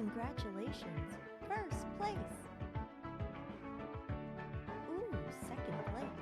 Congratulations! First place! Ooh, second place!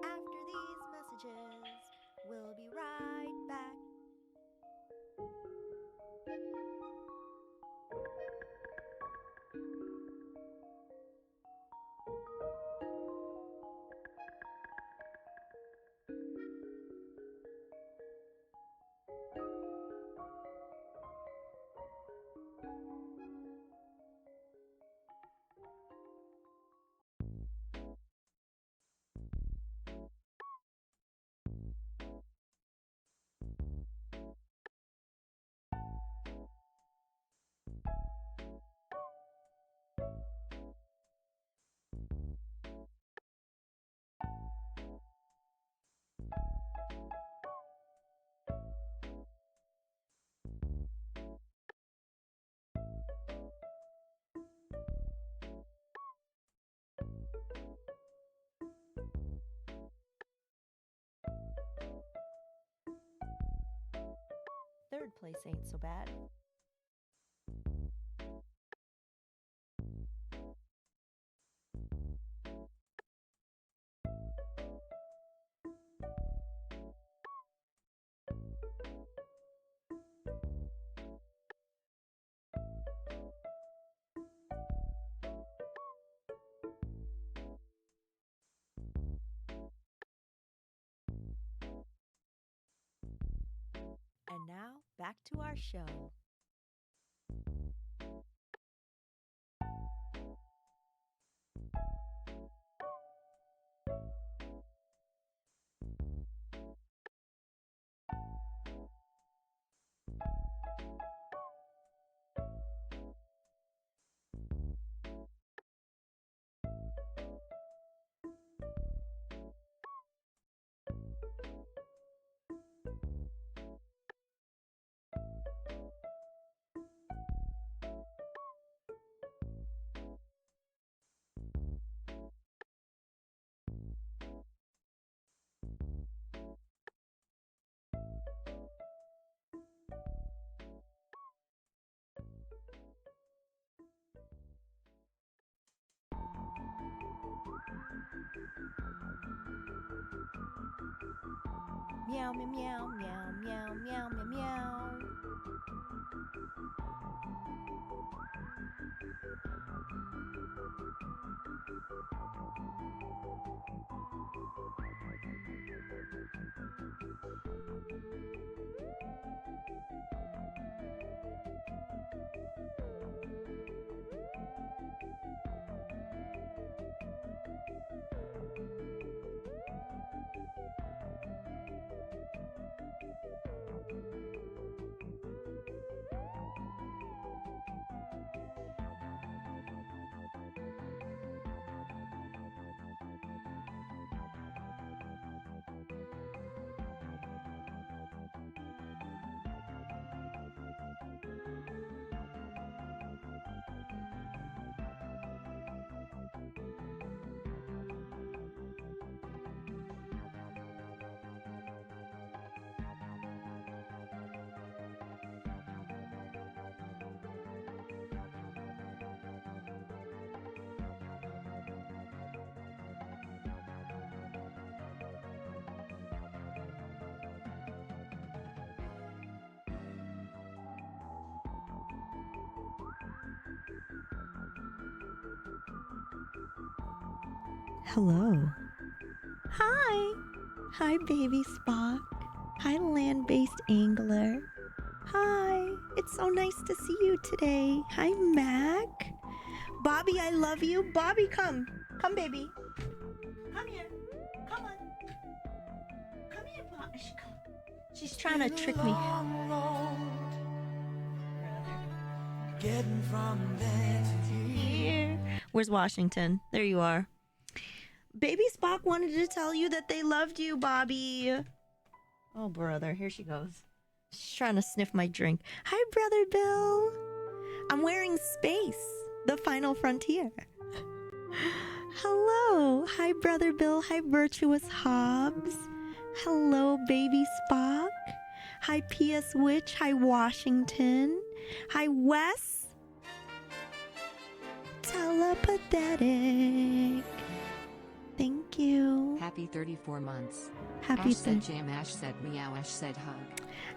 After these messages, we'll be right back. Third place ain't so bad. And now, back to our show. Meow, meow, meow, meow, meow, meow, meow, meow. Hello. Hi. Hi, baby Spock. Hi, land-based angler. Hi. It's so nice to see you today. Hi, Mac. Bobby, I love you. Bobby, come. Come, baby. Come here. Come on. Come here, Bobby. She's trying to trick me. Getting from there to here. Where's Washington? There you are. Baby Spock wanted to tell you that they loved you, Bobby. Oh, brother. Here she goes. She's trying to sniff my drink. Hi, Brother Bill. I'm wearing Space, the final frontier. Hello. Hi, Brother Bill. Hi, Virtuous Hobbs. Hello, Baby Spock. Hi, P.S. Witch. Hi, Washington. Hi, Wes. Telepathetic. Thank you. Happy 34 months. Happy Ash said jam, Ash said meow, Ash said hug.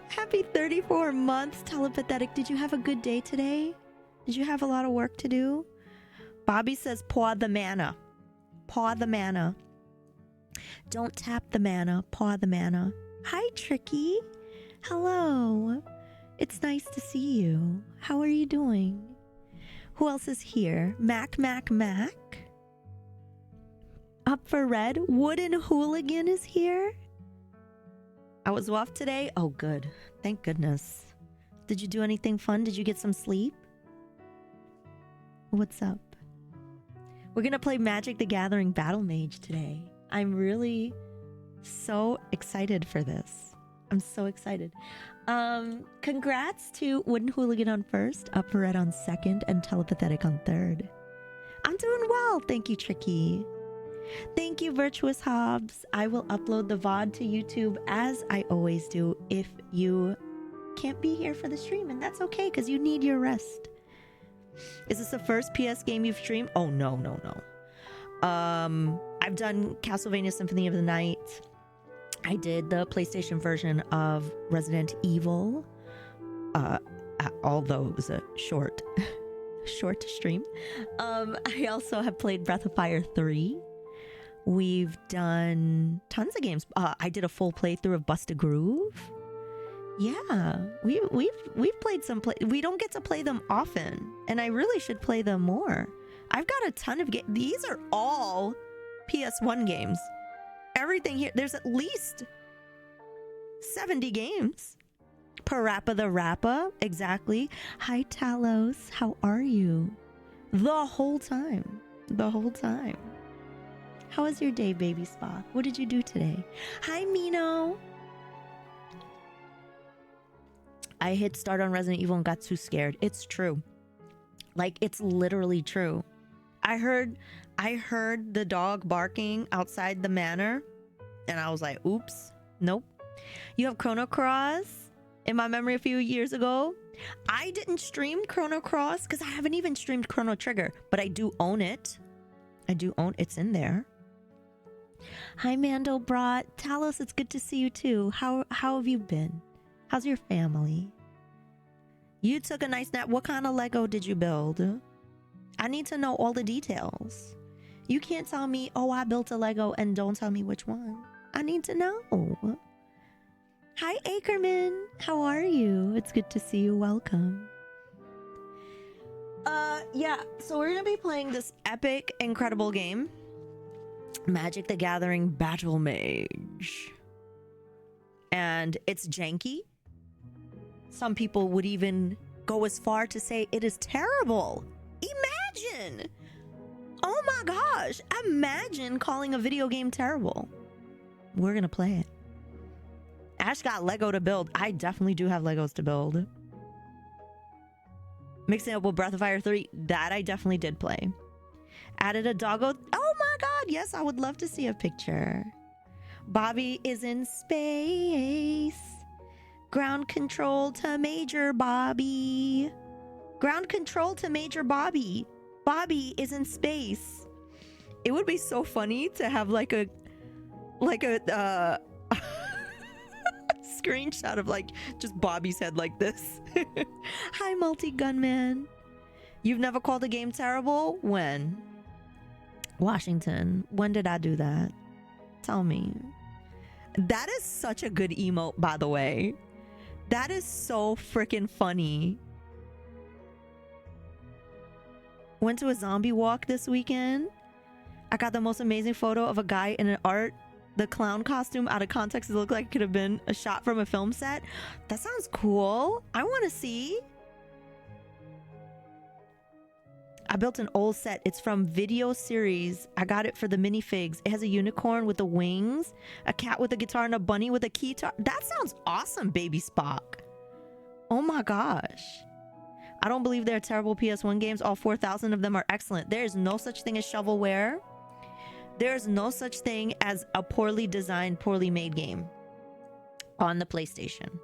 Happy 34 months, Telepathetic. Did you have a good day today? Did you have a lot of work to do? Bobby says paw the mana. Paw the mana. Don't tap the mana. Paw the mana. Hi, Tricky. Hello. It's nice to see you. How are you doing? Who else is here? Mac. Up for red. Wooden Hooligan is here. I was off today. Oh, good. Thank goodness. Did you do anything fun? Did you get some sleep? What's up? We're going to play Magic the Gathering Battlemage today. I'm really so excited for this. I'm so excited. Congrats to Wooden Hooligan on first, Up for Red on second, and Telepathetic on third. I'm doing well. Thank you, Tricky. Thank you, Virtuous Hobbs. I will upload the VOD to YouTube as I always do if you can't be here for the stream, and that's okay because you need your rest. Is this the first PS game you've streamed? Oh, no. I've done Castlevania Symphony of the Night. I did the PlayStation version of Resident Evil, although it was a short stream. I also have played Breath of Fire 3. We've done tons of games. I did a full playthrough of Bust a Groove. Yeah, we've played some. We don't get to play them often, and I really should play them more. I've got a ton of games. These are all PS1 games. Everything here. There's at least 70 games. Parappa the Rappa, exactly. Hi Talos, how are you? The whole time. How was your day, Baby Spock? What did you do today? Hi, Mino. I hit start on Resident Evil and got too scared. It's true. Like, it's literally true. I heard the dog barking outside the manor, and I was like, oops, nope. You have Chrono Cross in my memory a few years ago. I didn't stream Chrono Cross because I haven't even streamed Chrono Trigger, but I do own it. It's in there. Hi, Mandelbrot. Talos, it's good to see you too. How have you been? How's your family? You took a nice nap. What kind of Lego did you build? I need to know all the details. You can't tell me, oh, I built a Lego and don't tell me which one. I need to know. Hi, Ackerman. How are you? It's good to see you. Welcome. Yeah, so we're going to be playing this epic, incredible game. Magic the Gathering Battlemage. And it's janky. Some people would even go as far to say it is terrible. Imagine! Oh my gosh! Imagine calling a video game terrible. We're gonna play it. Ash got Lego to build. I definitely do have Legos to build. Mixing up with Breath of Fire 3, that I definitely did play. Added a doggo. Oh my god, yes, I would love to see a picture. Bobby is in space. Ground control to Major Bobby. Ground control to Major Bobby. Bobby is in space. It would be so funny to have like a screenshot of like just Bobby's head like this. Hi, Multi Gunman. You've never called a game terrible? When? Washington, when did I do that? Tell me. That is such a good emote, by the way. That is so freaking funny. Went to a zombie walk this weekend. I got the most amazing photo of a guy in an the clown costume out of context. It looked like it could have been a shot from a film set. That sounds cool. I want to see. I built an old set. It's from Video Series. I got it for the minifigs. It has a unicorn with the wings, a cat with a guitar, and a bunny with a keytar. That sounds awesome, baby Spock. Oh my gosh. I don't believe they're terrible PS1 games. All 4,000 of them are excellent. There is no such thing as shovelware. There is no such thing as a poorly designed, poorly made game on the PlayStation.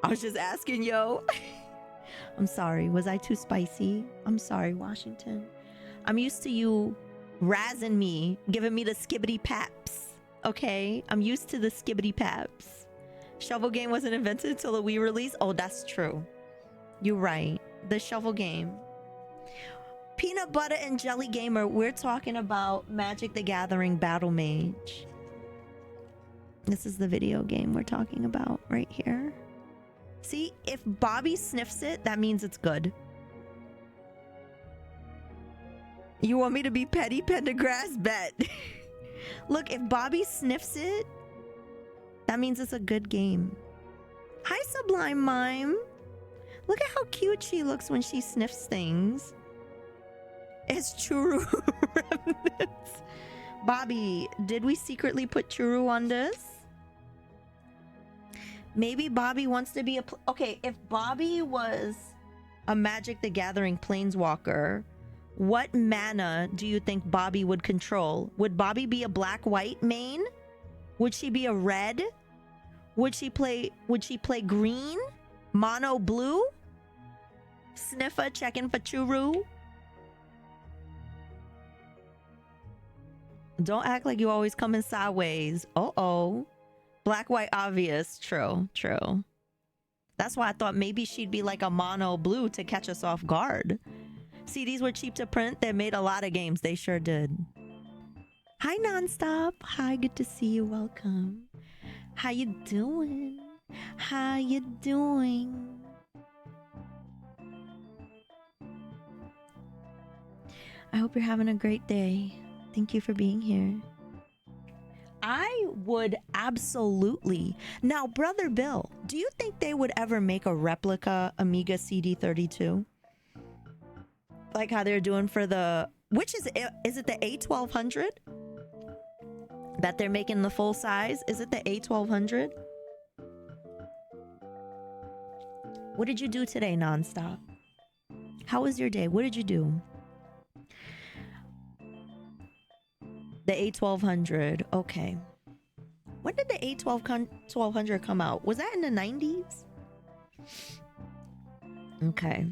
I was just asking, yo. I'm sorry. Was I too spicy? I'm sorry, Washington. I'm used to you razzing me, giving me the skibbity paps. Okay? I'm used to the skibbity paps. Shovel game wasn't invented until the Wii release. Oh, that's true. You're right. The shovel game. Peanut Butter and Jelly Gamer, we're talking about Magic the Gathering Battlemage. This is the video game we're talking about right here. See, if Bobby sniffs it, that means it's good. You want me to be petty, Pendergrass? Bet. Look, if Bobby sniffs it, that means it's a good game. Hi, Sublime Mime. Look at how cute she looks when she sniffs things. It's Churu remnants. Bobby, did we secretly put Churu on this? Maybe Bobby wants to be a... Okay, if Bobby was a Magic the Gathering Planeswalker, what mana do you think Bobby would control? Would Bobby be a black-white main? Would she be a red? Would she play green? Mono blue? Sniffer checking for Churu? Don't act like you always coming sideways. Uh-oh. Black, white, obvious. True, true. That's why I thought maybe she'd be like a mono blue to catch us off guard. CDs were cheap to print. They made a lot of games. They sure did. Hi, Nonstop. Hi, good to see you. Welcome. How you doing? How you doing? I hope you're having a great day. Thank you for being here. I would absolutely. Now, Brother Bill, do you think they would ever make a replica Amiga CD32? Like how they're doing for the... Which is it? Is it the A1200? That they're making the full size? Is it the A1200? What did you do today, Nonstop? How was your day? What did you do? The A1200. Okay. When did the A1200 come out? Was that in the 90s? Okay.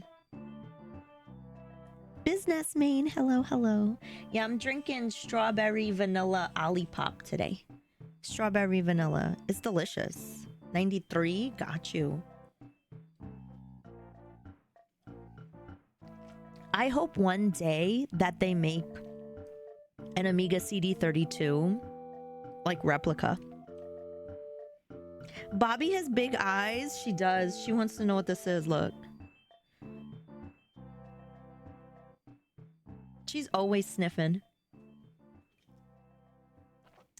Business main. Hello, hello. Yeah, I'm drinking strawberry vanilla Olipop today. Strawberry vanilla. It's delicious. 93. Got you. I hope one day that they make an Amiga CD32 like replica. Bobby has big eyes. She does. She wants to know what this is. Look. She's always sniffing.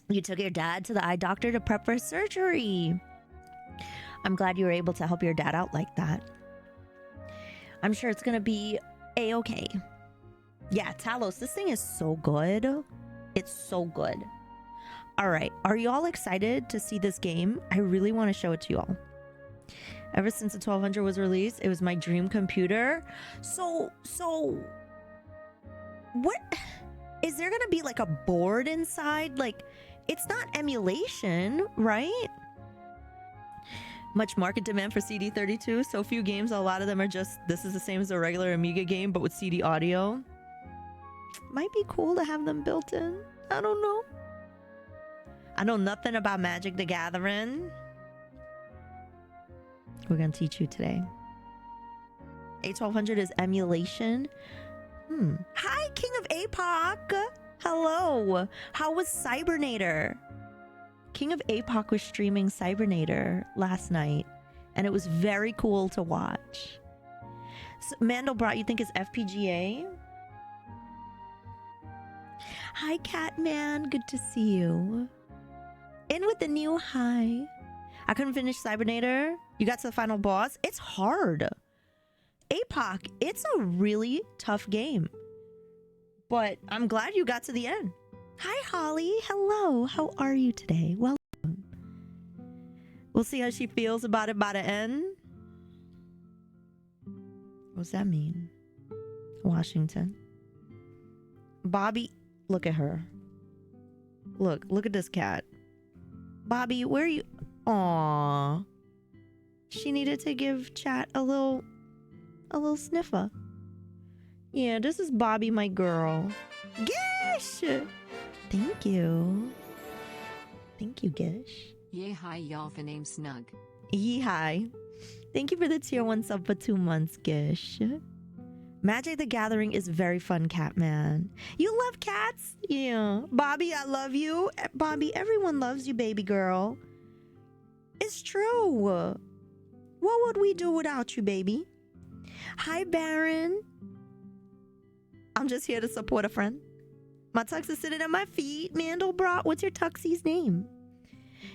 You took your dad to the eye doctor to prep for surgery. I'm glad you were able to help your dad out like that. I'm sure it's gonna be a-okay. Yeah, Talos, this thing is so good. It's so good. All right, are y'all excited to see this game? I really want to show it to y'all. Ever since the 1200 was released, it was my dream computer. So what is there gonna be like a board inside? Like, it's not emulation, right? Much market demand for CD32. So few games, a lot of them are just, this is the same as a regular Amiga game, but with CD audio. Might be cool to have them built in. I don't know. I know nothing about Magic the Gathering. We're gonna teach you today. A1200 is emulation. Hi, King of APOC. Hello. How was Cybernator? King of APOC was streaming Cybernator last night, and it was very cool to watch. So, Mandelbrot, you think is FPGA? Hi, Catman. Good to see you. In with the new hi. I couldn't finish Cybernator. You got to the final boss. It's hard. APOC, it's a really tough game. But I'm glad you got to the end. Hi, Holly. Hello. How are you today? Welcome. We'll see how she feels about it by the end. What's that mean? Washington. Bobby, look at her. Look at this cat. Bobby, where are you? Aww. She needed to give chat a little sniffer. Yeah, this is Bobby, my girl. Gish! Thank you. Thank you, Gish. Yay hi y'all for name Snug. Yee hi. Thank you for the tier 1 sub for 2 months, Gish. Magic the Gathering is very fun, Catman. You love cats? Yeah. Bobby, I love you. Bobby, everyone loves you, baby girl. It's true. What would we do without you, baby? Hi, Baron. I'm just here to support a friend. My tux is sitting at my feet. Mandelbrot, what's your tuxie's name?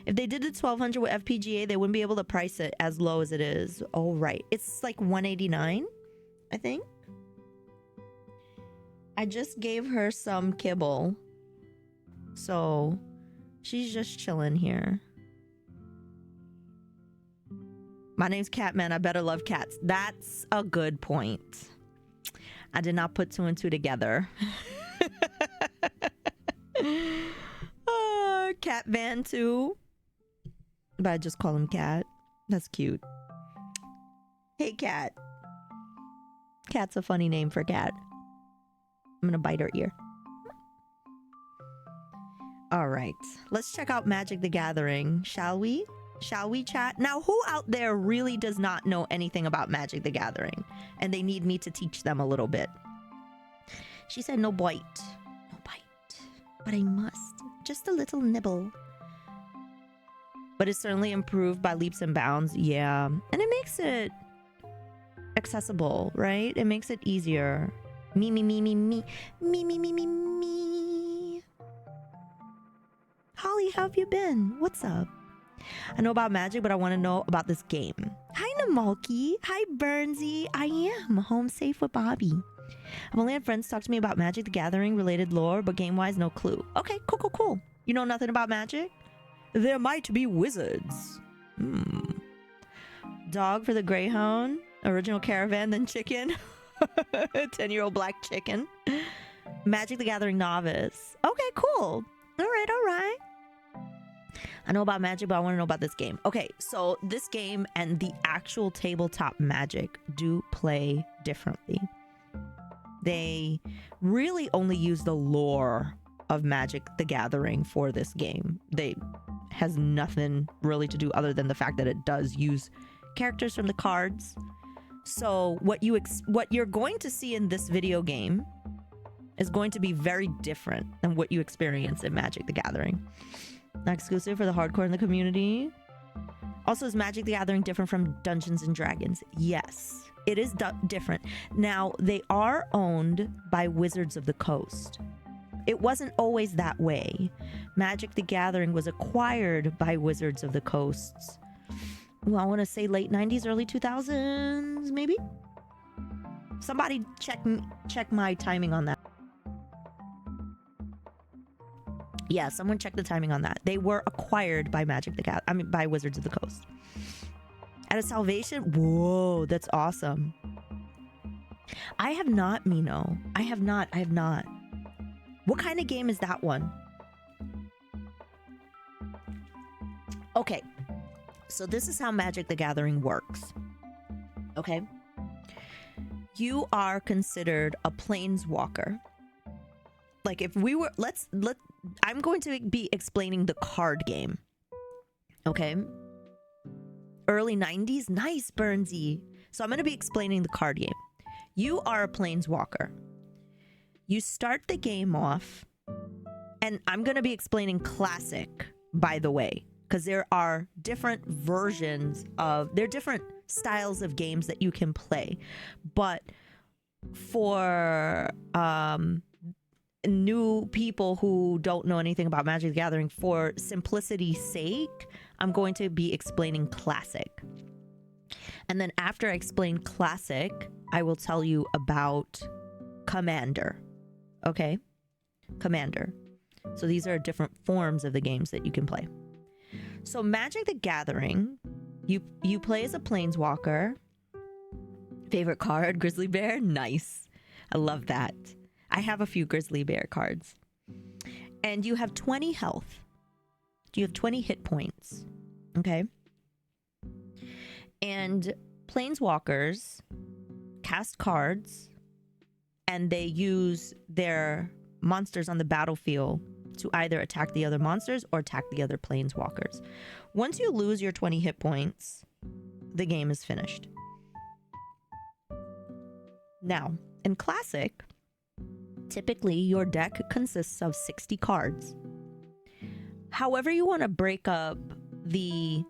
If they did the 1200 with FPGA, they wouldn't be able to price it as low as it is. Oh, right. It's like 189, I think. I just gave her some kibble. So she's just chilling here. My name's Catman. I better love cats. That's a good point. I did not put 2 and 2 together. Cat Van 2. But I just call him Cat. That's cute. Hey, Cat. Cat's a funny name for cat. I'm gonna bite her ear. All right. Let's check out Magic the Gathering, shall we? Shall we, chat? Now, who out there really does not know anything about Magic the Gathering and they need me to teach them a little bit? She said no bite. No bite. But I must. Just a little nibble. But it's certainly improved by leaps and bounds. Yeah. And it makes it accessible, right? It makes it easier. Me, me, me, me, me. Me, me, me, me, me. Holly, how have you been? What's up? I know about Magic, but I want to know about this game. Hi, Namalki. Hi, Burnsy. I am home safe with Bobby. I've only had friends talk to me about Magic the Gathering related lore, but game-wise, no clue. Okay, cool. You know nothing about Magic? There might be wizards. Dog for the Greyhound. Original Caravan, then chicken. 10-year-old black chicken. Magic the Gathering novice. Okay, cool. All right. I know about Magic, but I want to know about this game. Okay, so this game and the actual tabletop Magic do play differently. They really only use the lore of Magic the Gathering for this game. They has nothing really to do other than the fact that it does use characters from the cards. So what you're going to see in this video game is going to be very different than what you experience in Magic the Gathering. Not exclusive for the hardcore in the community. Also, is Magic the Gathering different from Dungeons and Dragons? Yes, it is different. Now, they are owned by Wizards of the Coast. It wasn't always that way. Magic the Gathering was acquired by Wizards of the Coasts. Well, I want to say late 90s, early 2000s, maybe? Somebody check my timing on that. Yeah, someone check the timing on that. They were acquired by by Wizards of the Coast. At a Salvation? Whoa, that's awesome. I have not, Mino. I have not. What kind of game is that one? Okay, so this is how Magic the Gathering works. Okay? You are considered a planeswalker. Like if we were, I'm going to be explaining the card game. Okay? Early 90s? Nice, Burnsy. So I'm going to be explaining the card game. You are a planeswalker. You start the game off, and I'm going to be explaining classic, by the way, because there are different there are different styles of games that you can play. But for new people who don't know anything about Magic the Gathering, for simplicity's sake, I'm going to be explaining classic. And then after I explain classic, I will tell you about Commander. Okay? Commander. So these are different forms of the games that you can play. So Magic the Gathering, you play as a planeswalker. Favorite card, Grizzly Bear? Nice. I love that. I have a few Grizzly Bear cards. And you have 20 health. You have 20 hit points. Okay? And planeswalkers cast cards, and they use their monsters on the battlefield to either attack the other monsters or attack the other planeswalkers. Once you lose your 20 hit points, the game is finished. Now, in Classic, typically your deck consists of 60 cards. However you want to break up the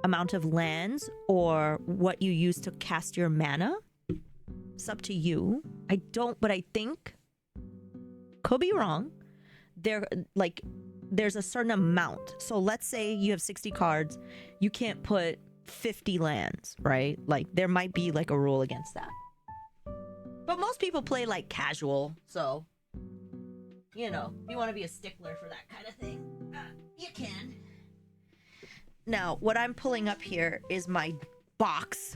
amount of lands or what you use to cast your mana, it's up to you. But I think, could be wrong, there's a certain amount. So let's say you have 60 cards, you can't put 50 lands, right? Like there might be like a rule against that. But most people play like casual, so you know, if you want to be a stickler for that kind of thing, you can. Now, what I'm pulling up here is my box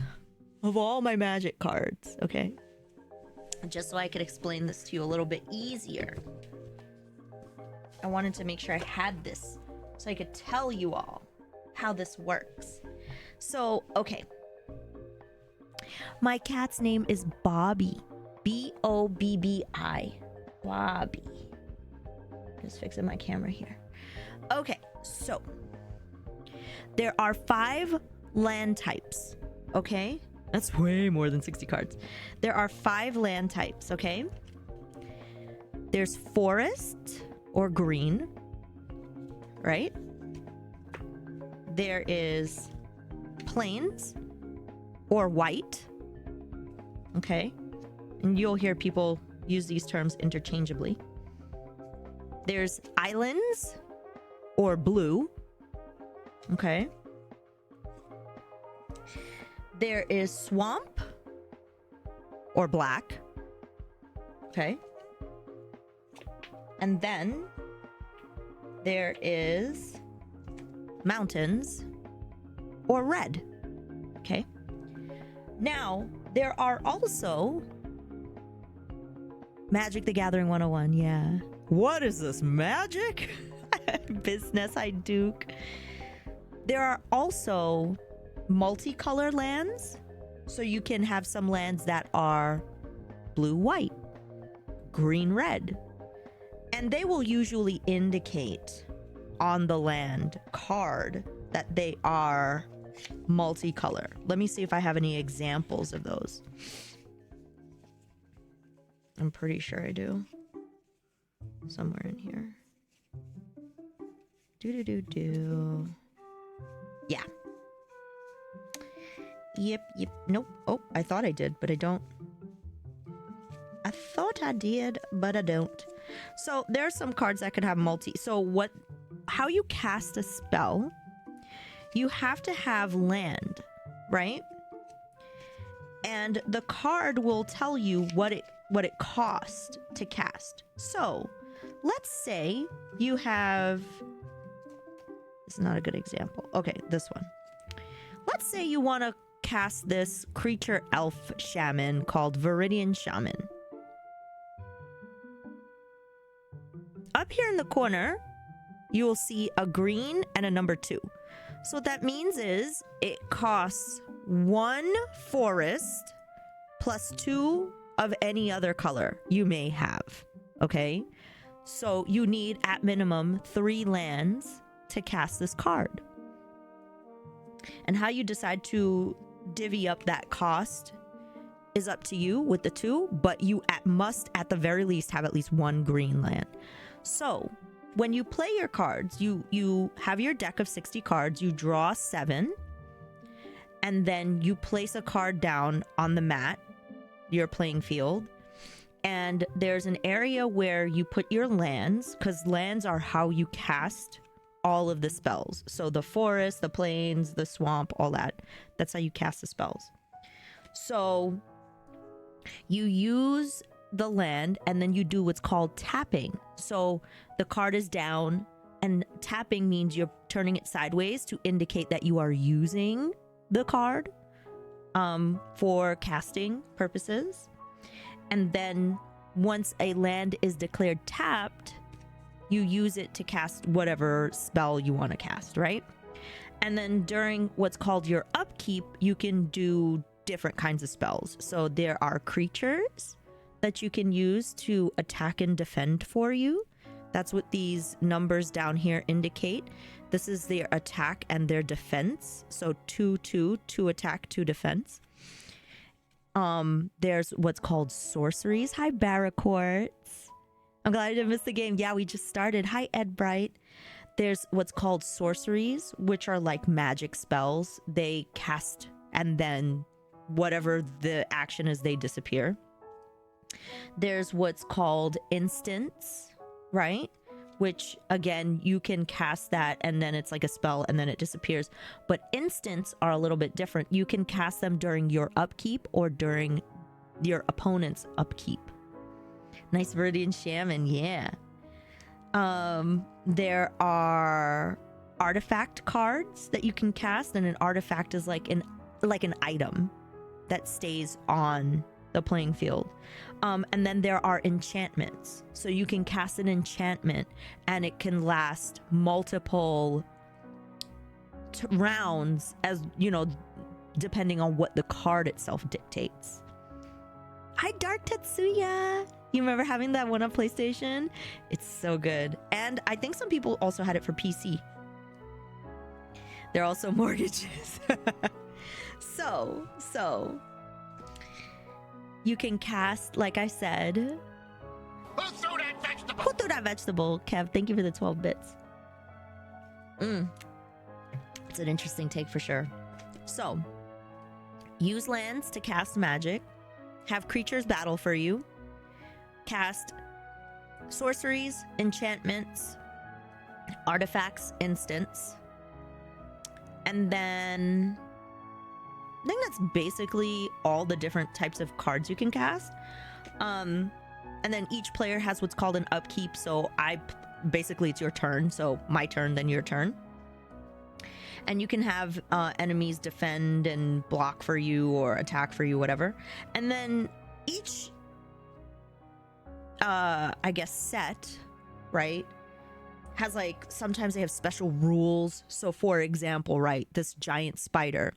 of all my Magic cards, okay? Just so I could explain this to you a little bit easier. I wanted to make sure I had this so I could tell you all how this works. So, okay. My cat's name is Bobby. Bobbi. Bobby. Just fixing my camera here. Okay, so there are 5 land types, okay? That's way more than 60 cards. There are 5 land types, okay? There's forest or green, right? There is plains or white, okay? And you'll hear people use these terms interchangeably. There's islands or blue, okay? There is swamp or black, okay? And then there is mountains or red, okay? Now, there are also Magic the Gathering 101, yeah. What is this, Magic? Business, I Duke. There are also multicolored lands, so you can have some lands that are blue-white, green-red, and they will usually indicate on the land card that they are multicolor. Let me see if I have any examples of those. I'm pretty sure I do. Somewhere in here. Yeah. Yep. Nope. Oh, I thought I did, but I don't. I thought I did, but I don't. So there are some cards that could have multi. So how you cast a spell, you have to have land, right? And the card will tell you what it costs to cast. So let's say you have, this is not a good example. Okay, this one. Let's say you want to cast this creature elf shaman called Viridian Shaman. Up here in the corner, you will see a green and a number 2. So what that means is it costs 1 forest plus 2 of any other color you may have, okay? So you need at minimum 3 lands to cast this card. And how you decide to divvy up that cost is up to you with the 2, but you must at the very least have at least 1 green land. So when you play your cards, you have your deck of 60 cards, you draw 7, and then you place a card down on the mat, your playing field, and there's an area where you put your lands, because lands are how you cast all of the spells. So the forest, the plains, the swamp, all that's how you cast the spells. So you use the land and then you do what's called tapping. So the card is down, and tapping means you're turning it sideways to indicate that you are using the card for casting purposes. And then once a land is declared tapped, you use it to cast whatever spell you want to cast, right? And then during what's called your upkeep, you can do different kinds of spells. So there are creatures that you can use to attack and defend for you. That's what these numbers down here indicate. This is their attack and their defense. So 2 attack, 2 defense. There's what's called sorceries. Hi, Barracourts. I'm glad I didn't miss the game. Yeah, we just started. Hi, Ed Bright. There's what's called sorceries, which are like magic spells. They cast and then whatever the action is, they disappear. There's what's called instants, right? Which again, you can cast that and then it's like a spell and then it disappears. But instants are a little bit different. You can cast them during your upkeep or during your opponent's upkeep. Nice Viridian Shaman, yeah. There are artifact cards that you can cast, and an artifact is like an item that stays on the playing field. And then there are enchantments. So you can cast an enchantment and it can last multiple rounds, as you know, depending on what the card itself dictates. Hi, Dark Tetsuya. You remember having that one on PlayStation? It's so good. And I think some people also had it for PC. There are also mortgages. So you can cast, like I said. Who threw that vegetable? Who threw that vegetable? Kev, thank you for the 12 bits. It's an interesting take for sure. So, use lands to cast magic. Have creatures battle for you. Cast sorceries, enchantments, artifacts, instants. And then I think that's basically all the different types of cards you can cast. And then each player has what's called an upkeep. So basically it's your turn. So my turn, then your turn. And you can have enemies defend and block for you or attack for you, whatever. And then each, I guess, set, right, has like, sometimes they have special rules. So for example, right, this giant spider,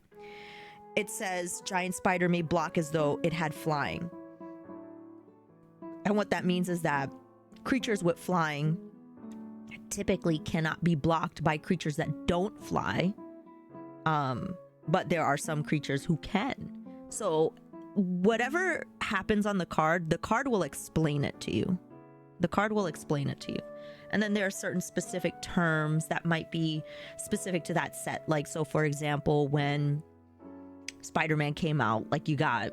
it says giant spider may block as though it had flying. And what that means is that creatures with flying typically cannot be blocked by creatures that don't fly. But there are some creatures who can. So whatever happens on the card will explain it to you. The card will explain it to you. And then there are certain specific terms that might be specific to that set. Like, so for example, when Spider-Man came out, like you got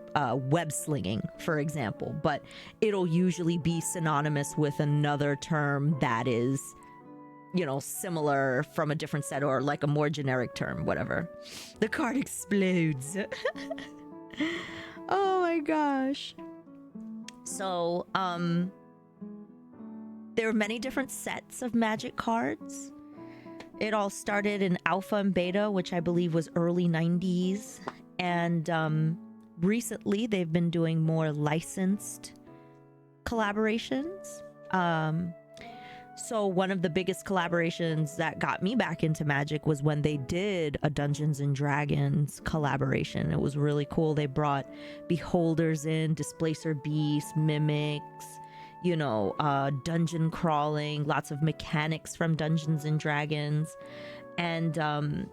web slinging, for example, but it'll usually be synonymous with another term that is, you know, similar from a different set, or like a more generic term, whatever. The card explodes. Oh my gosh. So, there are many different sets of magic cards. It all started in alpha and beta, which I believe was early 90s. And recently they've been doing more licensed collaborations. So one of the biggest collaborations that got me back into Magic was when they did a Dungeons and Dragons collaboration. It was really cool. They brought beholders in, displacer beasts, mimics, you know, dungeon crawling, lots of mechanics from Dungeons and Dragons. And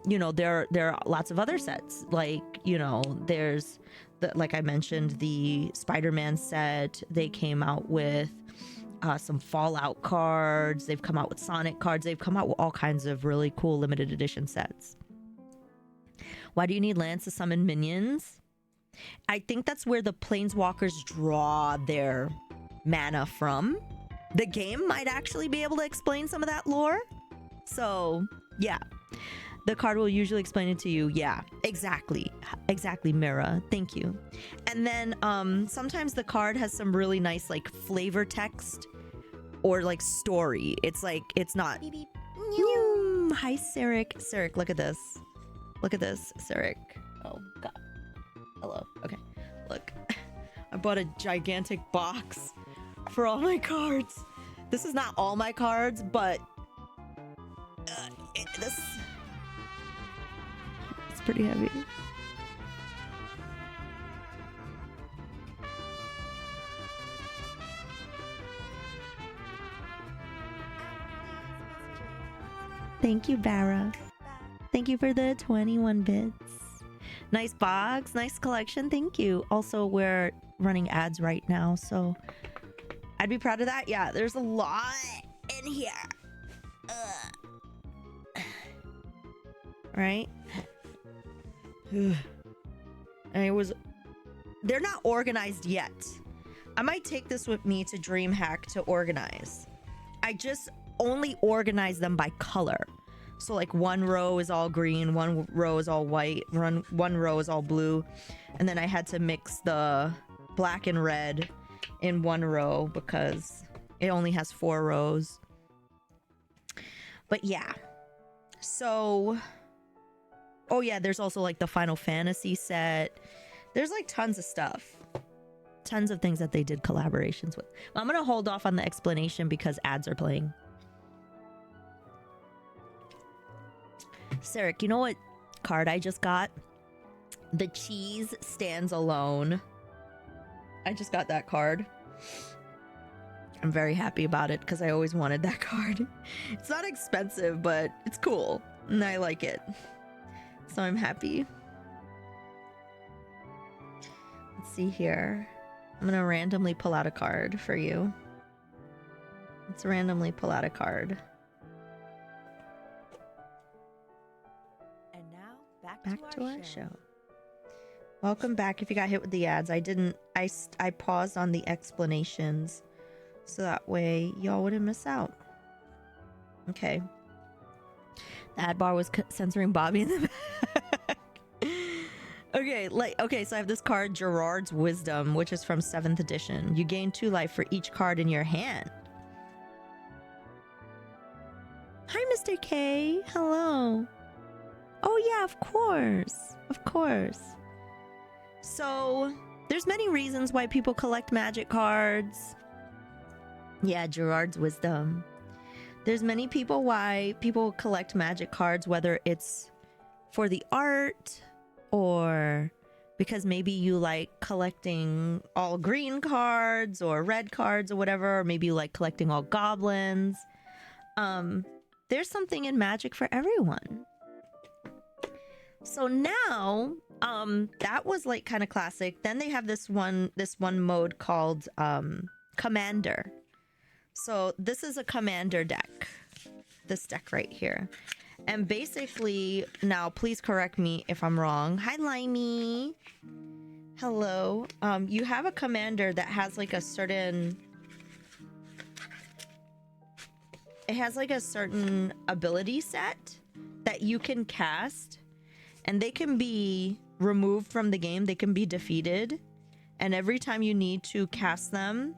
you know, there are lots of other sets, like, you know, there's like I mentioned, the Spider-Man set. They came out with some Fallout cards. They've come out with Sonic cards. They've come out with all kinds of really cool limited edition sets. Why do you need lands to summon minions? I think that's where the planeswalkers draw their mana from. The game might actually be able to explain some of that lore. So, yeah. The card will usually explain it to you. Yeah, exactly. Exactly, Mira. Thank you. And then sometimes the card has some really nice like flavor text or like story. It's like, it's not... Beep, beep. Hi, Sarek. Sarek, look at this. Look at this, Sarek. Oh, God. Hello. Okay. Look. I bought a gigantic box for all my cards. This is not all my cards, but... this... It's pretty heavy. Thank you, Barra. Thank you for the 21 bits. Nice box, nice collection. Thank you. Also, we're running ads right now, so I'd be proud of that. Yeah, there's a lot in here. Right? And they're not organized yet. I might take this with me to DreamHack to organize. I just only organize them by color. So like one row is all green, one row is all white, one row is all blue, and then I had to mix the black and red in one row because it only has 4 rows. But yeah, so oh yeah, there's also like the Final Fantasy set. There's like tons of stuff, tons of things that they did collaborations with. I'm gonna hold off on the explanation because ads are playing. Sarek, you know what card I just got? The Cheese Stands Alone. I just got that card. I'm very happy about it because I always wanted that card. It's not expensive, but it's cool and I like it. So I'm happy. Let's see here. I'm gonna randomly pull out a card for you. Let's randomly pull out a card. Back to our show. Welcome back. If you got hit with the ads, I paused on the explanations so that way y'all wouldn't miss out. Okay. The ad bar was censoring Bobby in the back. Okay, so I have this card, Gerard's Wisdom, which is from 7th edition. You gain 2 life for each card in your hand. Hi, Mr. K. Hello. Oh yeah, of course. Of course. So, there's many reasons why people collect magic cards. Yeah, Gerard's Wisdom. There's many people why people collect magic cards, whether it's for the art or because maybe you like collecting all green cards or red cards or whatever, or maybe you like collecting all goblins. There's something in Magic for everyone. So now, that was like kind of classic. Then they have this one mode called Commander. So this is a Commander deck. This deck right here. And basically, now please correct me if I'm wrong. Hi, Limey. Hello. You have a Commander that has like a certain... It has like a certain ability set that you can cast. And they can be removed from the game. They can be defeated. And every time you need to cast them,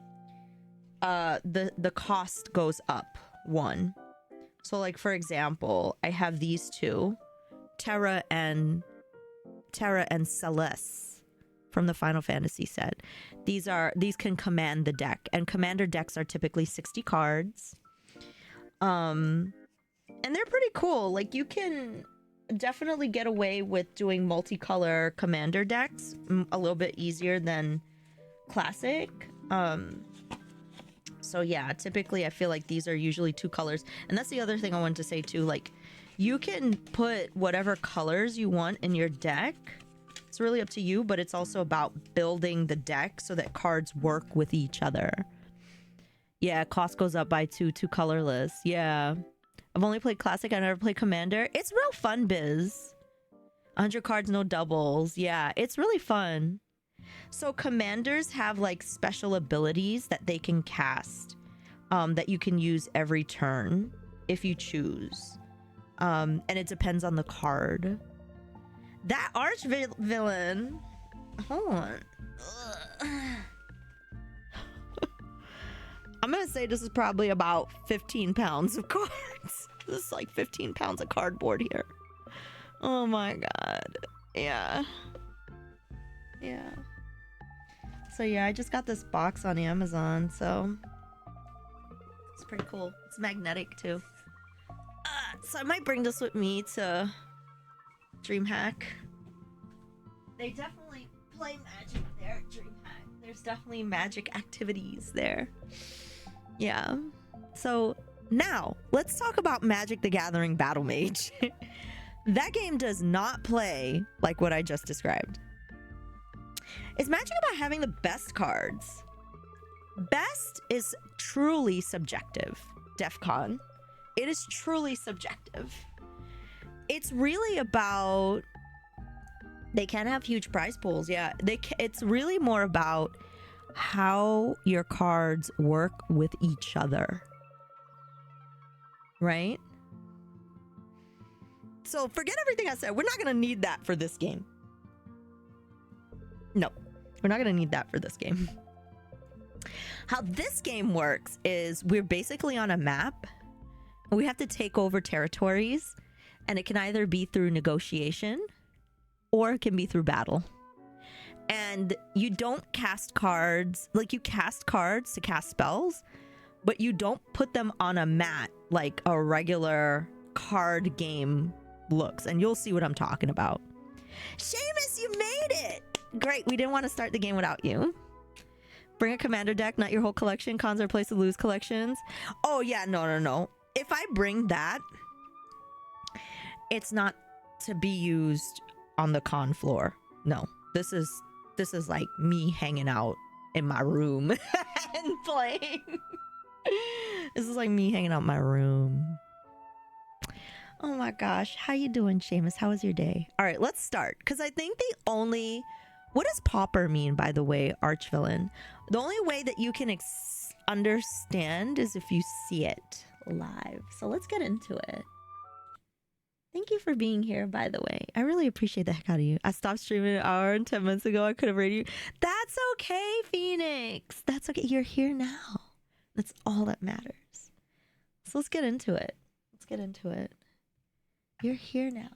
the cost goes up 1. So like, for example, I have these 2. Terra and Celeste from the Final Fantasy set. These can command the deck. And commander decks are typically 60 cards. And they're pretty cool. Like, you can definitely get away with doing multicolor commander decks a little bit easier than classic. So yeah, typically I feel like these are usually 2 colors. And that's the other thing I wanted to say too. Like, you can put whatever colors you want in your deck It's really up to you, but it's also about building the deck so that cards work with each other. Yeah, cost goes up by 2 to colorless. Yeah. I've only played Classic. I never played Commander. It's real fun, Biz. 100 cards, no doubles. Yeah, it's really fun. So commanders have like special abilities that they can cast that you can use every turn if you choose. And it depends on the card. That arch villain. Hold on. I'm gonna say this is probably about 15 pounds of cards. This is like 15 pounds of cardboard here. Oh my god. Yeah. Yeah. So yeah, I just got this box on Amazon, so it's pretty cool. It's magnetic too. So I might bring this with me to DreamHack. They definitely play Magic there at DreamHack. There's definitely Magic activities there. Yeah. So now let's talk about Magic the Gathering Battlemage. That game does not play like what I just described. Is Magic about having the best cards? Best is truly subjective, DEFCON. It is truly subjective. It's really about... They can have huge prize pools, yeah. It's really more about how your cards work with each other. Right? So forget everything I said. We're not going to need that for this game. No, we're not going to need that for this game. How this game works is we're basically on a map. We have to take over territories, and it can either be through negotiation or it can be through battle. And you don't cast cards, like you cast cards to cast spells, but you don't put them on a mat like a regular card game looks. And you'll see what I'm talking about. Seamus, you made it! Great, we didn't want to start the game without you. Bring a commander deck, not your whole collection. Cons are place to lose collections. Oh yeah, no. If I bring that, it's not to be used on the con floor. No, this is like me hanging out in my room and playing. This is like me hanging out in my room. Oh my gosh, how you doing, Seamus? How was your day? All right, let's start, because I think the only... What does pauper mean, by the way, archvillain? The only way that you can understand is if you see it live. So let's get into it. Thank you for being here, by the way. I really appreciate the heck out of you. I stopped streaming an hour and 10 minutes ago. I could have rated you. That's okay, Phoenix. That's okay. You're here now. That's all that matters. So let's get into it. Let's get into it. You're here now.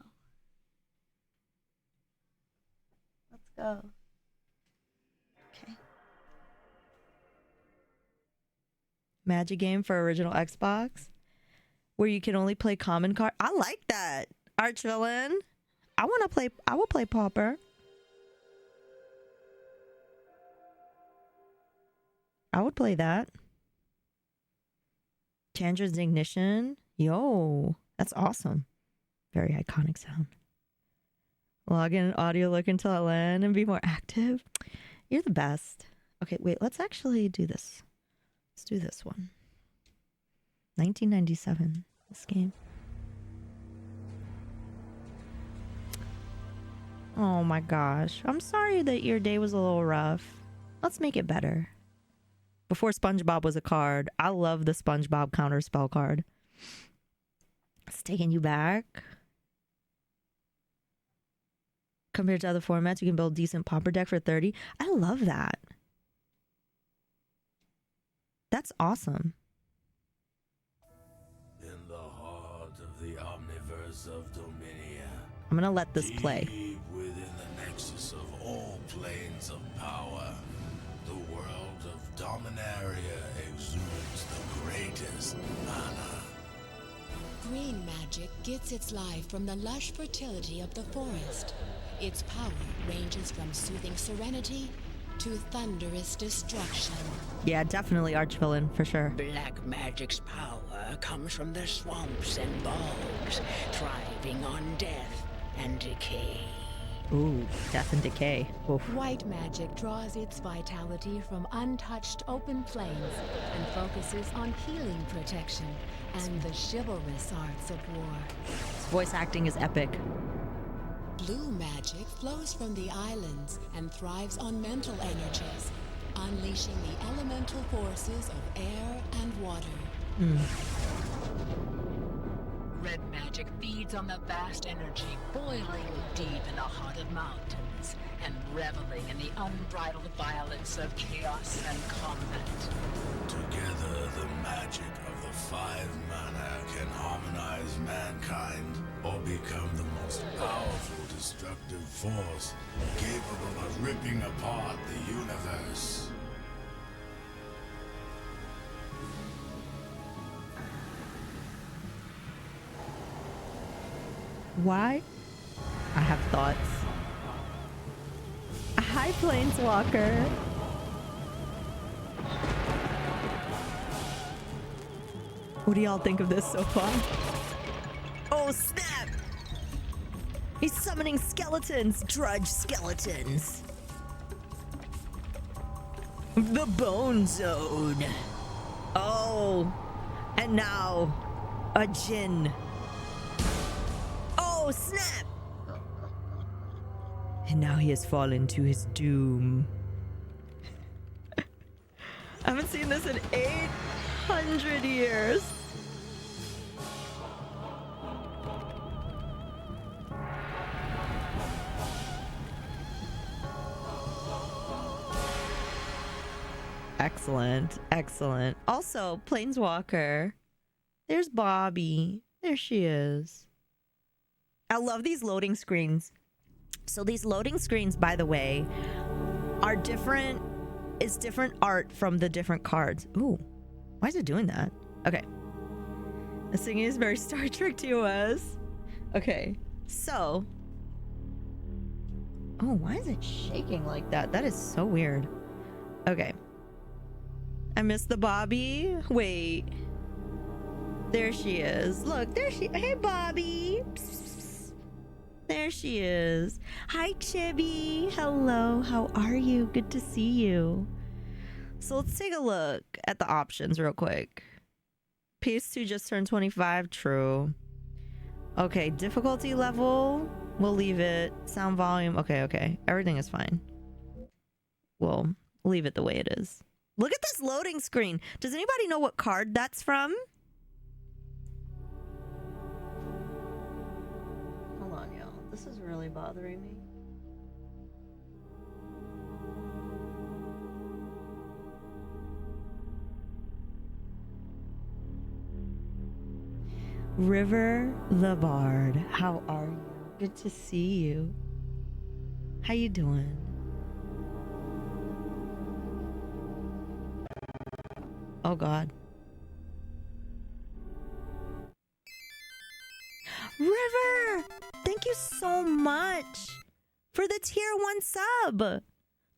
Let's go. Okay. Magic game for original Xbox, where you can only play common card. I like that, archvillain. I will play pauper. I would play that. Chandra's Ignition. Yo, that's awesome. Very iconic sound. Log in audio, look until I land and be more active. You're the best. Okay, wait, let's actually do this. Let's do this one. 1997, this game. Oh my gosh. I'm sorry that your day was a little rough. Let's make it better. Before SpongeBob was a card, I love the SpongeBob counter spell card. It's taking you back. Compared to other formats, you can build decent pauper deck for 30. I love that. That's awesome. In the heart of the omniverse of Dominia, I'm gonna let this play. deep within the nexus of all planes of power, the world of Dominaria exudes the greatest mana. Green magic gets its life from the lush fertility of the forest. Its power ranges from soothing serenity to thunderous destruction. Yeah, definitely archvillain for sure. Black magic's power comes from the swamps and bogs, thriving on death and decay. Ooh, death and decay. Oof. White magic draws its vitality from untouched open plains and focuses on healing protection and the chivalrous arts of war. This voice acting is epic. Blue magic flows from the islands and thrives on mental energies, unleashing the elemental forces of air and water. Red magic feeds on the vast energy boiling deep in the heart of mountains and reveling in the unbridled violence of chaos and combat. Together, the magic of the five mana can harmonize mankind or become the most powerful destructive force capable of ripping apart the universe. Why? I have thoughts. Hi, Planeswalker. What do y'all think of this so far? Oh, snap! He's summoning skeletons. Drudge skeletons. The Bone Zone. Oh. And now, a Djinn. Oh, snap! And now he has fallen to his doom. I haven't seen this in 800 years. Excellent, excellent. Also, Planeswalker. There's Bobby. There she is. I love these loading screens. So these loading screens, by the way, are different. It's different art from the different cards. Ooh, why is it doing that? Okay. This thing is very Star Trek TOS. Okay, so. Oh, why is it shaking like that? That is so weird. Okay. I missed the Bobby. Wait. There she is. Look, there she. Hey, Bobby. There she is. Hi, Chibi. Hello. How are you? Good to see you. So let's take a look at the options real quick. PS2 just turned 25. True. Okay. Difficulty level. We'll leave it. Sound volume. Okay. Okay. Everything is fine. We'll leave it the way it is. Look at this loading screen. Does anybody know what card that's from? Hold on, y'all. This is really bothering me. River the Bard. How are you? Good to see you. How you doing? Oh God. River! Thank you so much for the tier 1 sub.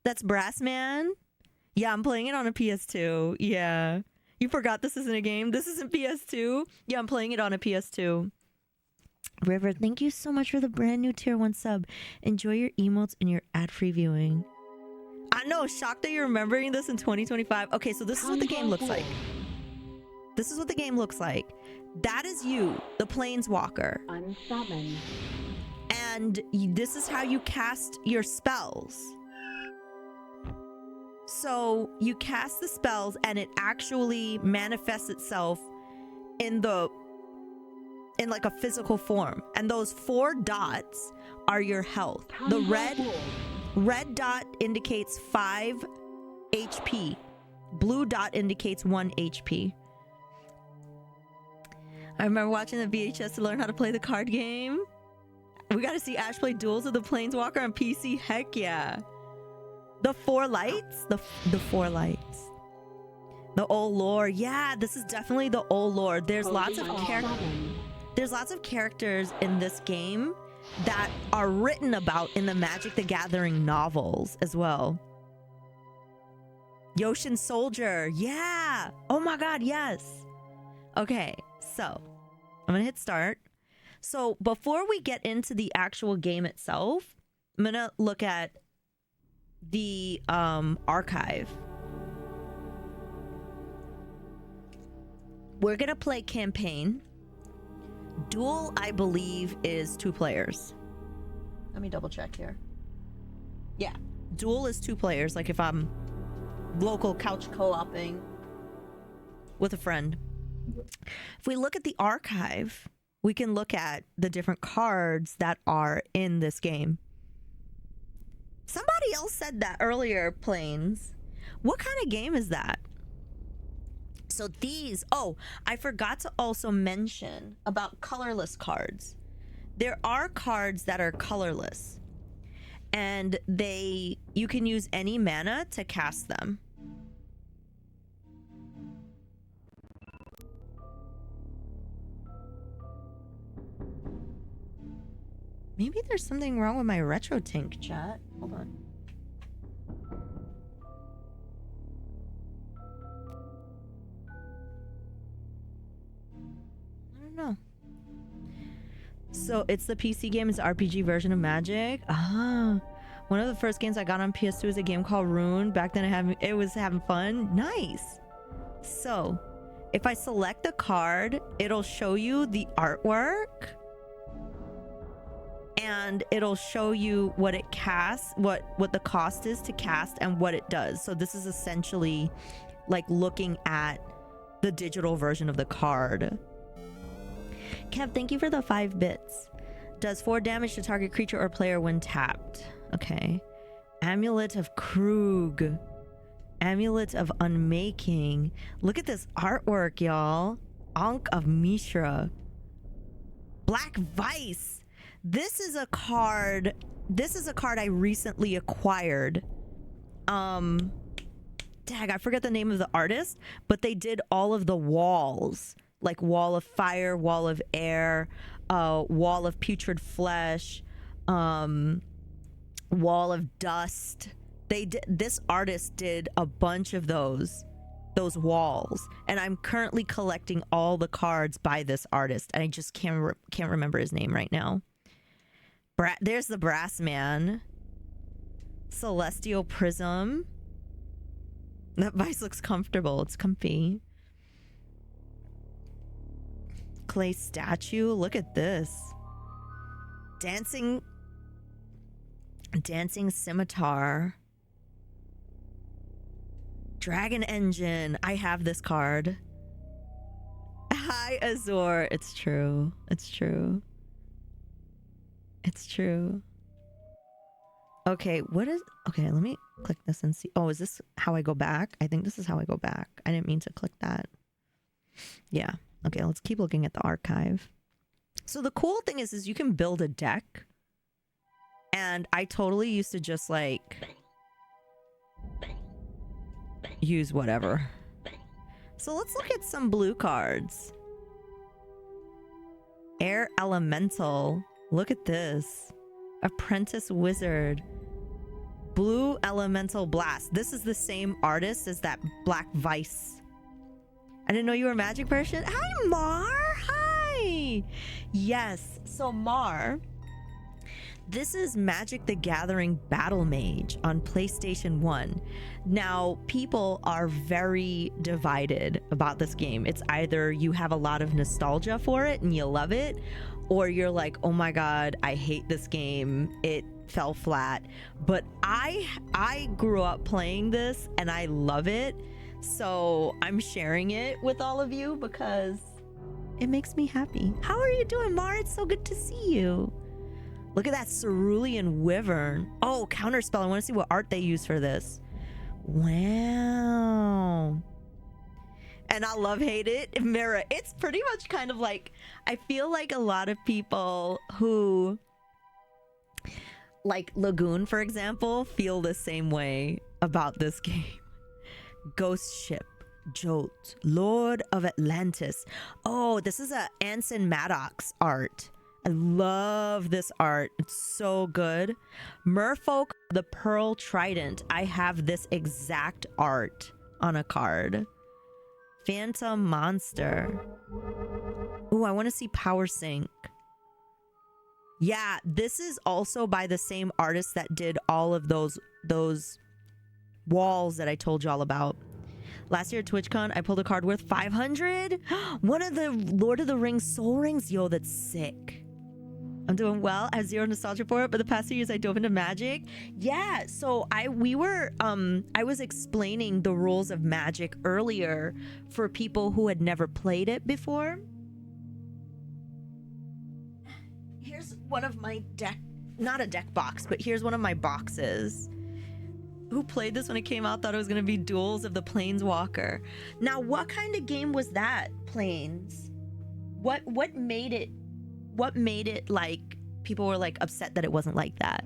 That's Brassman. Yeah, I'm playing it on a PS2. Yeah. You forgot this isn't a game? This isn't PS2? Yeah, I'm playing it on a PS2. River, thank you so much for the brand new tier 1 sub. Enjoy your emotes and your ad-free viewing. I know, shocked that you're remembering this in 2025. Okay, so this is what the game looks like. This is what the game looks like. That is you, the Planeswalker. Unsummon. And this is how you cast your spells. So you cast the spells and it actually manifests itself in like a physical form. And those 4 dots are your health. The red dot indicates 5 HP. Blue dot indicates 1 HP. I remember watching the VHS to learn how to play the card game. We got to see Ash play Duels of the Planeswalker on PC. Heck yeah. The 4 lights? The 4 lights. The old lore. Yeah, this is definitely the old lore. There's lots of characters in this game that are written about in the Magic the Gathering novels as well. Yoshin Soldier. Yeah. Oh my God, yes. Okay, so I'm gonna hit start. So before we get into the actual game itself, I'm gonna look at the archive. We're gonna play campaign. Duel, I believe, is 2 players. Let me double check here. Yeah, duel is 2 players. Like if I'm local couch co-oping with a friend. If we look at the archive, we can look at the different cards that are in this game. Somebody else said that earlier, Planes. What kind of game is that? So these, oh, I forgot to also mention about colorless cards. There are cards that are colorless, and you can use any mana to cast them. Maybe there's something wrong with my retro tank chat. Hold on. I don't know. So it's the PC game. It's the RPG version of Magic. Ah, one of the first games I got on PS2 was a game called Rune. Back then it was having fun. Nice. So if I select the card, it'll show you the artwork. And it'll show you what it casts, what the cost is to cast, and what it does. So this is essentially like looking at the digital version of the card. Kev, thank you for the 5 bits. Does 4 damage to target creature or player when tapped. Okay. Amulet of Krug. Amulet of Unmaking. Look at this artwork, y'all. Ankh of Mishra. Black Vice. This is a card I recently acquired. Dag, I forget the name of the artist, but they did all of the walls, like Wall of Fire, Wall of Air, Wall of Putrid Flesh, Wall of Dust. This artist did a bunch of those walls, and I'm currently collecting all the cards by this artist, and I just can't remember his name right now. There's the Brass Man. Celestial Prism. That vice looks comfortable. It's comfy. Clay statue. Look at this. Dancing scimitar. Dragon Engine. I have this card. Hi, Azor. It's true. It's true. It's true. Okay, okay, let me click this and see. Oh, is this how I go back? I think this is how I go back. I didn't mean to click that. Yeah. Okay, let's keep looking at the archive. So the cool thing is you can build a deck. And I totally used to just like use whatever. So let's look at some blue cards. Air Elemental. Look at this. Apprentice Wizard. Blue Elemental Blast. This is the same artist as that Black Vice. I didn't know you were a Magic person. Hi, Mar. Hi. Yes. So Mar, this is Magic the Gathering Battlemage on PlayStation 1. Now, people are very divided about this game. It's either you have a lot of nostalgia for it and you love it, or you're like, oh my god, I hate this game. It fell flat. But I grew up playing this and I love it. So I'm sharing it with all of you because it makes me happy. How are you doing, Mar? It's so good to see you. Look at that Cerulean Wyvern. Oh, Counterspell. I want to see what art they use for this. Wow. And I love hate it. Mira, it's pretty much kind of like, I feel like a lot of people who like Lagoon, for example, feel the same way about this game. Ghost Ship, Jolt, Lord of Atlantis. Oh, this is a Anson Maddox art. I love this art. It's so good. Merfolk, the Pearl Trident. I have this exact art on a card. Phantom Monster. Ooh, I want to see Power Sync. Yeah, this is also by the same artist that did all of those walls that I told y'all about. Last year at TwitchCon, I pulled a card worth 500. One of the Lord of the Rings soul rings. Yo, that's sick. I'm doing well. I have zero nostalgia for it, but the past 2 years I dove into Magic. Yeah, so I was explaining the rules of Magic earlier for people who had never played it before. Here's one of my deck, not a deck box, but here's one of my boxes. Who played this when it came out thought it was going to be Duels of the Planeswalker. Now, what kind of game was that, Planes? What made it like people were like upset that it wasn't like that?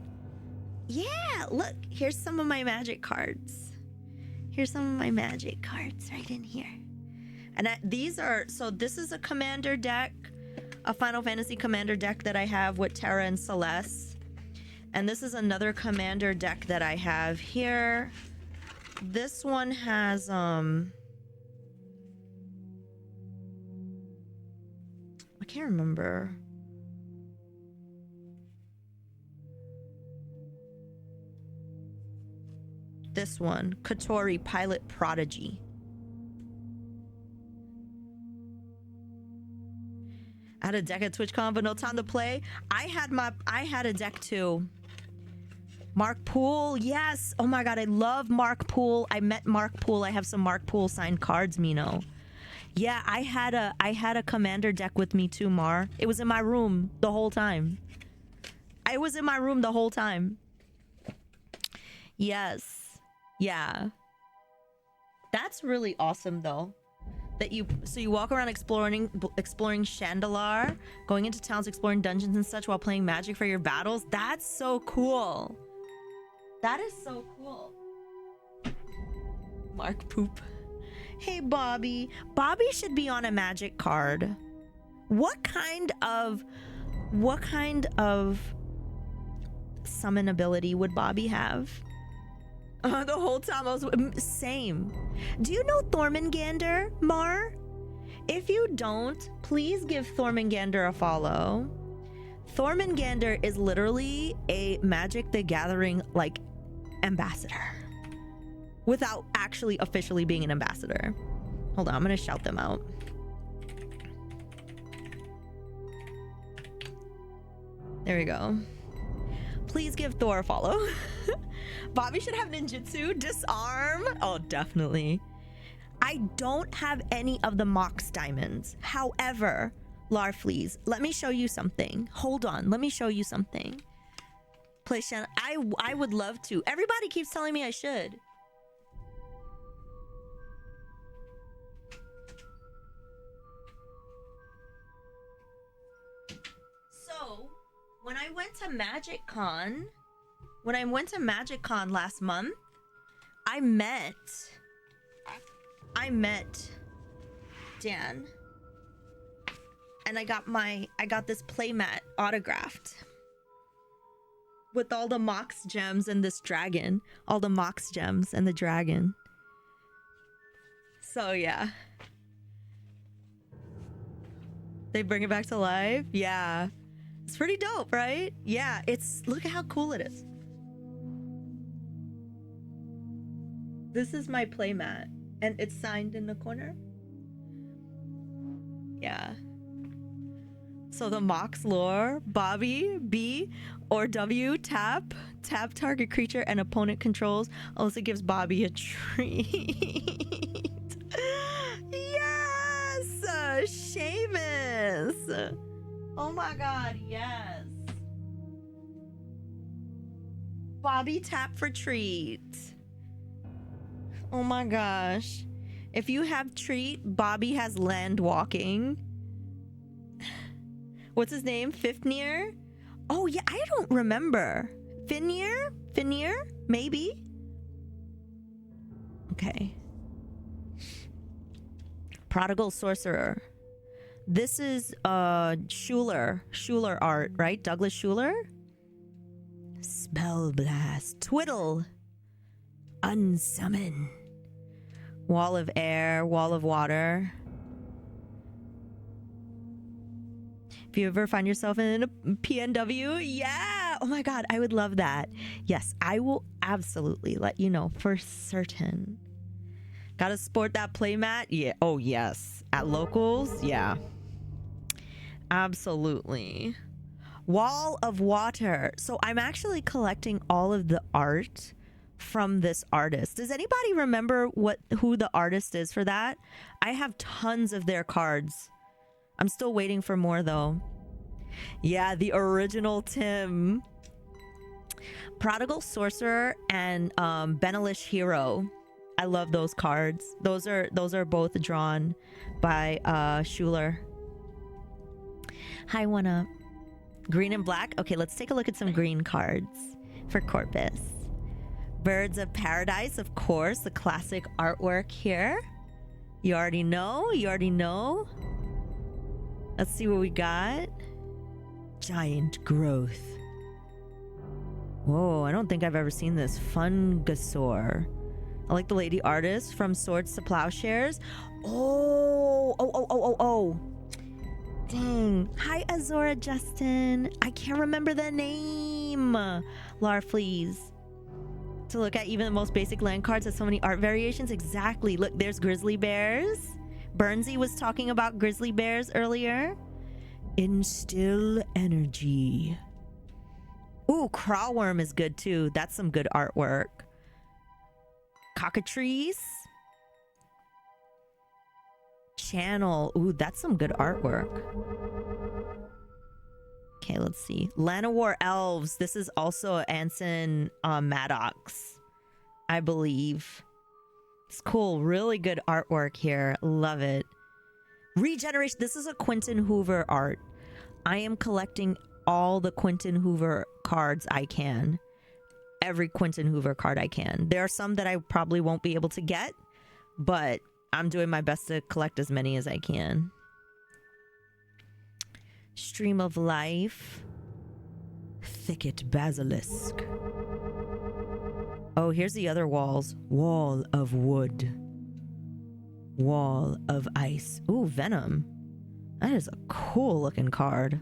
Yeah, look, here's some of my Magic cards. Here's some of my Magic cards right in here. And this is a Commander deck, a Final Fantasy Commander deck that I have with Terra and Celeste. And this is another Commander deck that I have here. This one has I can't remember. This one, Kotori Pilot Prodigy. I had a deck at TwitchCon, but no time to play. I had a deck too. Mark Poole, yes. Oh my god, I love Mark Poole. I met Mark Poole. I have some Mark Poole signed cards, Mino. Yeah, I had a Commander deck with me too, Mar. It was in my room the whole time. I was in my room the whole time. Yes. Yeah. That's really awesome though. That you walk around exploring Chandalar, going into towns, exploring dungeons and such while playing Magic for your battles. That's so cool. That is so cool. Mark Poop. Hey Bobby. Bobby should be on a Magic card. What kind of summon ability would Bobby have? The whole time I was same. Do you know Thormengander, Mar? If you don't, please give Thormengander a follow. Thormengander is literally a Magic the Gathering like ambassador without actually officially being an ambassador. Hold on, I'm gonna shout them out. There we go. Please give Thor a follow. Bobby should have ninjutsu, disarm. Oh, definitely. I don't have any of the Mox diamonds. However, Larfleeze, let me show you something. Hold on, let me show you something. Play Shannon. I would love to. Everybody keeps telling me I should. So, when I went to Magic Con last month, I met Dan, and I got this playmat autographed with all the Mox gems and this dragon, all the Mox gems and the dragon. So yeah, they bring it back to life. Yeah, it's pretty dope, right? Yeah, look at how cool it is. This is my playmat, and it's signed in the corner. Yeah. So the Mox lore, Bobby, B or W, tap target creature and opponent controls. Also gives Bobby a treat. Yes! Seamus! Oh my god, yes. Bobby tap for treat. Oh my gosh. If you have treat, Bobby has land walking. What's his name? Fifnir? Oh yeah, I don't remember. Finir? Maybe? Okay. Prodigal Sorcerer. This is Schuler art, right? Douglas Schuler? Spell Blast. Twiddle. Unsummon. Wall of Air, Wall of Water. If you ever find yourself in a PNW, yeah. Oh my God, I would love that. Yes, I will absolutely let you know for certain. Gotta sport that playmat? Yeah. Oh, yes. At locals? Yeah. Absolutely. Wall of Water. So I'm actually collecting all of the art from this artist. Does anybody remember who the artist is for that? I have tons of their cards. I'm still waiting for more though. Yeah, the original Tim. Prodigal Sorcerer and Benelish Hero. I love those cards. Those are both drawn by Schuler. Hi, one up. Green and black. Okay, let's take a look at some green cards for Corpus. Birds of Paradise, of course, the classic artwork here. You already know. You already know. Let's see what we got. Giant Growth. Whoa, I don't think I've ever seen this. Fungasaur. I like the lady artist from Swords to Plowshares. Oh. Dang. Hi, Azora Justin. I can't remember the name. Larfleeze. To look at even the most basic land cards has so many art variations. Exactly. Look, there's grizzly bears. Burnsy was talking about grizzly bears earlier. Instill energy. Ooh, Crawworm is good too. That's some good artwork. Cockatrice. Channel. Ooh, that's some good artwork. Okay, let's see. Llanowar Elves. This is also Anson Maddox, I believe. It's cool. Really good artwork here. Love it. Regeneration. This is a Quentin Hoover art. I am collecting all the Quentin Hoover cards I can. Every Quentin Hoover card I can. There are some that I probably won't be able to get, but I'm doing my best to collect as many as I can. Stream of Life. Thicket Basilisk. Oh, here's the other walls. Wall of Wood. Wall of Ice. Ooh, Venom. That is a cool looking card.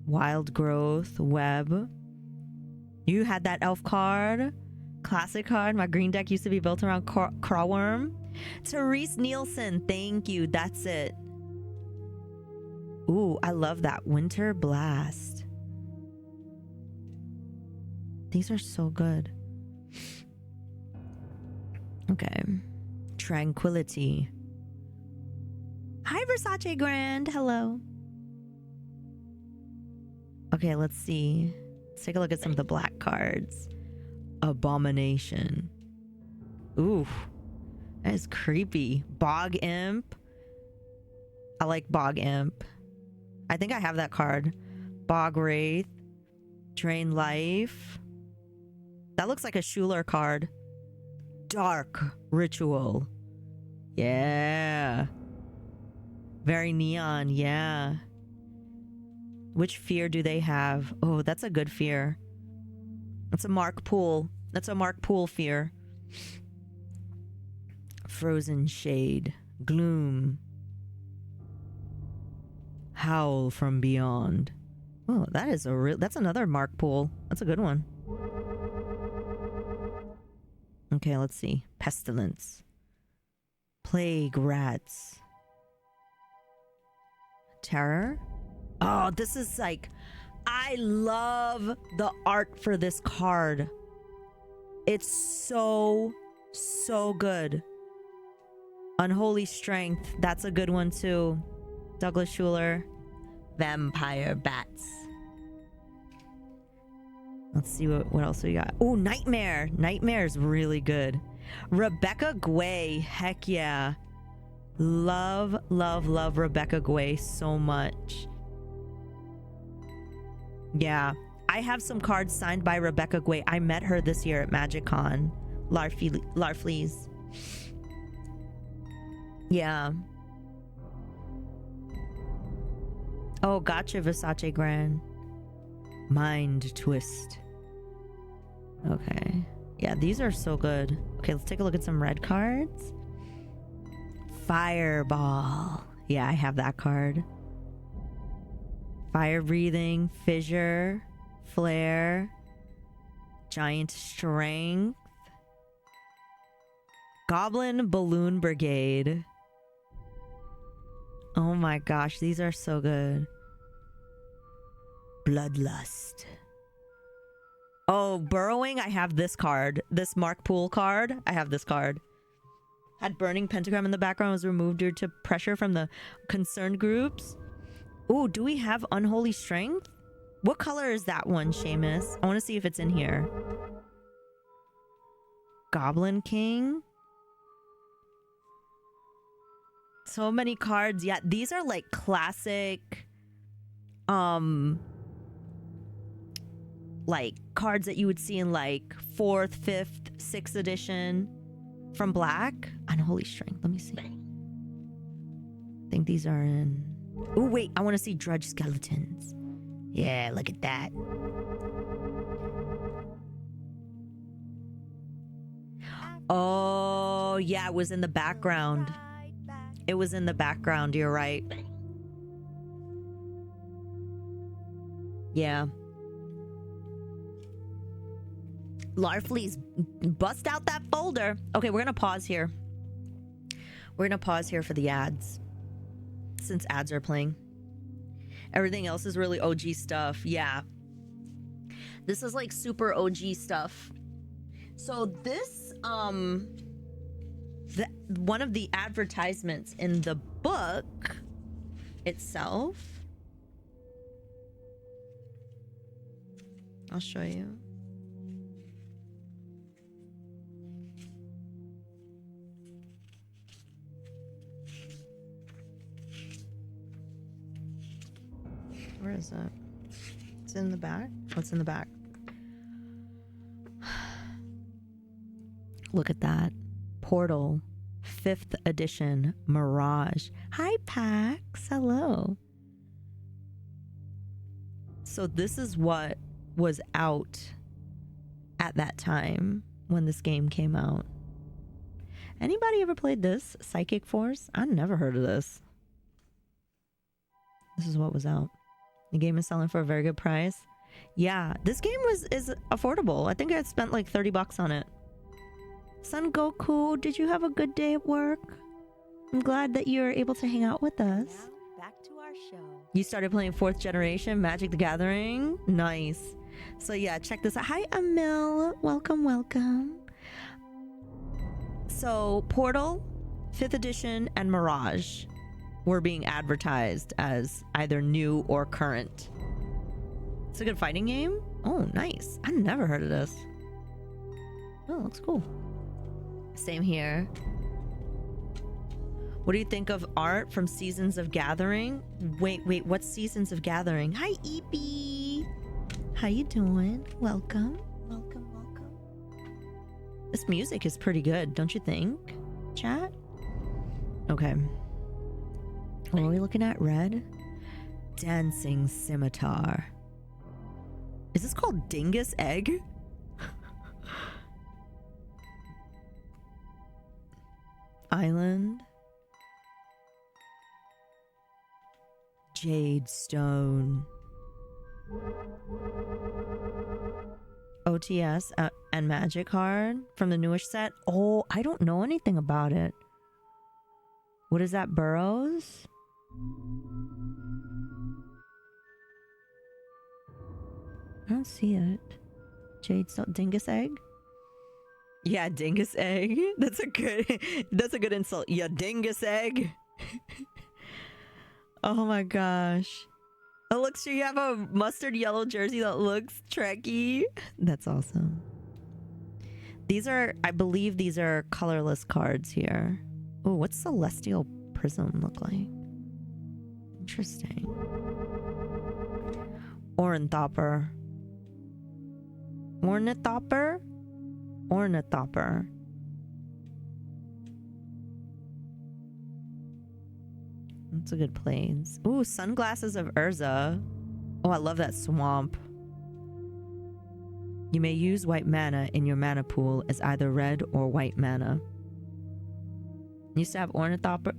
Wild Growth. Web. You had that elf card. Classic card. My green deck used to be built around Crawworm. Therese Nielsen. Thank you. That's it. Ooh, I love that. Winter Blast. These are so good. Okay. Tranquility. Hi, Versace Grand. Hello. Okay, let's see. Let's take a look at some of the black cards. Abomination. Ooh, that is creepy. Bog Imp. I like Bog Imp. I think I have that card. Bog Wraith. Drain Life. That looks like a Schuler card. Dark Ritual. Yeah. Very neon, yeah. Which fear do they have? Oh, that's a good fear. That's a Mark Poole. That's a Mark Poole fear. Frozen Shade. Gloom. Howl from Beyond. Oh, that is that's another Mark Poole. That's a good one. Okay, let's see. Pestilence. Plague Rats. Terror. Oh, this is like... I love the art for this card. It's so good. Unholy Strength. That's a good one too. Douglas Schuler. Vampire Bats. Let's see what else we got. Oh, Nightmare. Nightmare is really good. Rebecca Guay. Heck yeah. Love Rebecca Guay so much. Yeah. I have some cards signed by Rebecca Guay. I met her this year at MagicCon. Larfleeze. Yeah. Oh, gotcha, Versace Grand. Mind Twist. Okay. Yeah, these are so good. Okay, let's take a look at some red cards. Fireball. Yeah, I have that card. Fire breathing, fissure, flare, giant strength, goblin balloon brigade. Oh my gosh, these are so good. Bloodlust. Oh, burrowing, I have this card. This Mark Poole card, I have this card. Had burning pentagram in the background, was removed due to pressure from the concerned groups. Ooh, do we have unholy strength? What color is that one, Seamus? I want to see if it's in here. Goblin King. So many cards. Yeah, these are like classic like cards that you would see in like 4th, 5th, 6th edition from Black. Unholy Strength. Let me see. I think these are in... Oh, wait. I want to see Drudge Skeletons. Yeah, look at that. Oh, yeah. It was in the background. It was in the background. You're right. Yeah. Larfleeze, bust out that folder. Okay, we're gonna pause here. We're gonna pause here for the ads, since ads are playing. Everything else is really OG stuff. Yeah, this is like super OG stuff. So this one of the advertisements in the book itself, I'll show you. Where is it? It's in the back. What's in the back? Look at that. Portal, 5th edition, Mirage. Hi, Pax. Hello. So this is what was out at that time when this game came out. Anybody ever played this? Psychic Force? I never heard of this. This is what was out. The game is selling for a very good price. Yeah, this game is affordable. I think I had spent like $30 on it. Son Goku, did you have a good day at work? I'm glad that you're able to hang out with us. Now, back to our show. You started playing 4th generation Magic the Gathering? Nice. So yeah, check this out. Hi, Emil. Welcome, welcome. So Portal, 5th edition, and Mirage were being advertised as either new or current. It's a good fighting game. Oh, nice. I never heard of this. Oh, looks cool. Same here. What do you think of art from Seasons of Gathering? Wait, what's Seasons of Gathering? Hi, EP. How you doing? Welcome. Welcome, welcome. This music is pretty good, don't you think, chat? Okay. What are we looking at? Red? Dancing Scimitar. Is this called Dingus Egg? Island. Jade Stone. OTS and Magic card from the newish set. Oh, I don't know anything about it. What is that, Burrows? I don't see it. Jade Stone. Dingus Egg? Yeah, Dingus Egg. That's a good insult. Yeah, Dingus Egg. Oh my gosh. Oh, look, so you have a mustard yellow jersey that looks Trekkie. That's awesome. These are, I believe these are colorless cards here. Oh, what's Celestial Prism look like? Interesting. Ornithopper. Ornithopper? Ornithopper. That's a good place. Ooh, Sunglasses of Urza. Oh, I love that swamp. You may use white mana in your mana pool as either red or white mana. Used to have ornithopter.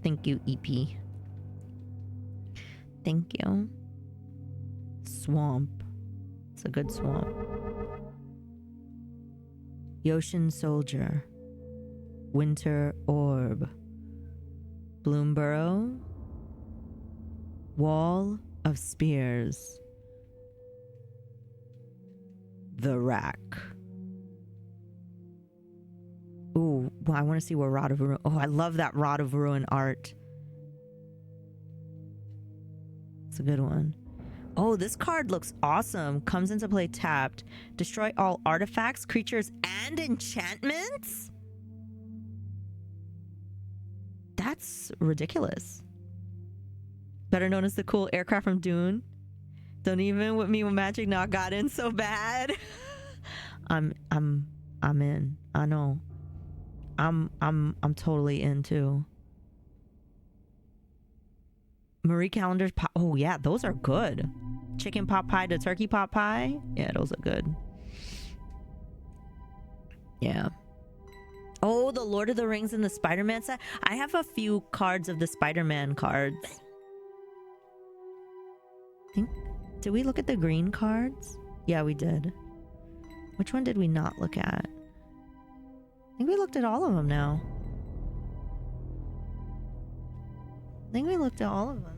Thank you, EP. Thank you. Swamp. It's a good swamp. Yoshin Soldier. Winter Orb. Bloomborough. Wall of Spears. The Rack. Ooh, well, I want to see what Rod of Ruin. Oh, I love that Rod of Ruin art. It's a good one. Oh, this card looks awesome. Comes into play tapped. Destroy all artifacts, creatures, and enchantments? That's ridiculous. Better known as the cool aircraft from Dune. Don't even with me when Magic not got in so bad. I'm in. I know. I'm totally in too. Marie Callender's pot. Oh yeah, those are good. Chicken pot pie to turkey pot pie. Yeah, those are good. Yeah. Oh, the Lord of the Rings and the Spider-Man set. I have a few cards of the Spider-Man cards. Did we look at the green cards? Yeah, we did. Which one did we not look at? I think we looked at all of them now. I think we looked at all of them.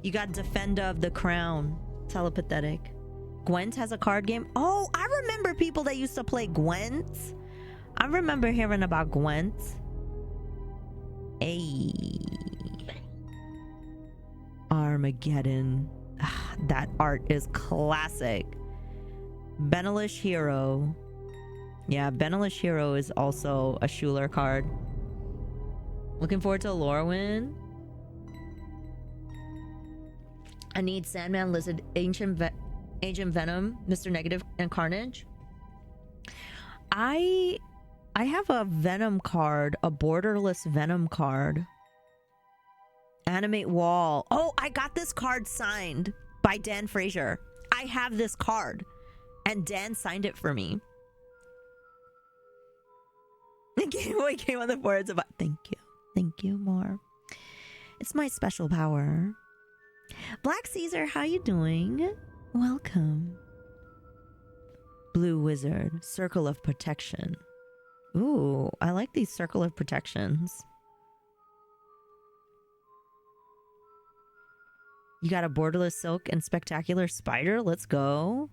You got Defender of the Crown. Telepathetic. Gwent has a card game. Oh, I remember people that used to play Gwent. I remember hearing about Gwent. Ayy. Armageddon. That art is classic. Benelish Hero. Yeah, Benelish Hero is also a Schuler card. Looking forward to Lorwyn. I need Sandman, Lizard, Agent Venom, Mr. Negative, and Carnage. I have a Venom card, a borderless Venom card. Animate Wall. Oh, I got this card signed by Dan Frazier. I have this card, and Dan signed it for me. Game Boy came on the boards about. Thank you more. It's my special power. Black Caesar, how you doing? Welcome. Blue Wizard, Circle of Protection. Ooh, I like these Circle of Protections. You got a Borderless Silk and Spectacular Spider. Let's go.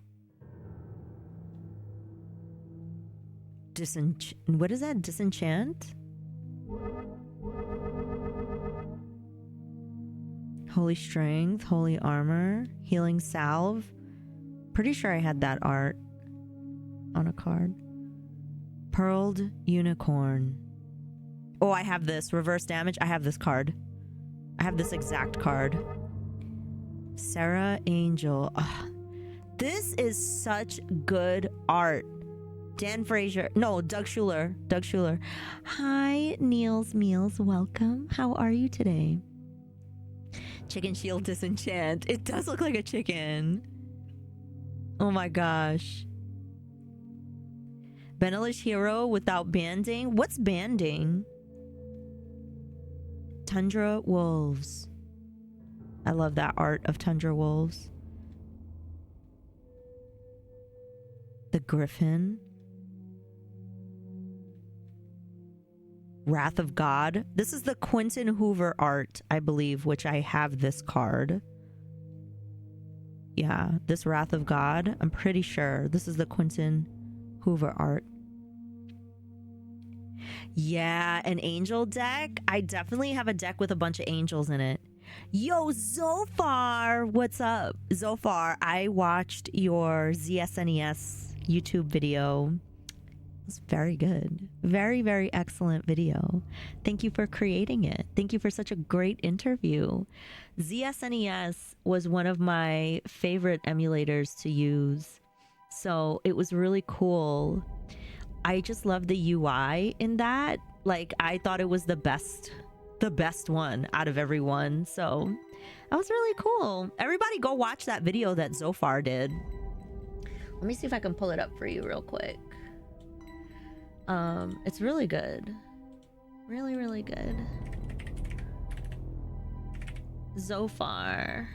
What is that? Disenchant? Holy Strength, Holy Armor, Healing Salve. Pretty sure I had that art on a card. Pearled Unicorn. Oh, I have this. Reverse Damage. I have this card. I have this exact card. Sarah Angel. Ugh. This is such good art. Dan Frazier. No, Doug Schuler. Doug Schuler. Hi, Niels Meals. Welcome. How are you today? Chicken Shield Disenchant. It does look like a chicken. Oh my gosh. Benelish Hero without banding. What's banding? Tundra Wolves. I love that art of Tundra Wolves. The Griffin. Wrath of God. This is the Quentin Hoover art, I believe, which I have this card. Yeah, this Wrath of God. I'm pretty sure this is the Quentin Hoover art. Yeah, an angel deck. I definitely have a deck with a bunch of angels in it. Yo, Zofar, what's up? Zofar, I watched your ZSNES YouTube video. It's very good. Very, very excellent video. Thank you for creating it. Thank you for such a great interview. ZSNES was one of my favorite emulators to use. So it was really cool. I just love the UI in that. Like, I thought it was the best one out of everyone. So that was really cool. Everybody go watch that video that Zofar did. Let me see if I can pull it up for you real quick. It's really good. Really, really good. Zophar.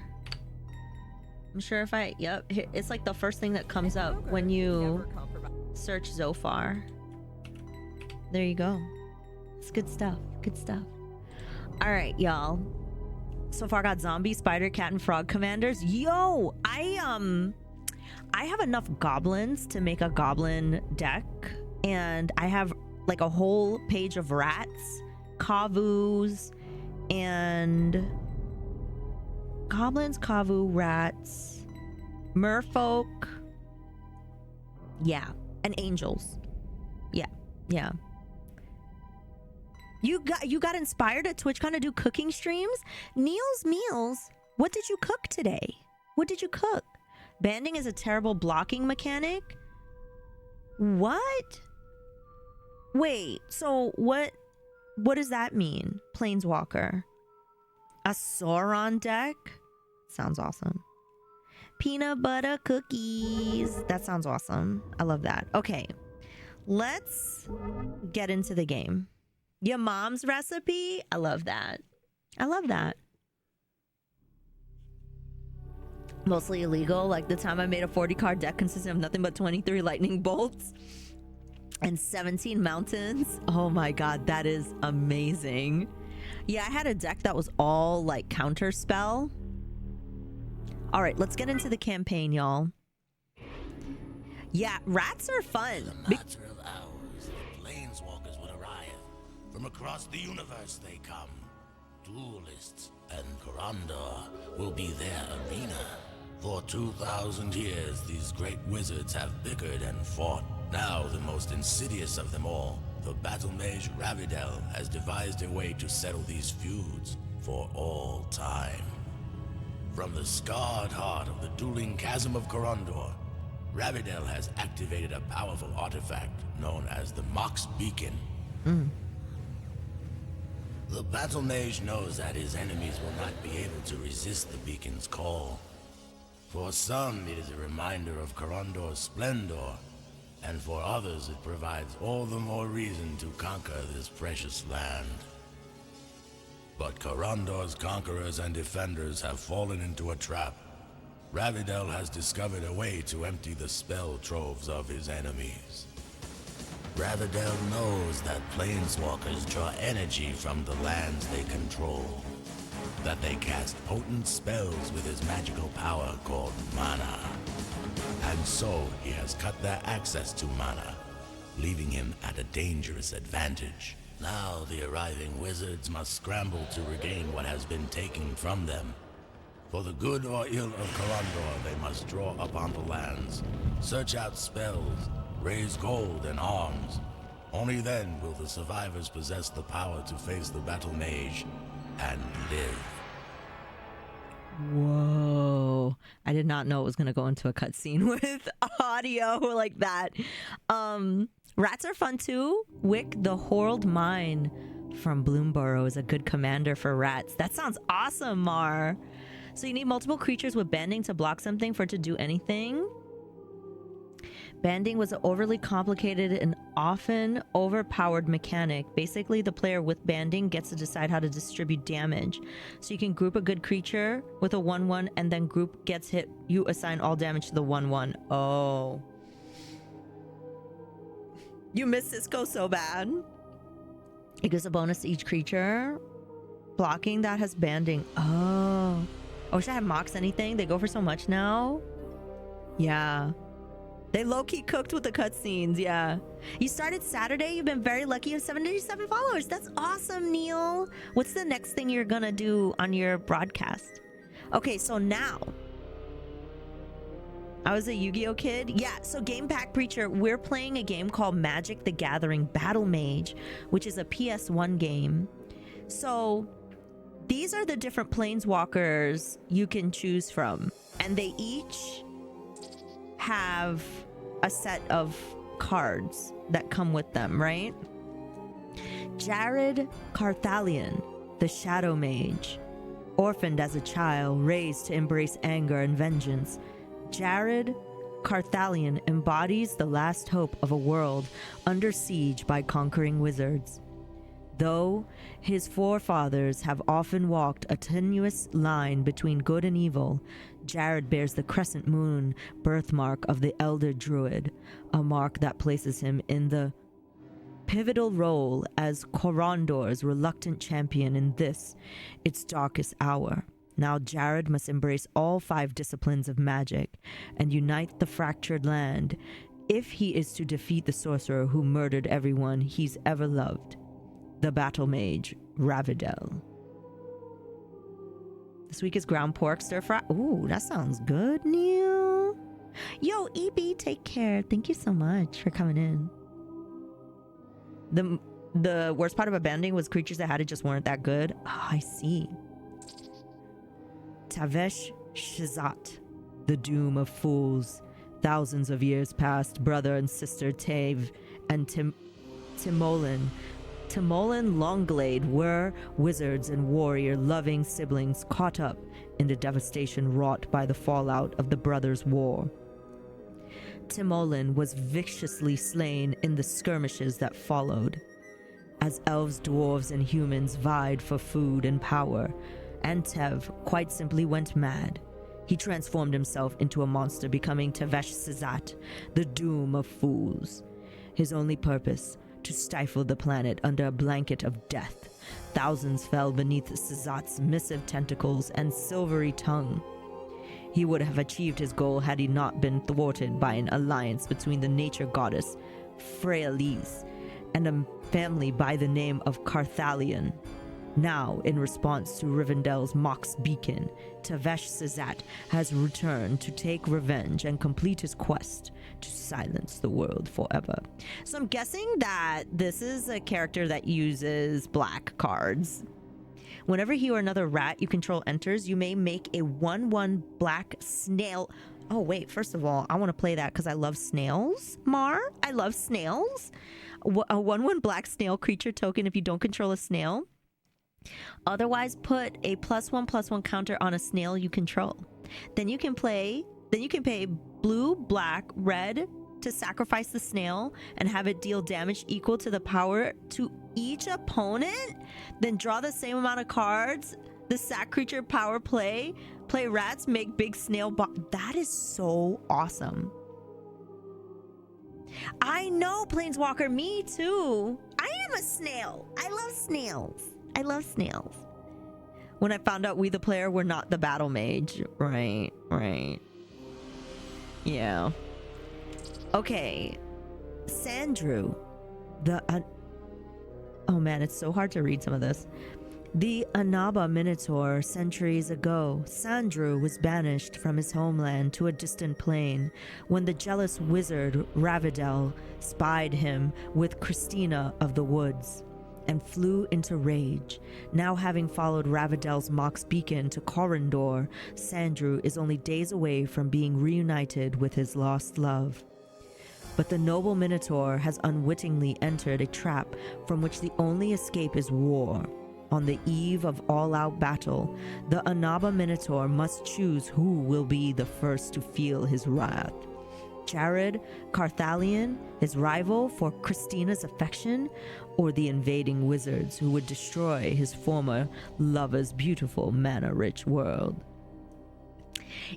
I'm sure if I... Yep. It's like the first thing that comes up when you search Zophar. There you go. It's good stuff. Good stuff. All right, y'all. So far got zombie, spider, cat, and frog commanders. Yo! I have enough goblins to make a goblin deck. And I have like a whole page of rats, kavus, and... Goblins, kavu, rats, merfolk. Yeah. And angels. Yeah. Yeah. You got inspired at TwitchCon to do cooking streams? Neil's Meals. What did you cook today? What did you cook? Banding is a terrible blocking mechanic? What? Wait, so what does that mean? Planeswalker. A Sauron deck? Sounds awesome. Peanut butter cookies. That sounds awesome. I love that. Okay. Let's get into the game. Your mom's recipe? I love that. I love that. Mostly illegal. Like the time I made a 40 card deck consisting of nothing but 23 lightning bolts and 17 mountains. Oh my god, that is amazing. Yeah, I had a deck that was all like counter spell. All right, let's get into the campaign, y'all. Yeah, rats are fun. In a matter of hours, the planeswalkers would arrive. From across the universe they come. Duelists and Corondor will be their arena. For 2,000 years, these great wizards have bickered and fought. Now, the most insidious of them all, the Battlemage Ravidel, has devised a way to settle these feuds for all time. From the scarred heart of the dueling chasm of Corondor, Ravidel has activated a powerful artifact known as the Mox Beacon. The Battlemage knows that his enemies will not be able to resist the beacon's call. For some, it is a reminder of Corondor's splendor, and for others it provides all the more reason to conquer this precious land. But Corondor's conquerors and defenders have fallen into a trap. Ravidel has discovered a way to empty the spell troves of his enemies. Ravidel knows that planeswalkers draw energy from the lands they control, that they cast potent spells with his magical power called mana. And so he has cut their access to mana, leaving him at a dangerous advantage. Now the arriving wizards must scramble to regain what has been taken from them. For the good or ill of Corondor, they must draw upon the lands, search out spells, raise gold and arms. Only then will the survivors possess the power to face the battle mage and live. Whoa. I did not know it was going to go into a cutscene with audio like that. Rats are fun too. Wick the Horled Mine from Bloomborough is a good commander for rats. That sounds awesome, Mar. So you need multiple creatures with banding to block something for it to do anything. Banding was an overly complicated and often overpowered mechanic. Basically, the player with banding gets to decide how to distribute damage. So you can group a good creature with a 1/1 and then group gets hit. You assign all damage to the 1/1. Oh. You miss Cisco so bad. It gives a bonus to each creature. Blocking that has banding. Oh. I wish I had Mox anything. They go for so much now. Yeah. They low-key cooked with the cutscenes, yeah. You started Saturday. You've been very lucky. You have 77 followers. That's awesome, Neil. What's the next thing you're gonna do on your broadcast? Okay, so now. I was a Yu-Gi-Oh kid. Yeah, so Game Pack Preacher, we're playing a game called Magic the Gathering Battlemage, which is a PS1 game. So these are the different planeswalkers you can choose from. And they each have a set of cards that come with them, right? Jared Carthalion, the Shadow Mage. Orphaned as a child, raised to embrace anger and vengeance, Jared Carthalion embodies the last hope of a world under siege by conquering wizards. Though his forefathers have often walked a tenuous line between good and evil, Jared bears the crescent moon birthmark of the Elder Druid, a mark that places him in the pivotal role as Corondor's reluctant champion in this, its darkest hour. Now Jared must embrace all 5 disciplines of magic and unite the fractured land if he is to defeat the sorcerer who murdered everyone he's ever loved, the Battlemage, Ravidel. This week is ground pork stir fry. Ooh, that sounds good, Neil. Yo, EB, take care. Thank you so much for coming in. The worst part of abandoning was creatures that had it just weren't that good. Oh, I see. Tavesh Shazat, the doom of fools. Thousands of years past, brother and sister Tave and Timolan Longglade were wizards and warrior-loving siblings caught up in the devastation wrought by the fallout of the brothers' war. Timolan was viciously slain in the skirmishes that followed. As elves, dwarves, and humans vied for food and power, and Tev quite simply went mad. He transformed himself into a monster, becoming Tavesh Szat, the doom of fools. His only purpose, to stifle the planet under a blanket of death. Thousands fell beneath Szat's missive tentacles and silvery tongue. He would have achieved his goal had he not been thwarted by an alliance between the nature goddess Freyalise and a family by the name of Carthalion. Now, in response to Rivendel's Mox beacon, Tavesh Szat has returned to take revenge and complete his quest to silence the world forever. So I'm guessing that this is a character that uses black cards. Whenever he or another rat you control enters, you may make a 1/1 black snail. Oh wait, first of all, I want to play that because I love snails, Mar. I love snails. A 1/1 black snail creature token if you don't control a snail. Otherwise, put a +1/+1 counter on a snail you control. Then you can pay blue, black, red to sacrifice the snail and have it deal damage equal to the power to each opponent. Then draw the same amount of cards. The sack creature power play rats, make big snail that is so awesome. I know, Planeswalker, me too. I am a snail. I love snails. I love snails. When I found out we the player were not the battle mage. Right. Yeah. Okay. Sandrew. Oh man, it's so hard to read some of this. The Anaba Minotaur centuries ago, Sandrew was banished from his homeland to a distant plane when the jealous wizard Ravidel spied him with Christina of the Woods and flew into rage. Now having followed Ravidel's Mox beacon to Corondor, Sandrew is only days away from being reunited with his lost love. But the noble Minotaur has unwittingly entered a trap from which the only escape is war. On the eve of all-out battle, the Anaba Minotaur must choose who will be the first to feel his wrath. Jared Carthalion, his rival for Christina's affection, or the invading wizards who would destroy his former lover's beautiful mana-rich world.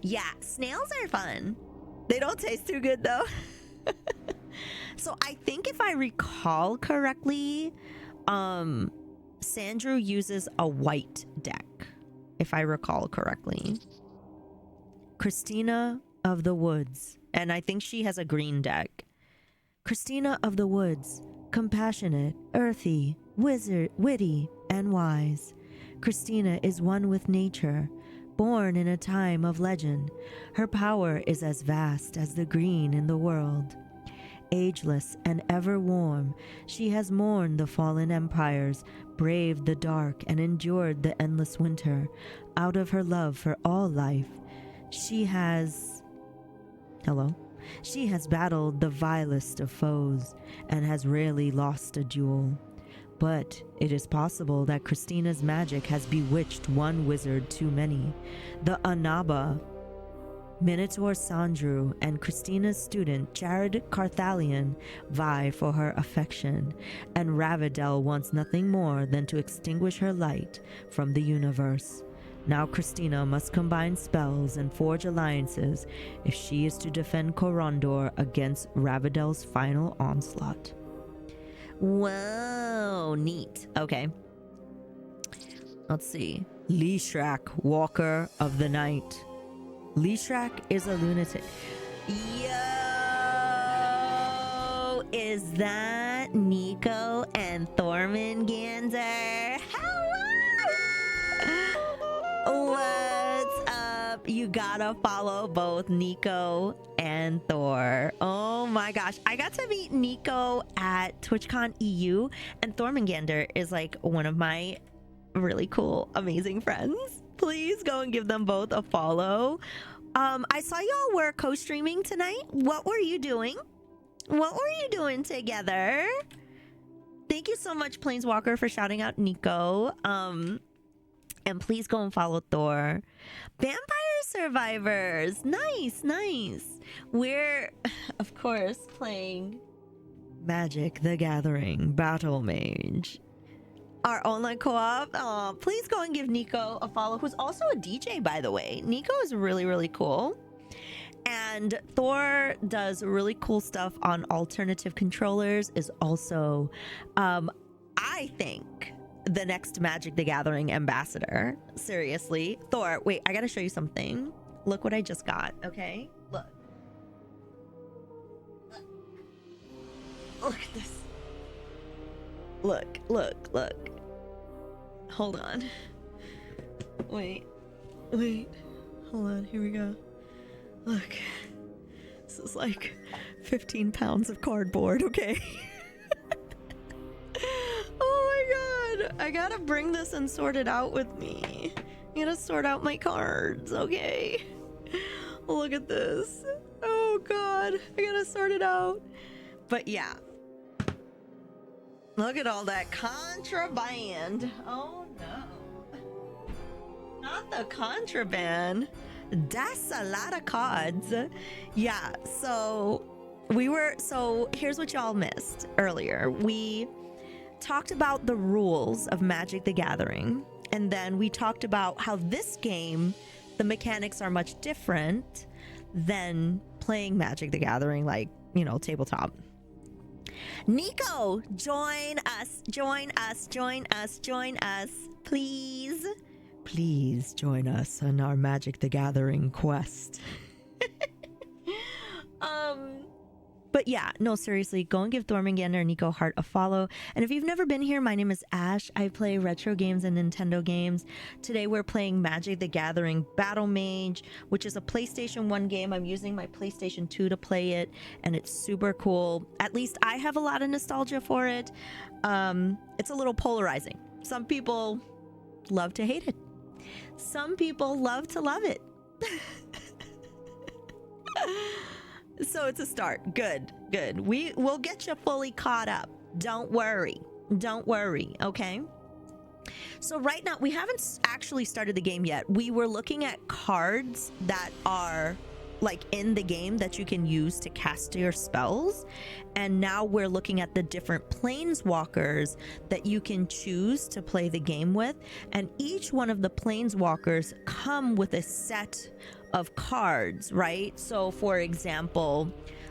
Yeah, snails are fun. They don't taste too good though. So I think if I recall correctly, Sandrew uses a white deck, if I recall correctly. Christina of the Woods, and I think she has a green deck. Christina of the Woods, compassionate, earthy, witty, and wise. Christina is one with nature, born in a time of legend. Her power is as vast as the green in the world. Ageless and ever warm, she has mourned the fallen empires, braved the dark, and endured the endless winter. Out of her love for all life, she has battled the vilest of foes and has rarely lost a duel. But it is possible that Christina's magic has bewitched one wizard too many. The Anaba Minotaur Sandru and Christina's student Jared Carthalion vie for her affection, and Ravidel wants nothing more than to extinguish her light from the universe. Now Christina must combine spells and forge alliances if she is to defend Corondor against Ravidel's final onslaught. Whoa, neat. Okay. Let's see. Lishrak, Walker of the Night. Lishrak is a lunatic. Yo! Is that Nico and Thormangander? Hello! What's up? You gotta follow both Nico and Thor. Oh my gosh. I got to meet Nico at TwitchCon EU, and Thormangander is like one of my really cool, amazing friends. Please go and give them both a follow. I saw y'all were co-streaming tonight. What were you doing? What were you doing together? Thank you so much, Planeswalker, for shouting out Nico. And please go and follow Thor. Vampire Survivors. Nice, nice. We're, of course, playing Magic the Gathering Battlemage. Our online co-op. Please go and give Nico a follow, who's also a DJ, by the way. Nico is really, really cool. And Thor does really cool stuff on alternative controllers, is also, I think, the next Magic the Gathering ambassador. Seriously. Thor, wait, I gotta show you something. Look what I just got, okay? Look. Look at this. Look, look, look. Hold on. Wait. Hold on, here we go. Look. This is like 15 pounds of cardboard, okay? Oh my god. I gotta bring this and sort it out with me. I gotta sort out my cards, okay? Look at this. Oh god. I gotta sort it out. But yeah. Look at all that contraband. Oh no. Not the contraband. That's a lot of cards. Yeah, so here's what y'all missed earlier. We talked about the rules of Magic the Gathering, and then we talked about how this game, the mechanics are much different than playing Magic the Gathering, like, you know, tabletop. Nico, join us, please. Please join us on our Magic the Gathering quest. But yeah, no, seriously, go and give Thormangander and Nico Hart a follow. And if you've never been here, my name is Ash. I play retro games and Nintendo games. Today we're playing Magic the Gathering Battlemage, which is a PlayStation 1 game. I'm using my PlayStation 2 to play it, and it's super cool. At least I have a lot of nostalgia for it. It's a little polarizing. Some people love to hate it. Some people love to love it. So it's a start. Good. We'll get you fully caught up. Don't worry, okay? So right now, we haven't actually started the game yet. We were looking at cards that are like in the game that you can use to cast your spells. And now we're looking at the different planeswalkers that you can choose to play the game with. And each one of the planeswalkers come with a set of cards, right? So for example,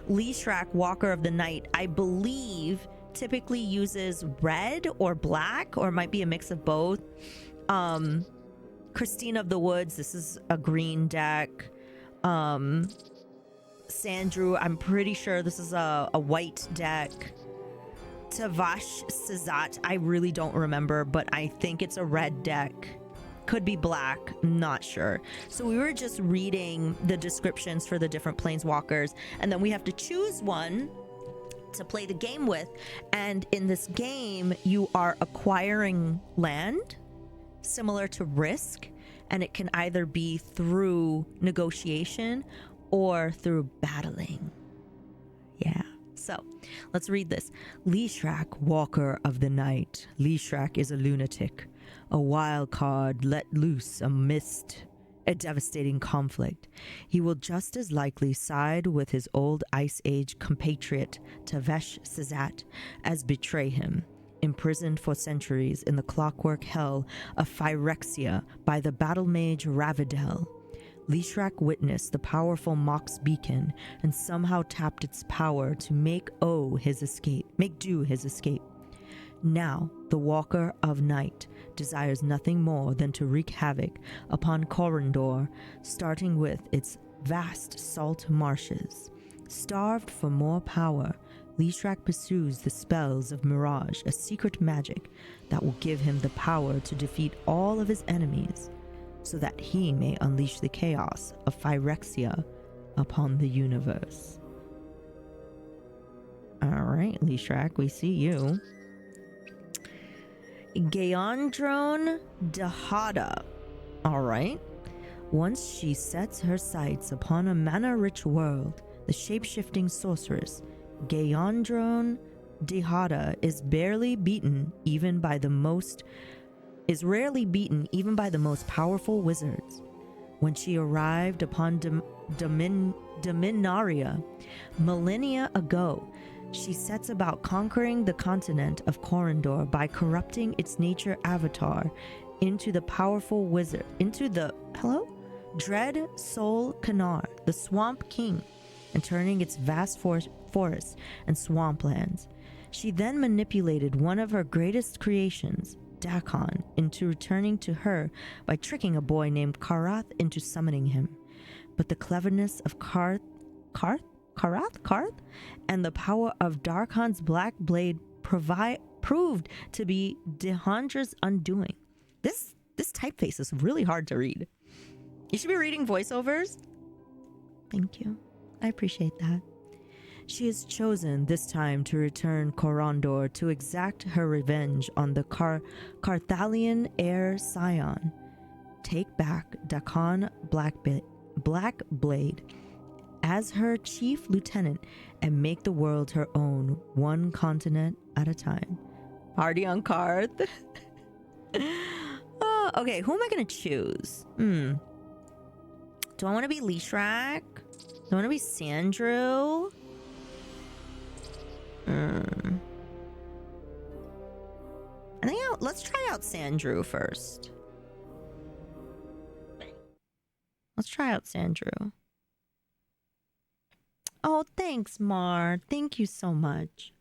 Lishrak, Walker of the Night, I believe typically uses red or black, or it might be a mix of both. Christine of the Woods, this is a green deck. Sandru, I'm pretty sure this is a white deck. Tavash Sazat, I really don't remember, but I think it's a red deck. Could be black, not sure. So we were just reading the descriptions for the different planeswalkers, and then we have to choose one to play the game with. And in this game, you are acquiring land, similar to Risk, and it can either be through negotiation or through battling. Yeah. So let's read this. Lishrak, Walker of the Night. Lishrak is a lunatic, a wild card let loose amidst a devastating conflict. He will just as likely side with his old Ice Age compatriot Tavesh Szat as betray him. Imprisoned for centuries in the clockwork hell of Phyrexia by the Battlemage Ravidel, Lishrak witnessed the powerful Mox beacon and somehow tapped its power to make do his escape. Now, the Walker of Night desires nothing more than to wreak havoc upon Corondor, starting with its vast salt marshes. Starved for more power, Lishrak pursues the spells of Mirage, a secret magic that will give him the power to defeat all of his enemies, so that he may unleash the chaos of Phyrexia upon the universe. Alright, Lishrak, we see you. Gayandron Dahada. Alright. Once she sets her sights upon a mana-rich world, the shape-shifting sorceress, Gayandron Dahada, is rarely beaten even by the most powerful wizards. When she arrived upon Dominaria millennia ago, she sets about conquering the continent of Corondor by corrupting its nature avatar into the Dread Soul Kanar, the Swamp King, and turning its vast forests and swamplands. She then manipulated one of her greatest creations, Dakon, into returning to her by tricking a boy named Karath into summoning him. But the cleverness of Karth, and the power of Darkon's Black Blade proved to be Dehandra's undoing. This typeface is really hard to read. You should be reading voiceovers. Thank you. I appreciate that. She has chosen this time to return Corondor to exact her revenge on the Carthalian heir Scion. Take back Dakon Black Blade as her chief lieutenant and make the world her own, one continent at a time. Party on Karth. Okay, who am I gonna choose? Do I want to be Lishrak? Do I want to be Sandrew? I think let's try out Sandrew first. Let's try out Sandrew. Oh, thanks, Mar. Thank you so much.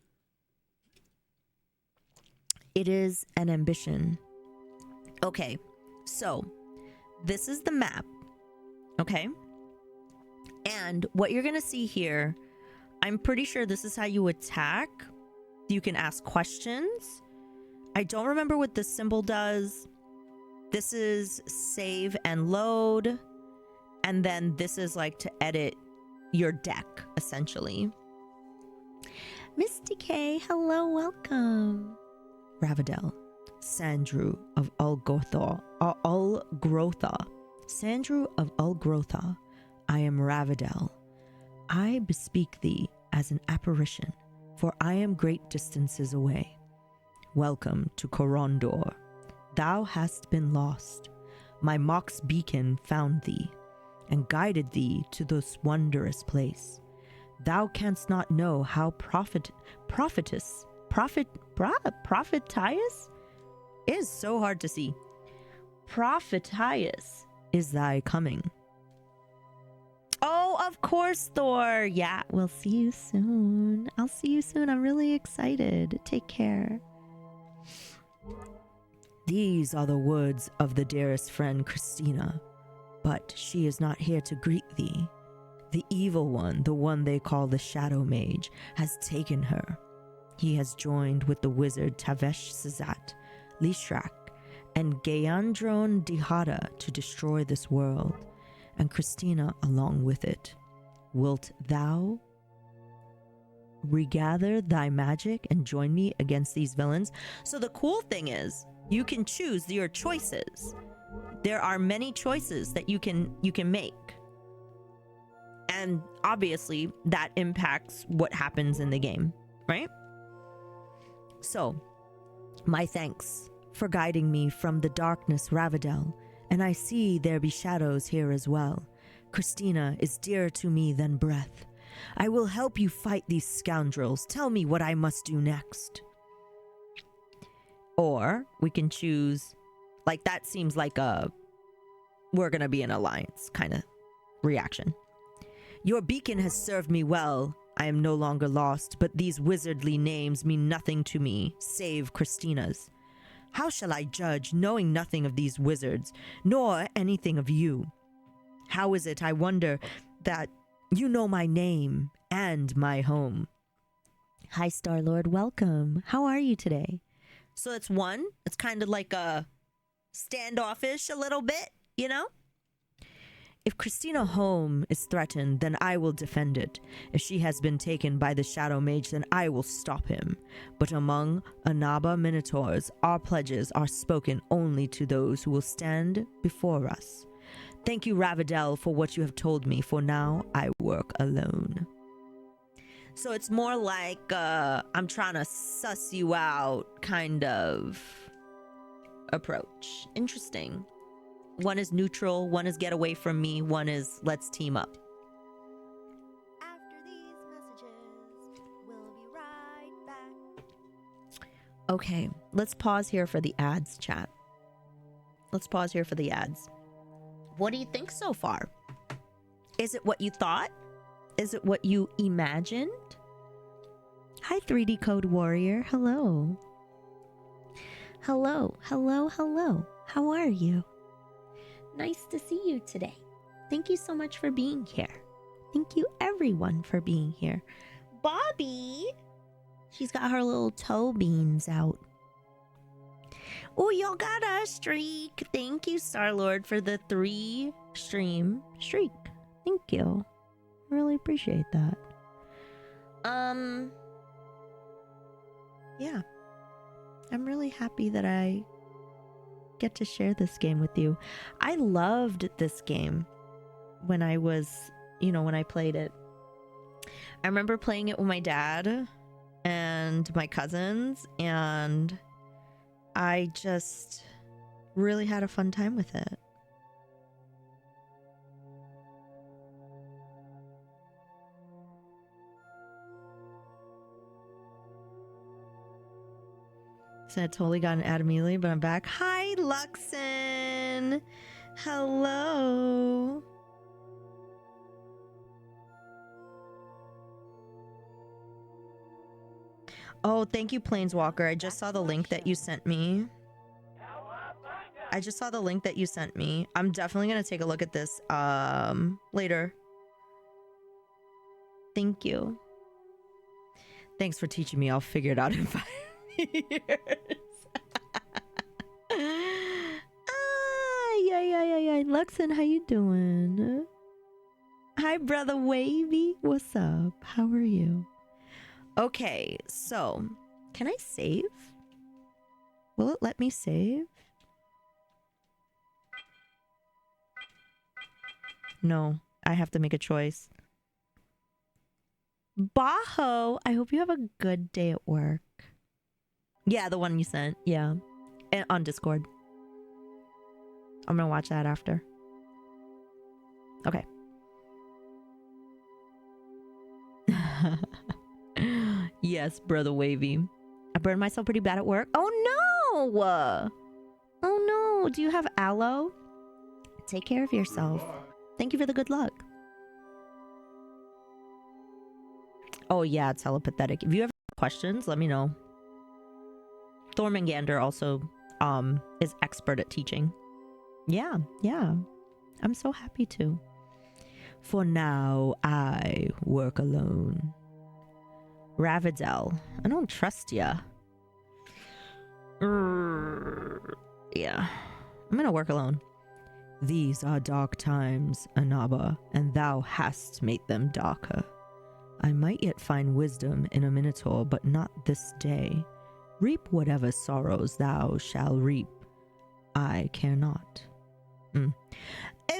It is an ambition. Okay, so this is the map. Okay. And what you're going to see here, I'm pretty sure this is how you attack. You can ask questions. I don't remember what this symbol does. This is save and load. And then this is like to edit your deck, essentially. Misty K, hello, welcome. Ravidel, Sandrew of Ulgrotha. Sandrew of Ulgrotha, I am Ravidel. I bespeak thee as an apparition, for I am great distances away. Welcome to Corondor. Thou hast been lost. My Mox beacon found thee, and guided thee to this wondrous place. Thou canst not know how prophetess is so hard to see. Prophetess is thy coming. Oh, of course, Thor. Yeah, we'll see you soon. I'll see you soon. I'm really excited. Take care. These are the words of the dearest friend Christina, but she is not here to greet thee. The evil one, the one they call the Shadow Mage, has taken her. He has joined with the wizard Tavesh Szat, Lishrak, and Gayandron Dahada to destroy this world, and Christina along with it. Wilt thou regather thy magic and join me against these villains? So the cool thing is, you can choose your choices. There are many choices that you can make. And obviously that impacts what happens in the game, right? So, my thanks for guiding me from the darkness, Ravidel, and I see there be shadows here as well. Christina is dearer to me than breath. I will help you fight these scoundrels. Tell me what I must do next. Or we can choose, like, that seems like a we're gonna be an alliance kind of reaction. Your beacon has served me well. I am no longer lost, but these wizardly names mean nothing to me, save Christina's. How shall I judge, knowing nothing of these wizards, nor anything of you? How is it, I wonder, that you know my name and my home? Hi, Star-Lord, welcome. How are you today? So it's one. It's kind of like a standoffish a little bit, you know? If Christina home is threatened, then I will defend it. If she has been taken by the Shadow Mage, then I will stop him. But among Anaba Minotaurs, our pledges are spoken only to those who will stand before us. Thank you, Ravidel, for what you have told me, for now I work alone. So it's more like I'm trying to suss you out kind of approach. Interesting. One is neutral, one is get away from me, one is let's team up. After these messages, we'll be right back. Okay, let's pause here for the ads, chat. Let's pause here for the ads. What do you think so far? Is it what you thought? Is it what you imagined? Hi, 3D Code Warrior. Hello. Hello, hello, hello. How are you? Nice to see you today. Thank you so much for being here. Thank you, everyone, for being here. Bobby! She's got her little toe beans out. Oh, y'all got a streak. Thank you, Star-Lord, for the 3 stream streak. Thank you. Really appreciate that. Yeah. I'm really happy that I get to share this game with you. I loved this game when I was, when I played it. I remember playing it with my dad and my cousins, and I just really had a fun time with it. So I totally got an ad immediately, but I'm back. Hi, Luxon. Hello. Oh, thank you, Planeswalker. I just saw the link that you sent me. I'm definitely going to take a look at this later. Thank you. Thanks for teaching me. I'll figure it out in 5 years. Yeah. Luxon, how you doing? Hi, brother Wavy. What's up? How are you? Okay, so can I save? Will it let me save? No, I have to make a choice. Baho, I hope you have a good day at work. Yeah, the one you sent. Yeah. And on Discord. I'm gonna watch that after. Okay. Yes, brother Wavy. I burned myself pretty bad at work. Oh no! Oh no! Do you have aloe? Take care of yourself. Thank you for the good luck. Oh yeah, it's hella pathetic. If you have questions, let me know. Thormangander also is expert at teaching. Yeah. I'm so happy to. For now, I work alone. Ravidel, I don't trust ya. Yeah, I'm gonna work alone. These are dark times, Anaba, and thou hast made them darker. I might yet find wisdom in a Minotaur, but not this day. Reap whatever sorrows thou shalt reap. I care not.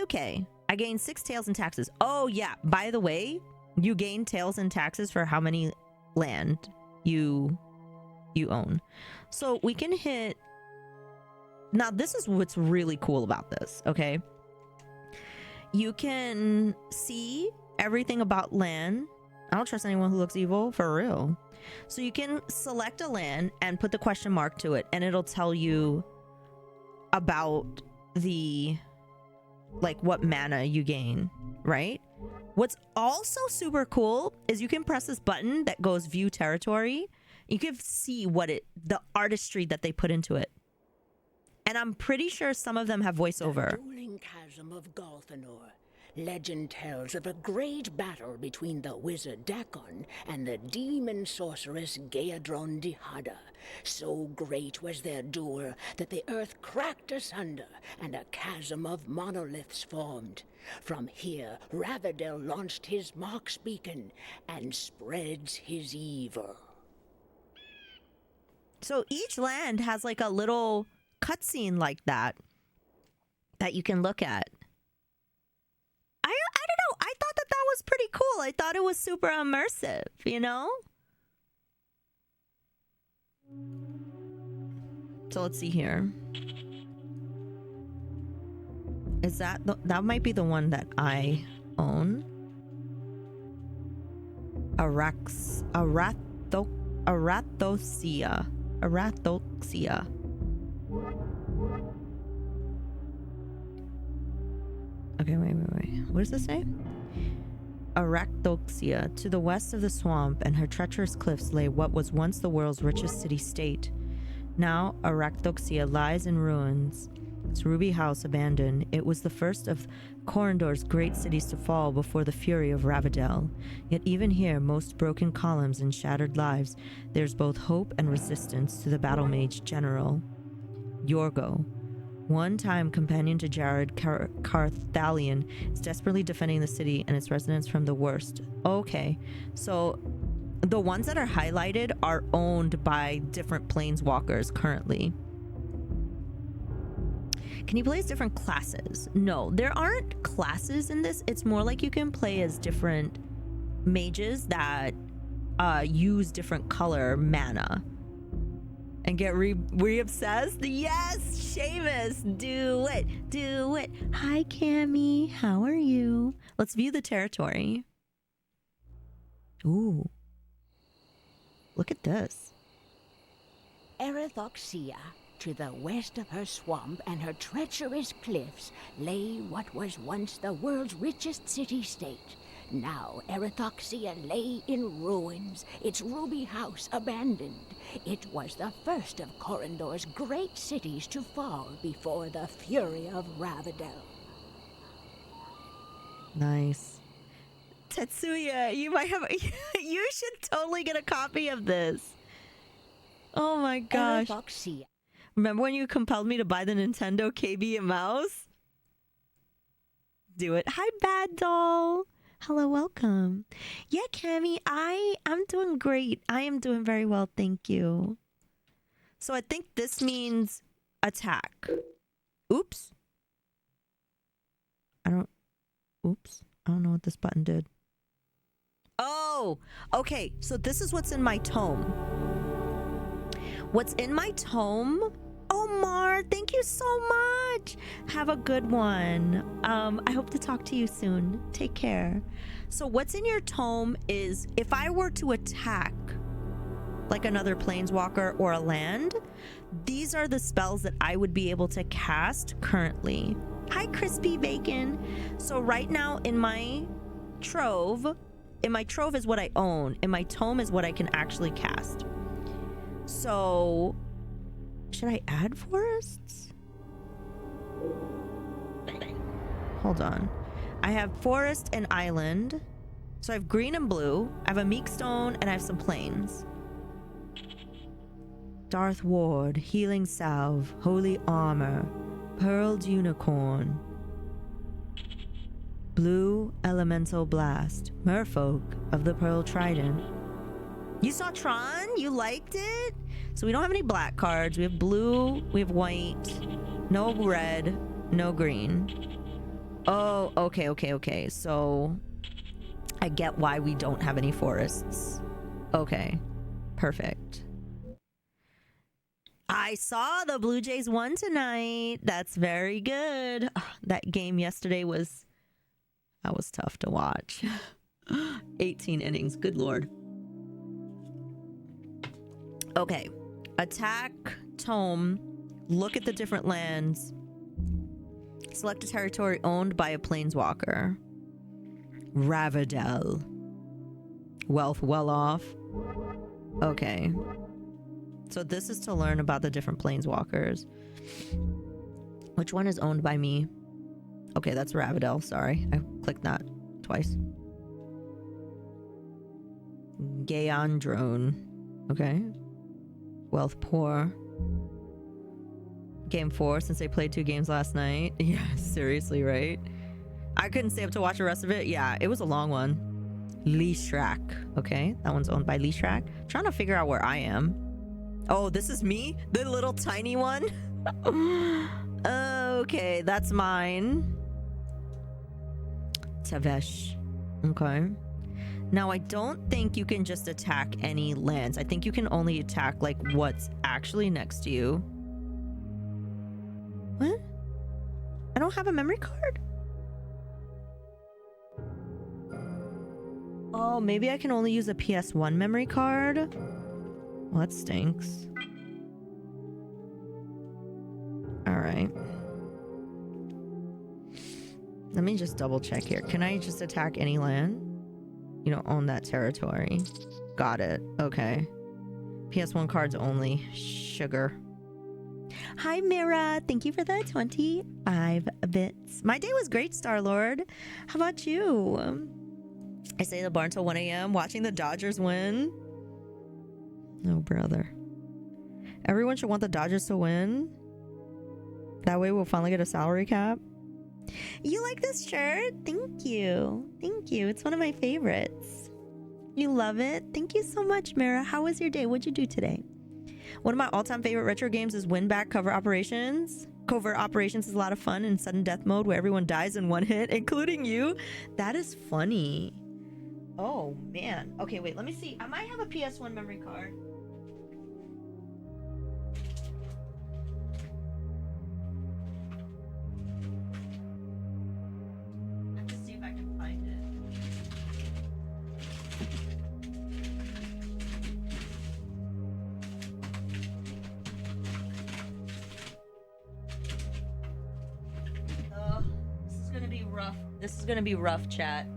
Okay, I gained 6 tails and taxes. Oh yeah, by the way, you gain tails and taxes for how many land you own. So we can hit Now, this is what's really cool about this, okay? You can see everything about land. I don't trust anyone who looks evil, for real. So you can select a land and put the question mark to it, and it'll tell you about the, like, what mana you gain, right? What's also super cool is you can press this button that goes view territory. You can see what the artistry that they put into it. And I'm pretty sure some of them have voiceover. The dueling chasm of Galthanor. Legend tells of a great battle between the wizard Dakon and the demon sorceress Gaedron Dihada. So great was their duel that the earth cracked asunder and a chasm of monoliths formed. From here, Ravadel launched his Mox beacon and spreads his evil. So each land has like a little cutscene like that you can look at. I don't know. I thought that was pretty cool. I thought it was super immersive, you know? So let's see here. Is that that might be the one that I own? Arathoxia. Okay, wait. What does this say? Arathoxia. To the west of the swamp and her treacherous cliffs lay what was once the world's richest city-state. Now, Arathoxia lies in ruins. Its ruby house abandoned. It was the first of Corondor's great cities to fall before the fury of Ravadel. Yet even here, most broken columns and shattered lives, there's both hope and resistance to the Battlemage General, Yorgo. One-time companion to Jared, Carthalion is desperately defending the city and its residents from the worst. Okay, so the ones that are highlighted are owned by different planeswalkers currently. Can you play as different classes? No, there aren't classes in this. It's more like you can play as different mages that use different color mana. And get re-obsessed? Yes, Seamus, do it. Hi, Cammy, how are you? Let's view the territory. Ooh. Look at this. Arathoxia, to the west of her swamp and her treacherous cliffs, lay what was once the world's richest city-state. Now Arathoxia lay in ruins, its ruby house abandoned. It was the first of Corondor's great cities to fall before the fury of Ravadel. Nice. Tetsuya, you might have... you should totally get a copy of this. Oh my gosh. Arathoxia. Remember when you compelled me to buy the Nintendo KB and mouse? Do it. Hi, Bad Doll. Hello, welcome. Yeah, Cammy, I'm doing great. I am doing very well, thank you. So I think this means attack. Oops. I don't know what this button did. Oh, okay. So this is what's in my tome. What's in my tome? Oh, Mar, thank you so much. Have a good one. I hope to talk to you soon. Take care. So what's in your tome is if I were to attack like another planeswalker or a land, these are the spells that I would be able to cast currently. Hi, Crispy Bacon. So right now in my trove is what I own. In my tome is what I can actually cast. So should I add forests? Hold on. I have forest and island. So I have green and blue. I have a meek stone and I have some plains. Darth Ward, healing salve, holy armor, pearled unicorn, blue elemental blast, merfolk of the pearl trident. You saw Tron? You liked it? So we don't have any black cards. We have blue, we have white, no red, no green. Oh, okay. So I get why we don't have any forests. Okay, perfect. I saw the Blue Jays won tonight. That's very good. That game yesterday was tough to watch. 18 innings. Good Lord. Okay. Attack Tome. Look at the different lands. Select a territory owned by a planeswalker. Ravadel. Wealth well off. Okay. So this is to learn about the different planeswalkers. Which one is owned by me? Okay, that's Ravadel. Sorry. I clicked that twice. Gaon Drone. Okay. Wealth poor. Game 4 since they played 2 games last night. Yeah, seriously, right? I couldn't stay up to watch the rest of it. Yeah, it was a long one. Lee Shrak. Okay, that one's owned by Lee Shrak. Trying to figure out where I am. Oh, this is me? The little tiny one? Okay, that's mine. Tavesh. Okay. Now, I don't think you can just attack any lands. I think you can only attack, like, what's actually next to you. What? I don't have a memory card? Oh, maybe I can only use a PS1 memory card? Well, that stinks. Alright. Let me just double check here. Can I just attack any land? You don't own that territory. Got it. Okay. PS1 cards only. Sugar. Hi, Mira. Thank you for the 25 bits. My day was great, Star-Lord. How about you? I stayed at the bar until 1 a.m. watching the Dodgers win. Oh, brother. Everyone should want the Dodgers to win. That way we'll finally get a salary cap. You like this shirt? Thank you. Thank you. It's one of my favorites. You love it? Thank you so much, Mira. How was your day? What'd you do today? One of my all-time favorite retro games is Win Back Covert Operations. Covert Operations is a lot of fun in sudden death mode where everyone dies in one hit, including you. That is funny. Oh, man. Okay, wait. Let me see. I might have a PS1 memory card. Let's see if I can find it. Oh, this is gonna be rough. This is gonna be rough, chat.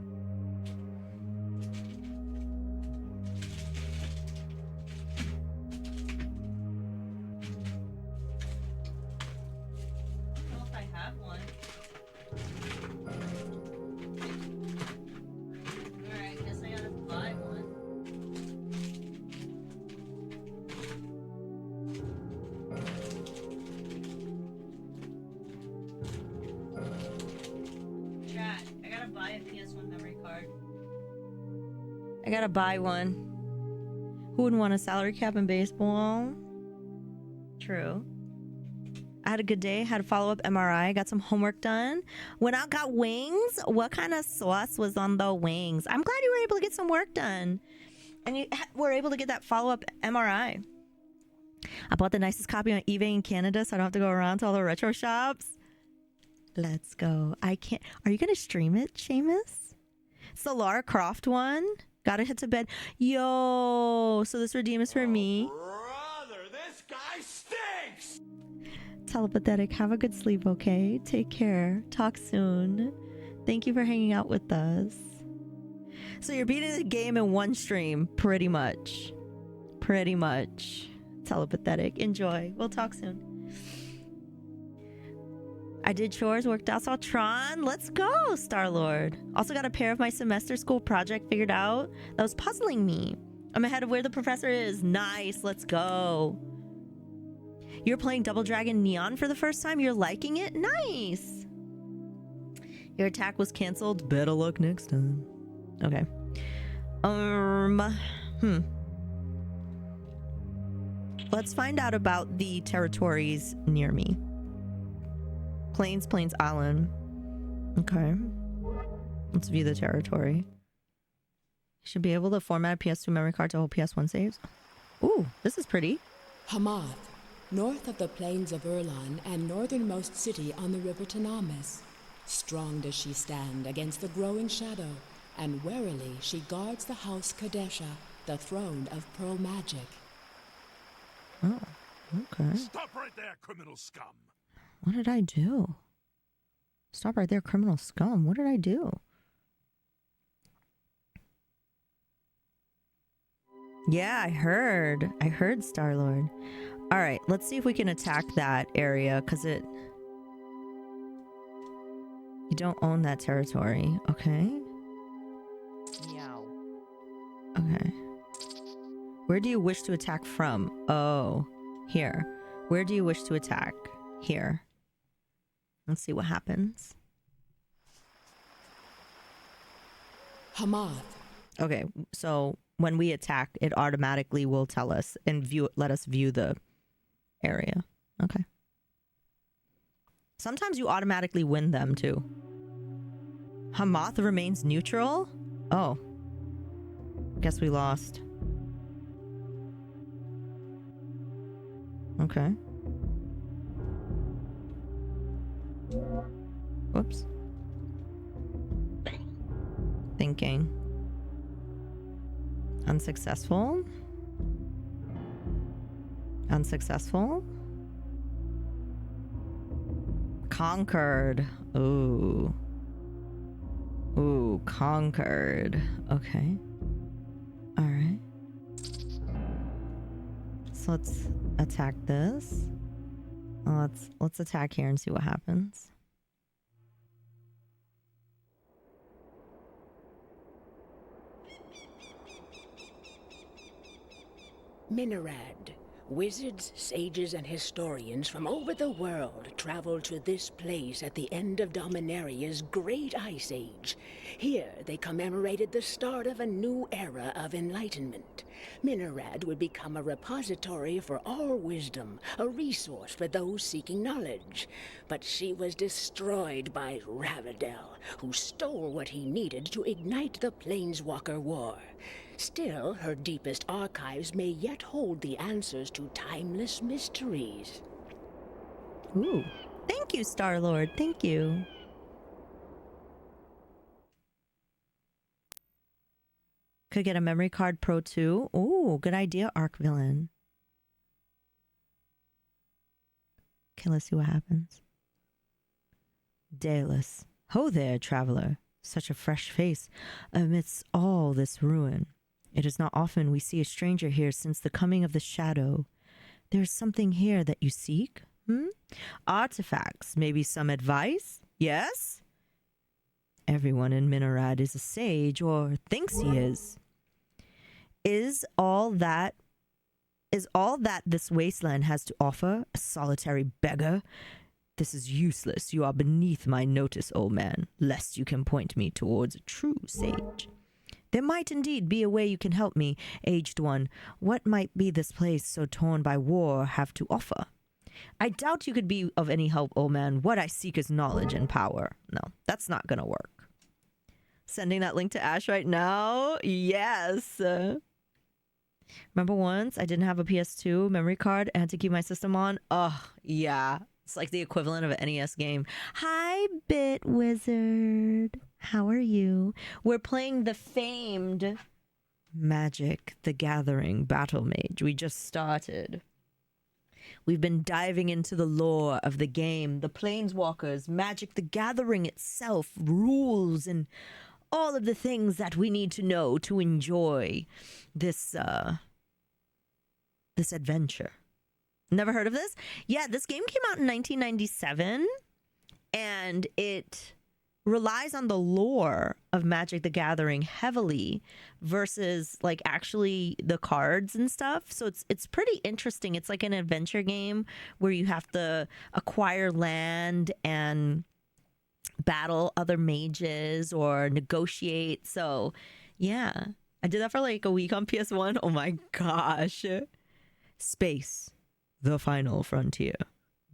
I gotta buy one. Who wouldn't want a salary cap in baseball? True. I had a good day. Had a follow-up MRI. Got some homework done. Went out, got wings. What kind of sauce was on the wings? I'm glad you were able to get some work done. And you were able to get that follow-up MRI. I bought the nicest copy on eBay in Canada so I don't have to go around to all the retro shops. Let's go. I can't. Are you going to stream it, Seamus? It's the Lara Croft one. Gotta hit to bed. Yo, so this redeem is for me. Brother, this guy stinks! Telepathetic. Have a good sleep, okay? Take care. Talk soon. Thank you for hanging out with us. So you're beating the game in one stream, pretty much. Pretty much. Telepathetic. Enjoy. We'll talk soon. I did chores, worked out, saw Tron. Let's go, Star-Lord. Also got a pair of my semester school project figured out that was puzzling me. I'm ahead of where the professor is. Nice, let's go. You're playing Double Dragon Neon for the first time? You're liking it? Nice. Your attack was canceled. Better luck next time. Okay. Let's find out about the territories near me. Plains Island. Okay. Let's view the territory. Should be able to format a PS2 memory card to hold PS1 saves. Ooh, this is pretty. Hamath, North of the plains of Erlan and northernmost city on the river Tanamis. Strong does she stand against the growing shadow, and warily she guards the house Kadesha, the throne of pearl magic. Oh, okay. Stop right there, criminal scum! What did I do? Stop right there, criminal scum. What did I do? Yeah, I heard. I heard Star-Lord. All right, let's see if we can attack that area, because it... You don't own that territory, okay? Meow. Okay. Where do you wish to attack from? Oh, here. Where do you wish to attack? Here. Let's see what happens. Hamath. Okay, so when we attack, it automatically will tell us and let us view the area. Okay. Sometimes you automatically win them too. Hamath remains neutral? Oh. Guess we lost. Okay. Whoops. Thinking. Unsuccessful. Unsuccessful. Conquered. Ooh. Ooh, conquered. Okay. All right. So let's attack this. Let's attack here and see what happens. Minorad. Wizards, sages, and historians from over the world travel to this place at the end of Dominaria's Great Ice Age. Here, they commemorated the start of a new era of enlightenment. Minorad would become a repository for all wisdom, a resource for those seeking knowledge. But she was destroyed by Ravadel, who stole what he needed to ignite the Planeswalker War. Still, her deepest archives may yet hold the answers to timeless mysteries. Ooh. Thank you, Star-Lord. Thank you. Could get a memory card Pro 2. Ooh, good idea, Arc Villain. Okay, let's see what happens. Daedalus. Ho there, traveler. Such a fresh face amidst all this ruin. It is not often we see a stranger here since the coming of the shadow. There is something here that you seek? Artifacts, maybe some advice? Yes? Everyone in Minorad is a sage, or thinks he is. Is all that this wasteland has to offer a solitary beggar? This is useless. You are beneath my notice, old man, lest you can point me towards a true sage. There might indeed be a way you can help me, aged one. What might be this place so torn by war have to offer? I doubt you could be of any help, old man. What I seek is knowledge and power. No, that's not gonna work. Sending that link to Ash right now? Yes. Remember once I didn't have a PS2 memory card and had to keep my system on? Oh, yeah. It's like the equivalent of an NES game. Hi, Bit Wizard. How are you? We're playing the famed Magic the Gathering Battlemage. We just started. We've been diving into the lore of the game, the Planeswalkers, Magic the Gathering itself, rules, and all of the things that we need to know to enjoy this this adventure. Never heard of this? Yeah, this game came out in 1997, and it relies on the lore of Magic the heavily versus like actually the cards and stuff. So it's pretty interesting. It's like an adventure game where you have to acquire land and battle other mages or negotiate. So yeah, I did that for like a week on PS1. Oh my gosh. Space. The final frontier.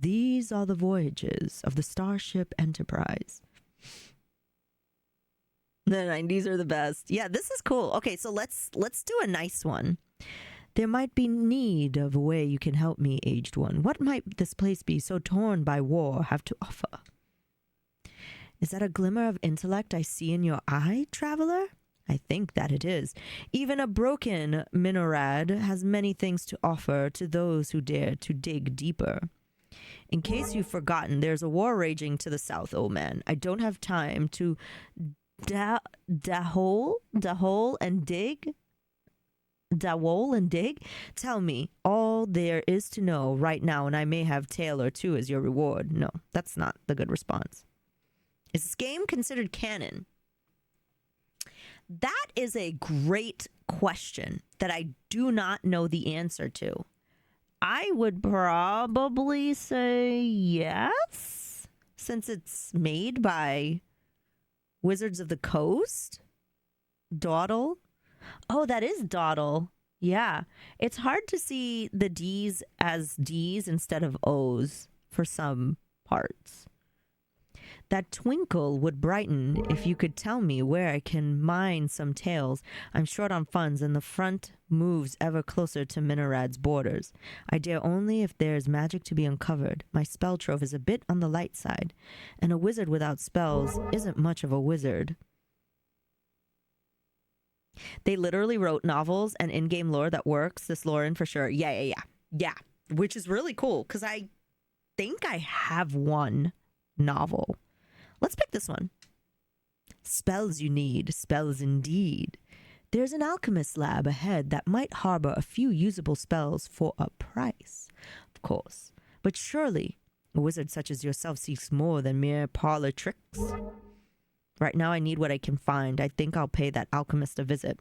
These are the voyages of the Starship Enterprise. The 90s are the best. Yeah, this is cool. Okay, so let's do a nice one. There might be need of a way you can help me, aged one. What might this place be so torn by war have to offer? Is that a glimmer of intellect I see in your eye, traveler? I think that it is. Even a broken Minorad has many things to offer to those who dare to dig deeper. In case you've forgotten, there's a war raging to the south, old man. I don't have time to dahole and dig. Dawol and dig? Tell me all there is to know right now, and I may have tale or two as your reward. No, that's not the good response. Is this game considered canon? That is a great question that I do not know the answer to. I would probably say yes, since it's made by Wizards of the Coast. Dawdle. Oh, that is Dawdle. Yeah. It's hard to see the D's as D's instead of O's for some parts. That twinkle would brighten if you could tell me where I can mine some tails. I'm short on funds, and the front moves ever closer to Minorad's borders. I dare only if there's magic to be uncovered. My spell trove is a bit on the light side, and a wizard without spells isn't much of a wizard. They literally wrote novels and in-game lore that works this lore in for sure. Yeah. Which is really cool, because I think I have one novel. Let's pick this one. Spells you need, spells indeed. There's an alchemist lab ahead that might harbor a few usable spells for a price. Of course. But surely a wizard such as yourself seeks more than mere parlor tricks. Right now I need what I can find. I think I'll pay that alchemist a visit.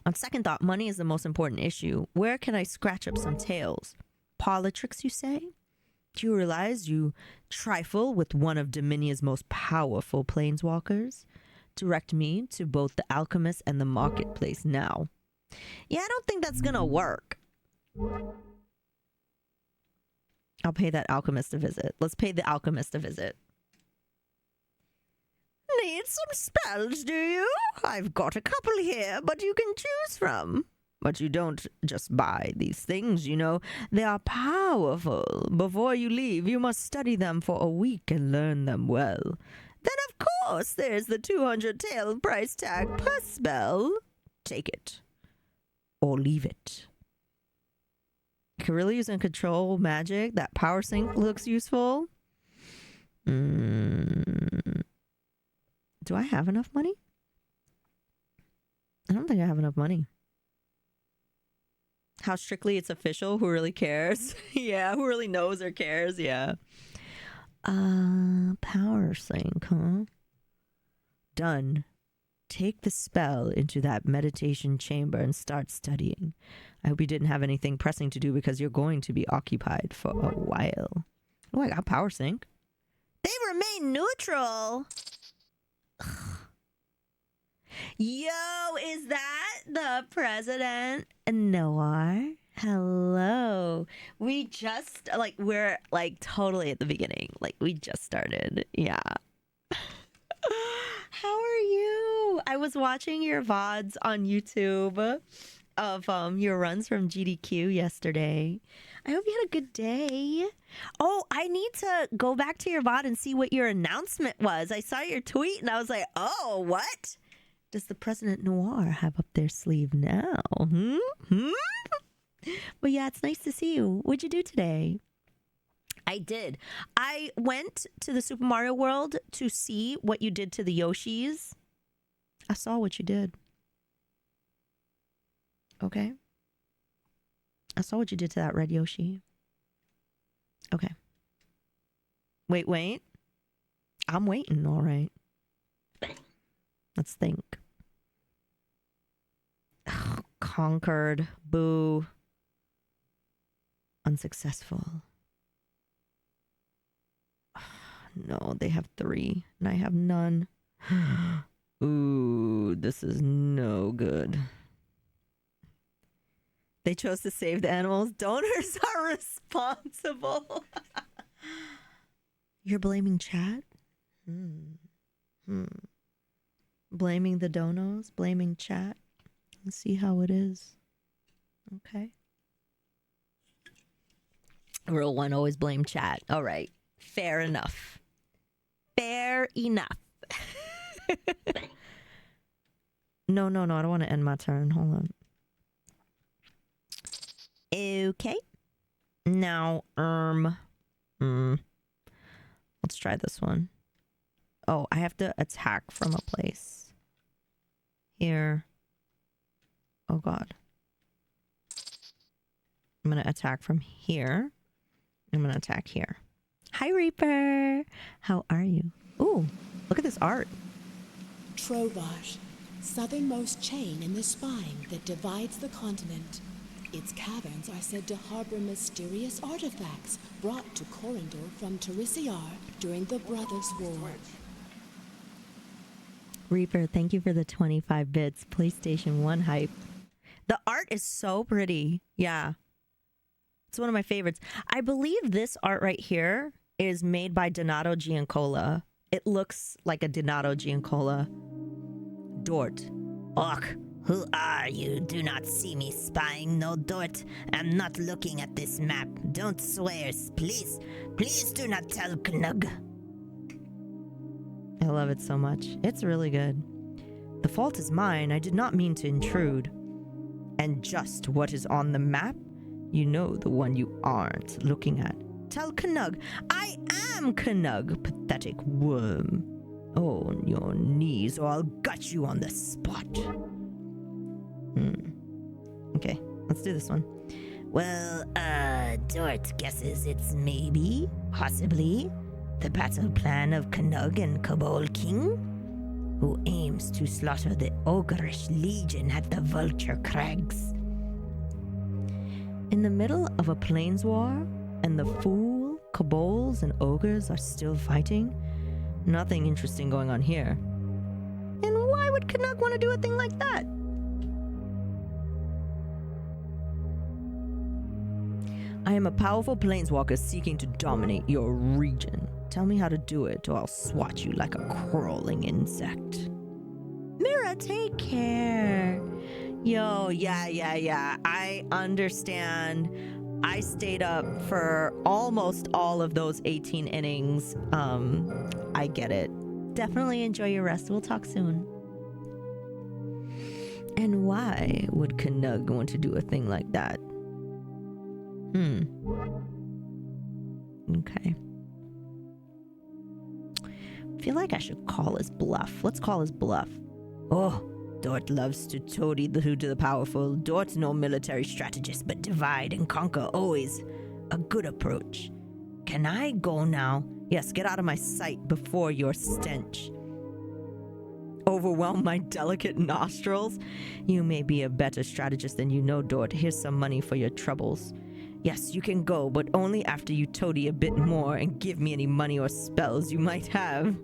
On second thought, money is the most important issue. Where can I scratch up some tails? Parlor tricks, you say? Do you realize you trifle with one of Dominia's most powerful planeswalkers? Direct me to both the alchemist and the marketplace now. Yeah, I don't think that's gonna work. I'll pay that alchemist a visit. Let's pay the alchemist a visit. Need some spells, do you? I've got a couple here, but you can choose from. But you don't just buy these things, you know. They are powerful. Before you leave, you must study them for a week and learn them well. Then, of course, there's the 200 tail price tag per spell. Take it. Or leave it. Can really use and control magic. That power sync looks useful. Do I have enough money? I don't think I have enough money. How strictly it's official? Who really cares? Yeah, who really knows or cares? Yeah. Power sync, huh? Done. Take the spell into that meditation chamber and start studying. I hope you didn't have anything pressing to do because you're going to be occupied for a while. Oh, I got power sync. They remain neutral. Yo, is that the president? Noir? Hello. We just, we're, totally at the beginning. We just started. Yeah. How are you? I was watching your VODs on YouTube of your runs from GDQ yesterday. I hope you had a good day. Oh, I need to go back to your VOD and see what your announcement was. I saw your tweet and I was like, oh, what does the President Noir have up their sleeve now? But yeah, it's nice to see you. What'd you do today? I did. I went to the Super Mario World to see what you did to the Yoshis. I saw what you did. Okay. I saw what you did to that red Yoshi. Okay. Wait. I'm waiting, all right. Let's think. Conquered. Boo. Unsuccessful. No, they have 3 and I have none. Ooh, this is no good. They chose to save the animals. Donors are responsible. You're blaming chat? Blaming the donos? Blaming chat? Let's see how it is. Okay. Rule one, always blame chat. All right. Fair enough. Fair enough. No. I don't want to end my turn. Hold on. Okay. Now, let's try this one. Oh, I have to attack from a place. Here. Oh, God. I'm going to attack from here. I'm going to attack here. Hi, Reaper. How are you? Ooh, look at this art. Trovash, southernmost chain in the spine that divides the continent. Its caverns are said to harbor mysterious artifacts brought to Corindor from Terisiar during the Brothers' War. Reaper, thank you for the 25 bits. PlayStation 1 hype. The art is so pretty. Yeah. It's one of my favorites. I believe this art right here is made by Donato Giancola. It looks like a Donato Giancola. Dort. Och, who are you? Do not see me spying, no Dort. I'm not looking at this map. Don't swear, please. Please do not tell Knug. I love it so much. It's really good. The fault is mine. I did not mean to intrude. And just what is on the map? You know the one you aren't looking at. Tell Knug. I am Knug, pathetic worm. Oh, on your knees, or I'll gut you on the spot. Okay, let's do this one. Well, Dort guesses it's maybe, possibly, the battle plan of Knug and Kobold King, who aims to slaughter the Ogreish Legion at the Vulture Crags. In the middle of a plains war, and the fool, kobolds, and ogres are still fighting, nothing interesting going on here. And why would Knug want to do a thing like that? I am a powerful planeswalker seeking to dominate your region. Tell me how to do it, or I'll swat you like a crawling insect. Mira, take care. Yo, yeah. I understand. I stayed up for almost all of those 18 innings. I get it. Definitely enjoy your rest. We'll talk soon. And why would Knug want to do a thing like that? Okay. Feel like I should call his bluff. Let's call his bluff. Oh, Dort loves to toady to the powerful. Dort's no military strategist, but divide and conquer always a good approach. Can I go now? Yes, get out of my sight before your stench overwhelm my delicate nostrils. You may be a better strategist than you know, Dort. Here's some money for your troubles. Yes, you can go, but only after you toady a bit more and give me any money or spells you might have.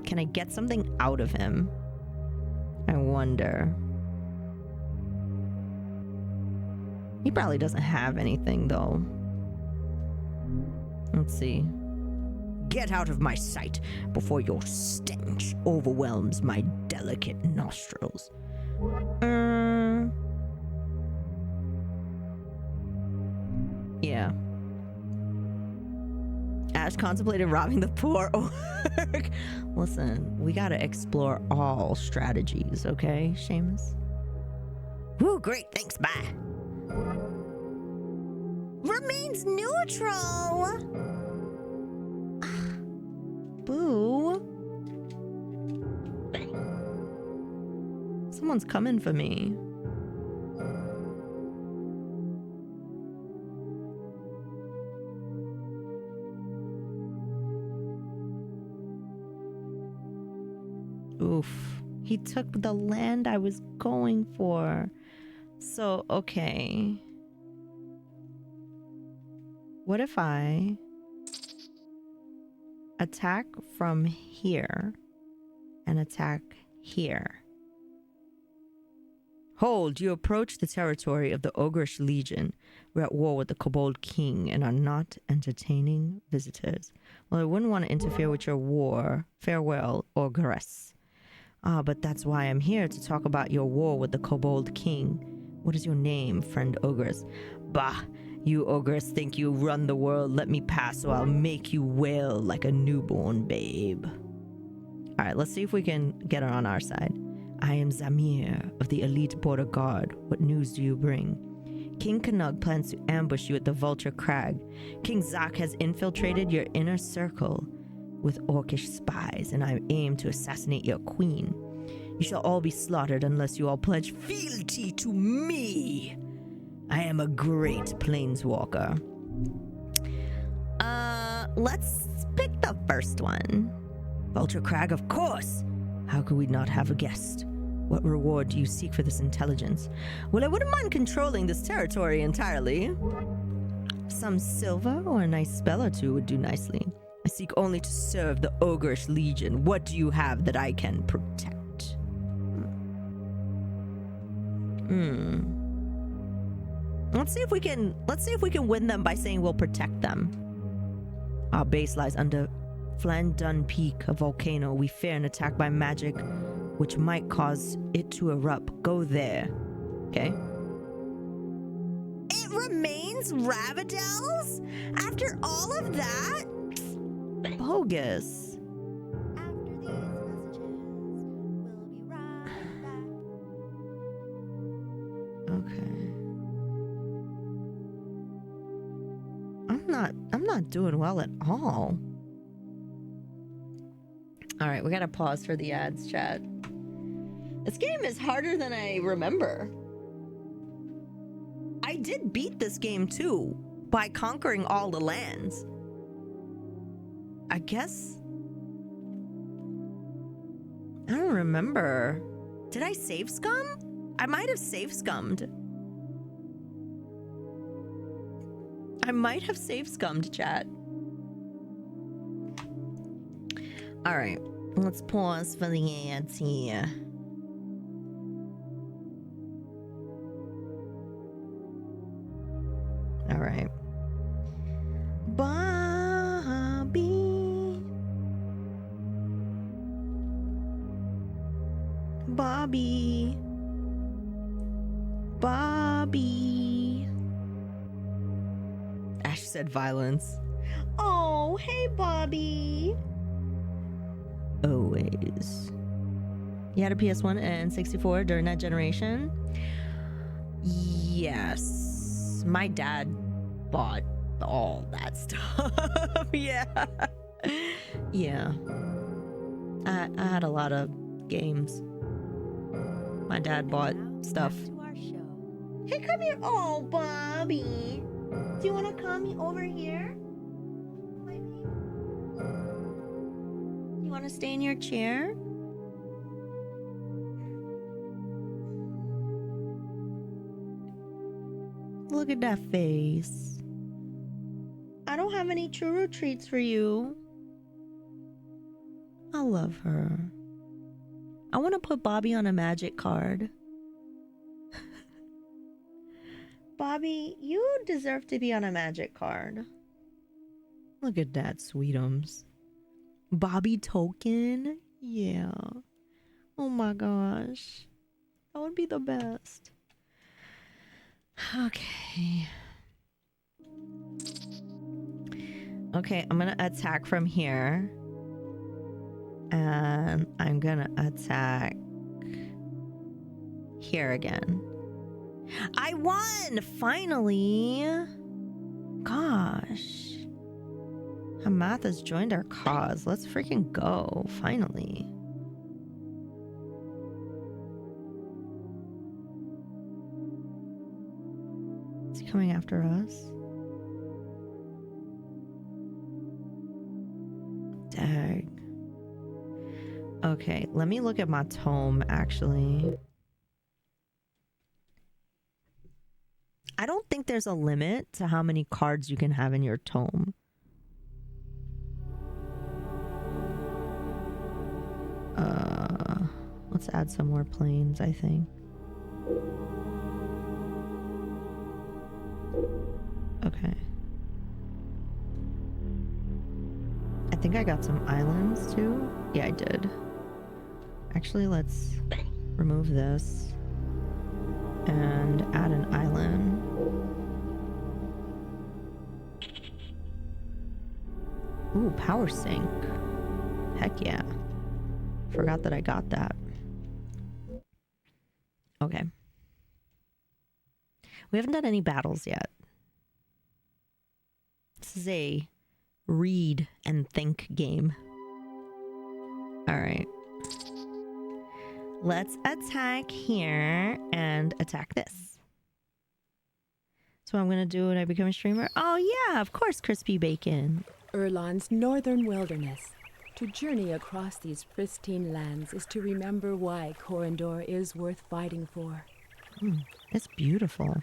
Can I get something out of him? I wonder. He probably doesn't have anything, though. Let's see. Get out of my sight before your stench overwhelms my delicate nostrils. Yeah. Ash contemplated robbing the poor orc. Listen, we gotta explore all strategies, okay, Seamus? Woo, great, thanks, bye. Remains neutral. Boo. Someone's coming for me. Oof. He took the land I was going for. So, okay. What if I attack from here and attack here? Hold, you approach the territory of the Ogreish Legion. We're at war with the Kobold King and are not entertaining visitors. Well, I wouldn't want to interfere with your war. Farewell, Ogress. Ah, but that's why I'm here, to talk about your war with the Kobold King. What is your name, friend Ogress? Bah, you Ogress think you run the world. Let me pass, so I'll make you wail like a newborn babe. Alright, let's see if we can get her on our side. I am Zamir of the Elite Border Guard. What news do you bring? King Kanug plans to ambush you at the Vulture Crag. King Zak has infiltrated your inner circle with orcish spies, and I aim to assassinate your queen. You shall all be slaughtered unless you all pledge fealty to me. I am a great planeswalker. Let's pick the first one. Vulture Crag, of course. How could we not have a guest? What reward do you seek for this intelligence? Well, I wouldn't mind controlling this territory entirely. Some silver or a nice spell or two would do nicely. I seek only to serve the Ogreish Legion. What do you have that I can protect? Let's see if we can win them by saying we'll protect them. Our base lies under Flandun Peak, a volcano. We fear an attack by magic which might cause it to erupt. Go there. Okay. It remains Ravadel's? After all of that? Bogus. After these messages, we'll be right back. Okay. I'm not doing well at all. All right, we gotta pause for the ads, chat. This game is harder than I remember. I did beat this game too by conquering all the lands. I guess. I don't remember. Did I save scum? I might have save scummed. I might have save scummed, chat. All right, let's pause for the ads here. All right. Bobby. Ash said violence. Oh, hey, Bobby. Always. You had a PS1 and 64 during that generation? Yes. My dad bought all that stuff. Yeah. Yeah. I had a lot of games. My dad bought stuff. Back to our show. Hey, come here. Oh, Bobby. Do you want to come over here? Maybe? You want to stay in your chair? Look at that face. I don't have any churro treats for you. I love her. I want to put Bobby on a magic card. Bobby, you deserve to be on a magic card. Look at that, sweetums. Bobby token? Yeah. Oh my gosh. That would be the best. Okay. Okay, I'm gonna attack from here. And I'm gonna attack here again. I won! Finally! Gosh. Hamath has joined our cause. Let's freaking go. Finally. Is he coming after us? Dag. Okay, let me look at my tome, actually. I don't think there's a limit to how many cards you can have in your tome. Let's add some more planes, I think. Okay. I think I got some islands too. Yeah, I did. Actually, let's remove this and add an island. Ooh, power sink. Heck yeah. Forgot that I got that. Okay. We haven't done any battles yet. This is a read and think game. All right. Let's attack here and attack this. So I'm going to do when I become a streamer. Oh yeah, of course, crispy bacon. Erlan's northern wilderness. To journey across these pristine lands is to remember why Corindor is worth fighting for. It's beautiful.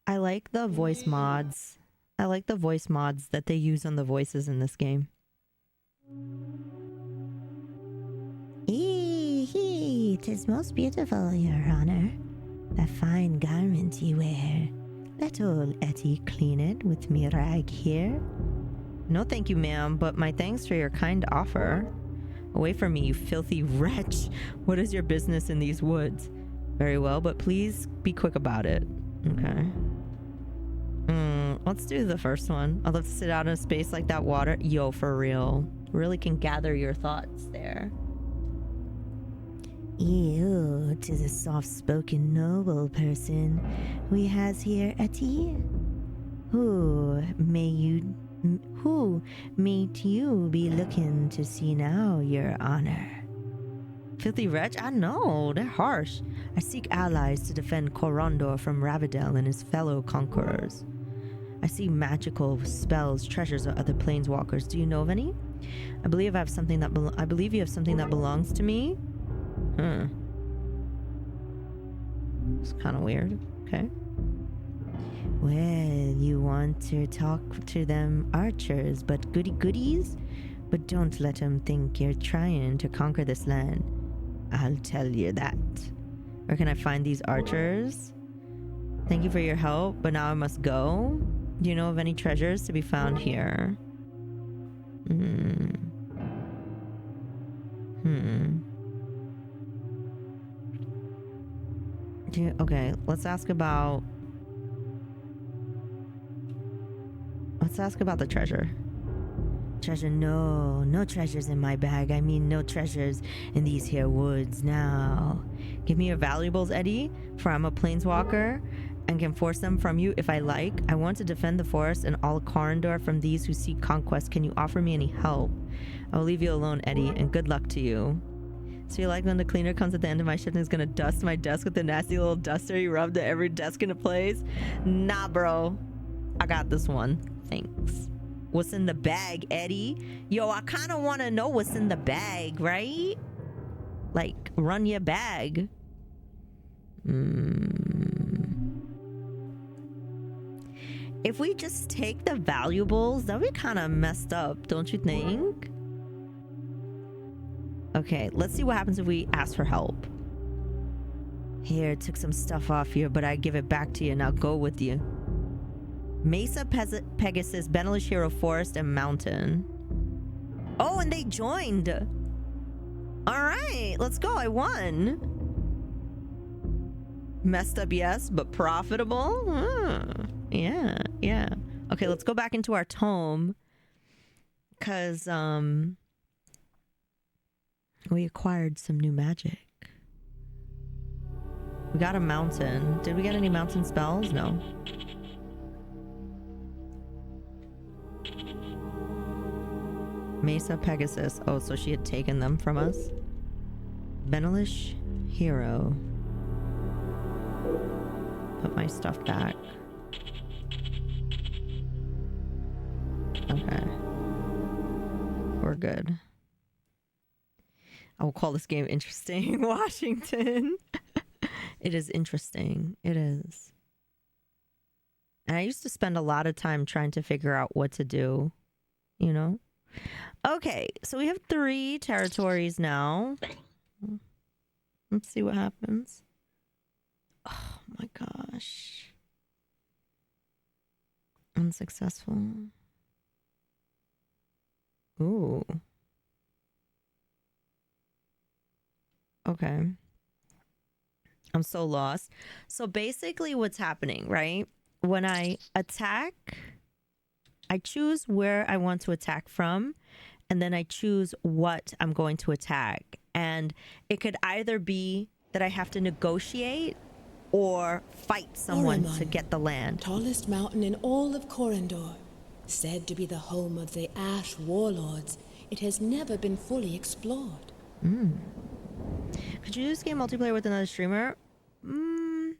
I like the voice mods. I like the voice mods that they use on the voices in this game. Tis most beautiful, Your Honor. The fine garment ye wear. Let old Etty clean it with me rag here. No thank you, ma'am, but my thanks for your kind offer. Away from me, you filthy wretch. What is your business in these woods? Very well, but please be quick about it. Okay. Let's do the first one. I'd love to sit out in a space like that water. Yo, for real. Really can gather your thoughts there. Ew, 'tis a soft-spoken noble person we has here, Etty. Who may you be looking to see now, Your Honor? Filthy wretch? I know, they're harsh. I seek allies to defend Corondor from Ravadel and his fellow conquerors. I see magical spells, treasures, or other planeswalkers. Do you know of any? I believe you have something that belongs to me. It's kind of weird. Okay. Well, you want to talk to them archers, but goodies? But don't let them think you're trying to conquer this land. I'll tell you that. Where can I find these archers? Thank you for your help, but now I must go. Do you know of any treasures to be found here? Okay, let's ask about the treasure. Treasure? No treasures in my bag. I mean, no treasures in these here woods now. Give me your valuables, Eddie, for I'm a planeswalker and can force them from you if I like. I want to defend the forest and all Corindor from these who seek conquest. Can you offer me any help? I will leave you alone, Eddie, and good luck to you. So you like when the cleaner comes at the end of my shift and is gonna dust my desk with the nasty little duster you rubbed at every desk into place? Nah, bro. I got this one. Thanks. What's in the bag, Eddie? Yo, I kind of want to know what's in the bag, right? Like, run your bag. If we just take the valuables, that would be kind of messed up, don't you think? Okay, let's see what happens if we ask for help. Here, took some stuff off here, but I give it back to you. Now go with you. Mesa, Pegasus, Battlemage Hero, Forest, and Mountain. Oh, and they joined. All right, let's go. I won. Messed up, yes, but profitable. Yeah. Okay, let's go back into our tome. Because, we acquired some new magic. We got a mountain. Did we get any mountain spells? No. Mesa, Pegasus. Oh, so she had taken them from us. Battlemage Hero. Put my stuff back. Okay. We're good. I will call this game interesting. Washington. It is interesting. It is. And I used to spend a lot of time trying to figure out what to do, you know? Okay, so we have 3 territories now. Let's see what happens. Oh my gosh. Unsuccessful. Ooh. Okay. I'm so lost. So basically what's happening, right? When I attack, I choose where I want to attack from, and then I choose what I'm going to attack. And it could either be that I have to negotiate or fight someone to Oromon, get the land. Tallest mountain in all of Corindor. Said to be the home of the Ash Warlords, it has never been fully explored. Could you just game multiplayer with another streamer?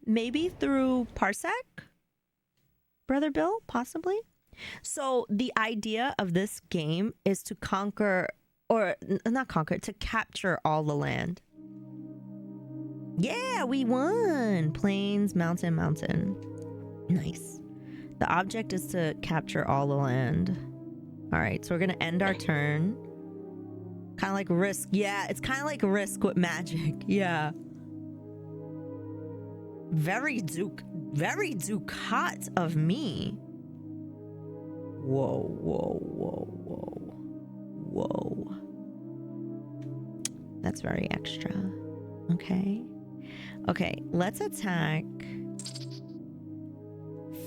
Maybe through Parsec? Brother Bill? Possibly? So the idea of this game is to conquer, or not conquer, to capture all the land. Yeah, we won! Plains, mountain, mountain. Nice. The object is to capture all the land. All right, so we're gonna end our turn. Kind of like Risk. Yeah, it's kind of like Risk with magic. Yeah. Very Ducat of me. Whoa, whoa, whoa, whoa. Whoa. That's very extra. Okay. Okay, let's attack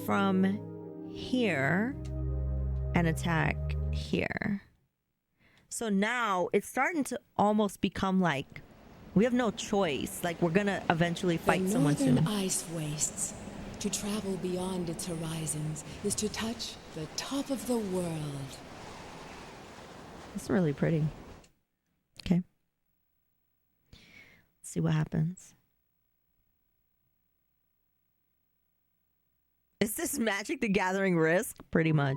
from here and attack here. So now it's starting to almost become like we have no choice. Like we're gonna eventually fight someone The soon. northern ice wastes. To travel beyond its horizons is to touch the top of the world. It's really pretty. Okay. Let's see what happens. Is this Magic the Gathering Risk? Pretty much.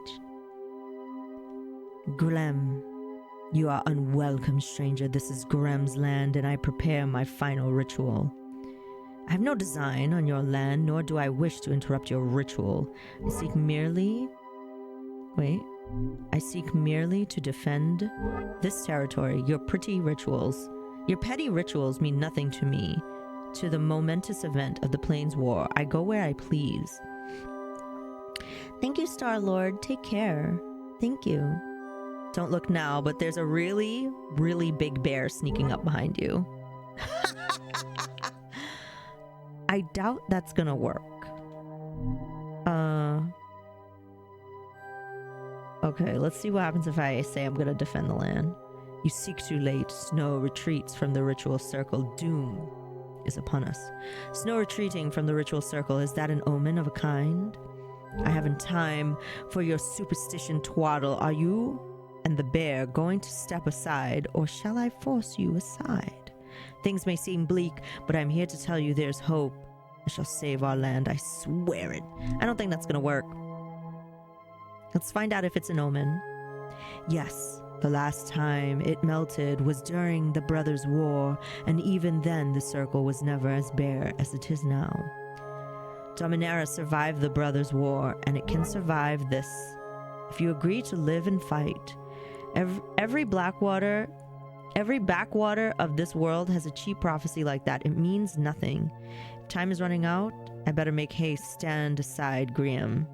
Glem, you are unwelcome, stranger. This is Grem's land, and I prepare my final ritual. I have no design on your land, nor do I wish to interrupt your ritual. I seek merely to defend this territory. Your petty rituals mean nothing to me. To the momentous event of the Plains War, I go where I please. Thank you, Star-Lord. Take care. Thank you. Don't look now, but there's a really, really big bear sneaking up behind you. I doubt that's gonna work. Okay, let's see what happens if I say I'm gonna defend the land. You seek too late. Snow retreats from the ritual circle. Doom is upon us. Snow retreating from the ritual circle, is that an omen of a kind? I haven't time for your superstition twaddle. Are you and the bear going to step aside, or shall I force you aside? Things may seem bleak, but I'm here to tell you there's hope. I shall save our land, I swear it. I don't think that's gonna work. Let's find out if it's an omen. Yes, the last time it melted was during the Brothers' War, and even then the circle was never as bare as it is now. Dominaria survived the Brothers' War, and it can survive this. If you agree to live and fight, every backwater of this world has a cheap prophecy like that. It means nothing. If time is running out, I better make haste. Stand aside, Graham.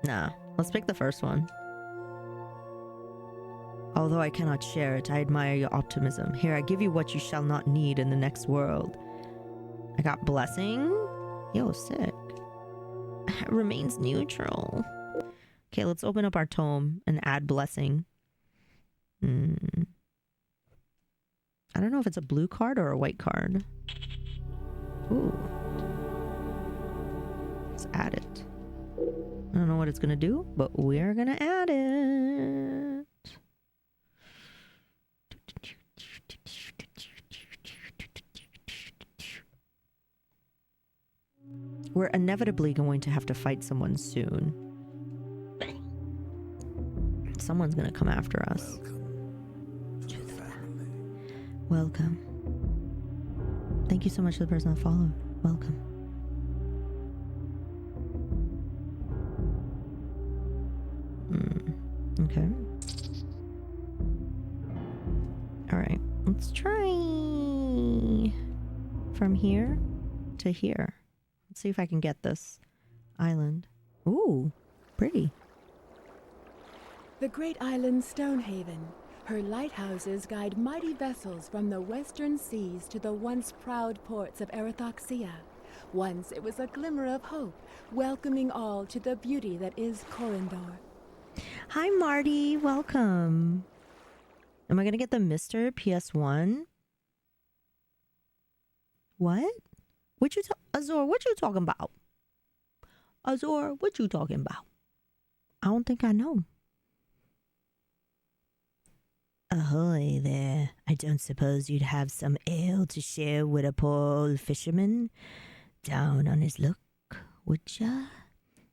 Nah, let's pick the first one. Although I cannot share it, I admire your optimism. Here, I give you what you shall not need in the next world. I got blessing. Yo, sick. Remains neutral. Okay, let's open up our tome and add blessing. I don't know if it's a blue card or a white card. Ooh. Let's add it. I don't know what it's gonna do, but we're gonna add it. We're inevitably going to have to fight someone soon. Someone's gonna come after us. Welcome. Thank you so much to the person that followed. Welcome. Okay. Alright. Let's try from here to here. Let's see if I can get this. Island. Ooh, pretty. The great island Stonehaven. Her lighthouses guide mighty vessels from the western seas to the once proud ports of Erethoxia. Once it was a glimmer of hope, welcoming all to the beauty that is Corindor. Hi, Marty. Welcome. Am I going to get the Mr. PS1? What? Azor, what you talking about? Azor, what you talking about? I don't think I know. Ahoy there. I don't suppose you'd have some ale to share with a poor old fisherman down on his luck, would ya?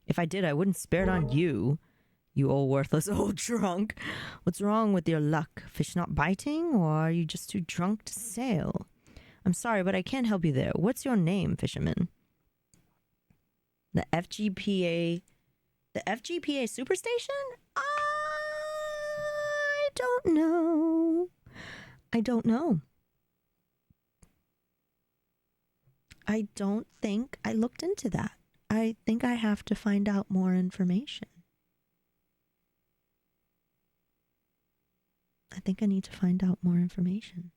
If I did, I wouldn't spare it on you, you old worthless old drunk. What's wrong with your luck? Fish not biting, or are you just too drunk to sail? I'm sorry, but I can't help you there. What's your name, fisherman? The FGPA Superstation? I don't know. I don't know. I don't think I looked into that. I think I have to find out more information. I think I need to find out more information.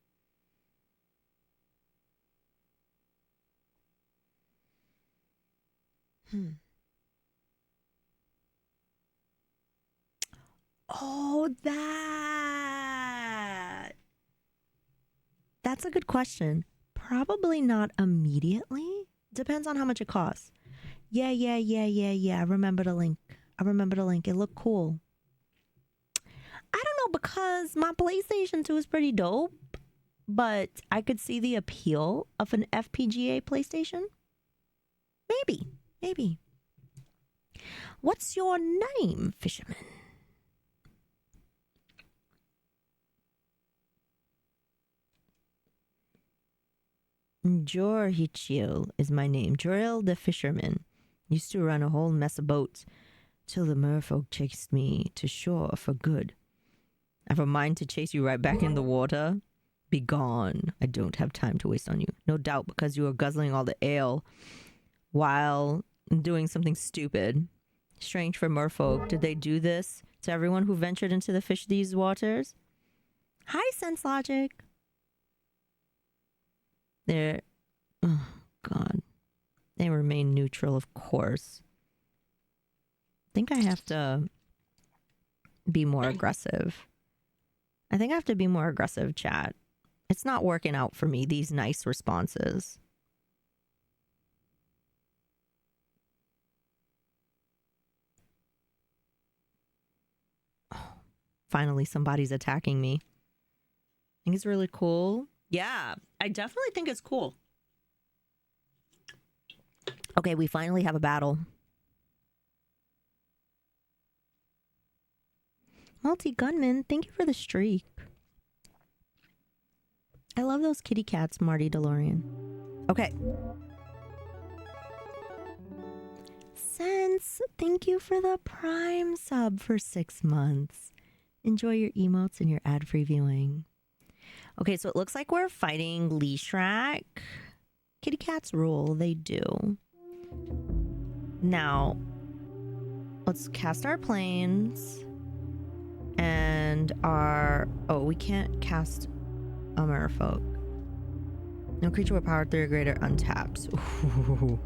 Oh, that's a good question. Probably not immediately. Depends on how much it costs. Yeah. I remember the link. It looked cool. I don't know, because my PlayStation 2 is pretty dope, but I could see the appeal of an FPGA PlayStation. Maybe. What's your name, fisherman? Jorhichil is my name. Joril the fisherman. Used to run a whole mess of boats till the merfolk chased me to shore for good. I've a mind to chase you right back in the water. Be gone. I don't have time to waste on you. No doubt because you are guzzling all the ale while doing something stupid. Strange for merfolk. Did they do this to everyone who ventured into these waters? Hi, Sense Logic. Oh God. They remain neutral, of course. I think I have to be more aggressive. Chat. It's not working out for me, these nice responses. Oh, finally, somebody's attacking me. I think it's really cool. Yeah, I definitely think it's cool. Okay, we finally have a battle. Multi-gunman, thank you for the streak. I love those kitty cats, Marty DeLorean. Okay. Sense, thank you for the Prime sub for 6 months. Enjoy your emotes and your ad-free viewing. Okay, so it looks like we're fighting Leeshrak. Kitty cats rule, they do. Now, let's cast our planes. And we can't cast a merfolk. No creature with power 3 or greater untaps. Ooh,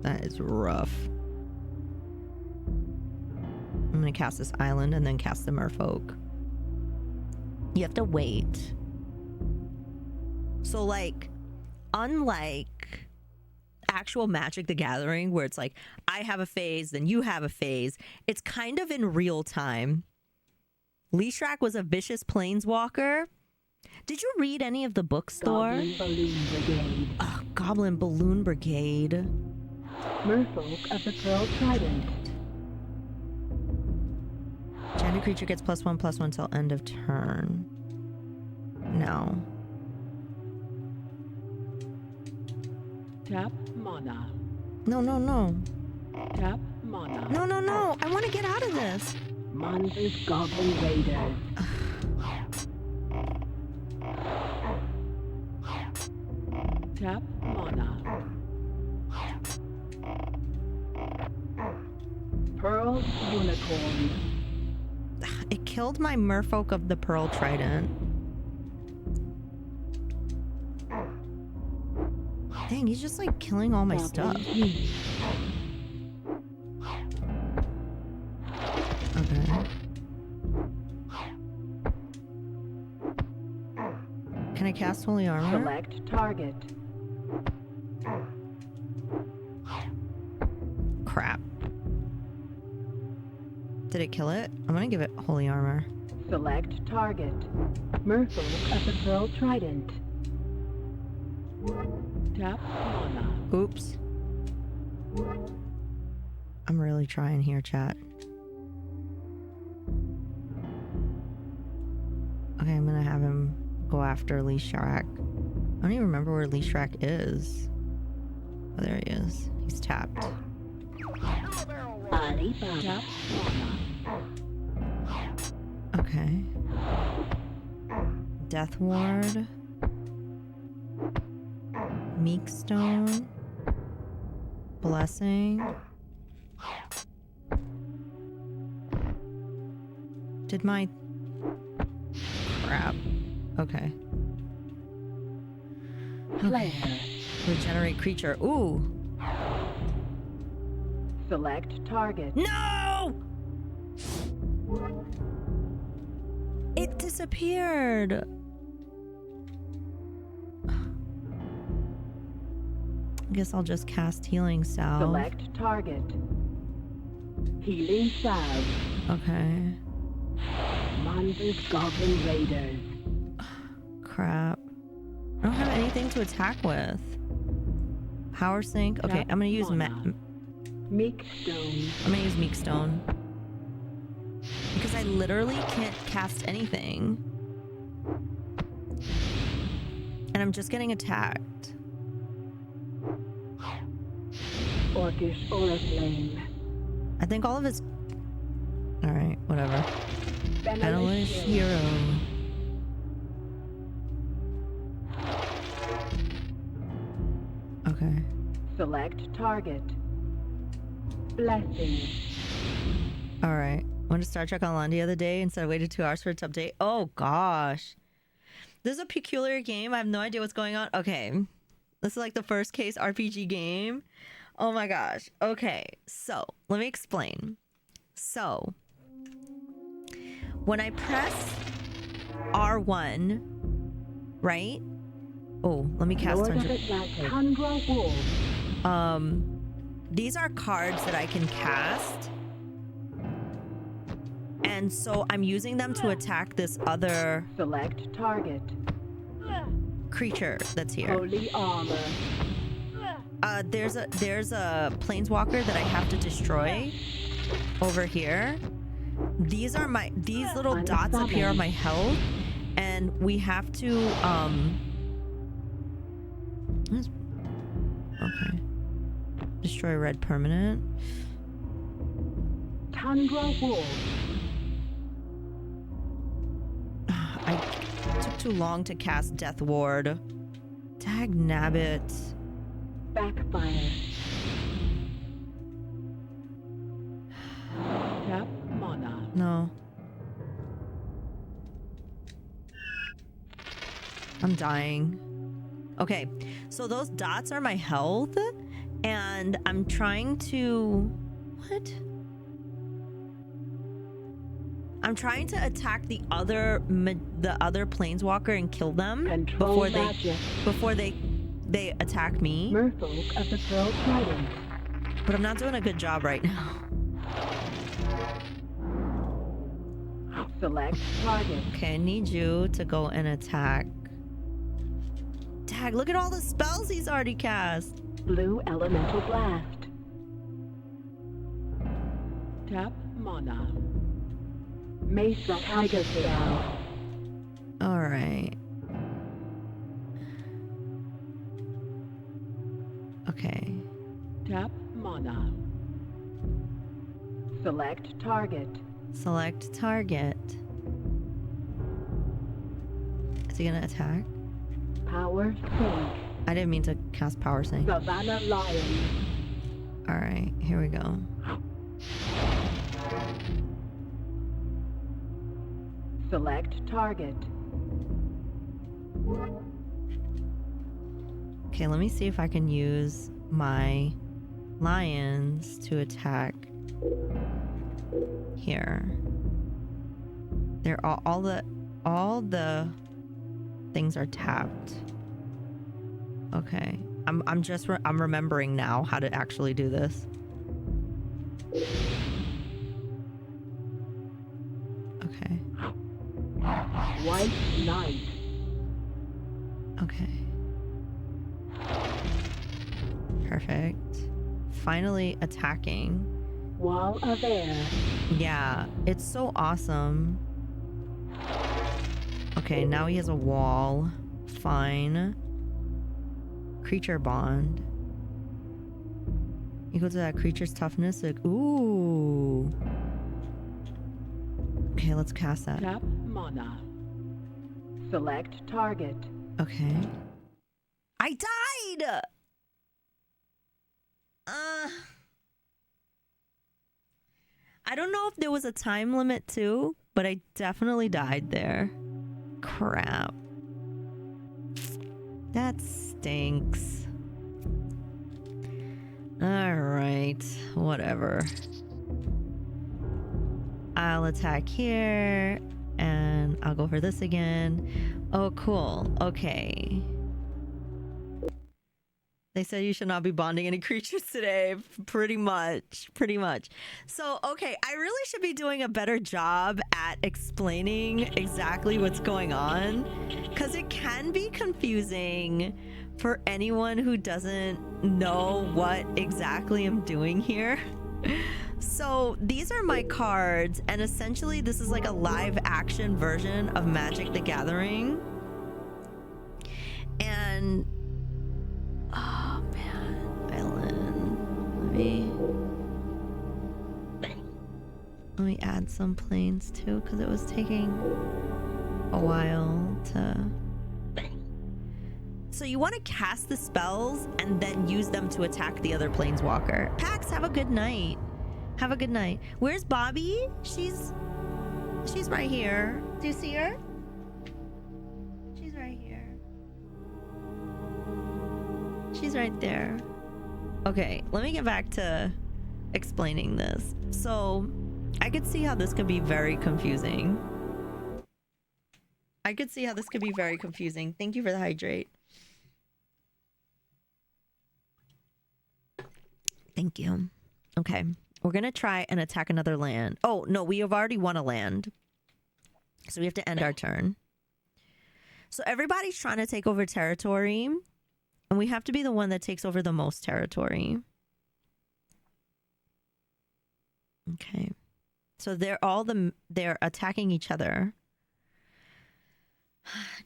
that is rough. I'm gonna cast this island and then cast the merfolk. You have to wait. So, like, unlike actual Magic the Gathering, where it's like, I have a phase, then you have a phase, it's kind of in real time. Leeshrak was a vicious planeswalker. Did you read any of the books, Thor? Goblin Balloon Brigade. Oh, Goblin Balloon Brigade. Merfolk of the Pearl Trident. Enchanted creature gets +1/+1 till end of turn. No. Tap mana. No. Tap mana. No. I want to get out of this. Monza's Goblin Raiders. Tap mana. unicorn. It killed my merfolk of the Pearl Trident. Dang, he's just like killing all my stuff. Okay. Can I cast Holy Armor? Select target. Crap. Did it kill it? I'm gonna give it Holy Armor. Select target. Merfolk of the Pearl Trident. Tap mana. Oops. I'm really trying here, chat. Okay, I'm gonna have him go after Lee Shrak. I don't even remember where Lee Shrak is. Oh, there he is. He's tapped. Tap mana. Okay. Death Ward. Meek Stone. Blessing. Did my... Crap. Okay. Flare. Regenerate creature. Ooh. Select target. No! It disappeared. I guess I'll just cast Healing Salve. Select target. Healing salve. Okay. Monstrous Goblin Raiders. Crap. I don't have anything to attack with. Power Sink. Okay, Tap I'm gonna use Meek Stone. I'm gonna use Meek Stone. Because I literally can't cast anything. And I'm just getting attacked. Orcish Oriflame. I think all of his... Alright, whatever. Battlemage Hero. Okay. Select target. Blessing. Alright. Went to Star Trek Online the other day instead of waited 2 hours for it to update. Oh gosh. This is a peculiar game. I have no idea what's going on. Okay. This is like the first case RPG game. Oh my gosh. Okay. So, let me explain. So, when I press R1, right? Oh, let me cast Lord of Atlantis. Tundra Wolf. These are cards that I can cast. And so I'm using them to attack this other Select target. creature that's here. Holy armor. There's a planeswalker that I have to destroy over here. These little dots up here are my health, and we have to okay. Destroy red permanent. Tundra Wolf. I took too long to cast Death Ward. Dag nabbit. Backfire. Tap mana. No. I'm dying. Okay, so those dots are my health, and I'm trying to... What? I'm trying to attack the other planeswalker and kill them Control before they attack me. Merfolk of the Pearl Trident. But I'm not doing a good job right now. Select target. Okay, I need you to go and attack. Dag, look at all the spells he's already cast. Blue Elemental Blast. Tap mana. Mesa Tiger Spell. Alright. Okay. Tap mana. Select target. Select target. Is he gonna attack? Power Sync. I didn't mean to cast Power Sync. Savannah Lion. Alright, here we go. Select target. Okay, let me see if I can use my lions to attack here. They're all the things are tapped. Okay. I'm remembering now how to actually do this. Okay. White Knight. Okay. Perfect. Finally attacking. Wall of Air. Yeah, it's so awesome. Okay, now he has a wall. Fine. Creature bond. Equal to that creature's toughness. Like, ooh. Okay, let's cast that. Tap mana. Select target. Okay. I died! I don't know if there was a time limit too, but I definitely died there. Crap. That stinks. Alright, whatever. I'll attack here, and I'll go for this again. Oh, cool. Okay. They said you should not be bonding any creatures today. Pretty much. So, okay, I really should be doing a better job at explaining exactly what's going on, because it can be confusing for anyone who doesn't know what exactly I'm doing here. So these are my cards, and essentially this is like a live action version of Magic the Gathering. And oh man, Island. Let me add some planes too, because it was taking a while to. So you want to cast the spells and then use them to attack the other planeswalker. Pax, have a good night. Have a good night. Where's Bobby? She's right here. Do you see her? She's right here. She's right there. Okay, let me get back to explaining this. So, I could see how this could be very confusing. Thank you for the hydrate. Thank you. Okay. We're going to try and attack another land. Oh, no, we have already won a land. So we have to end our turn. So everybody's trying to take over territory. And we have to be the one that takes over the most territory. Okay. So they're attacking each other.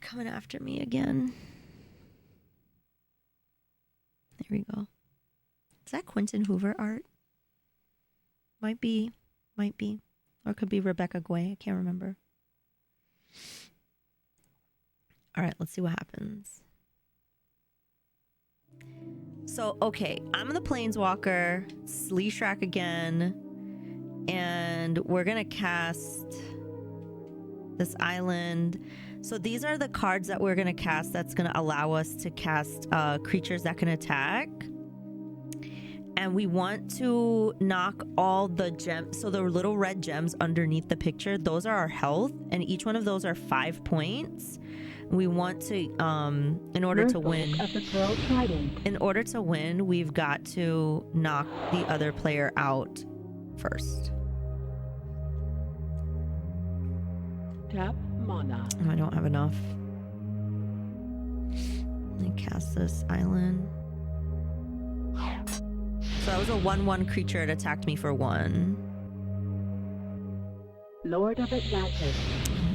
Coming after me again. There we go. Is that Quentin Hoover art? Might be. Or it could be Rebecca Guay. I can't remember. All right, let's see what happens. So, okay, I'm the Planeswalker. Sleeshrak again. And we're going to cast this island. So these are the cards that we're going to cast that's going to allow us to cast creatures that can attack. And we want to knock all the gems. So the little red gems underneath the picture, those are our health. And each one of those are 5 points. We want to, in order to win, we've got to knock the other player out first. Tap mana. Oh, I don't have enough. Let me cast this island. So that was a 1/1 creature. It attacked me for 1. Lord of Atlantis.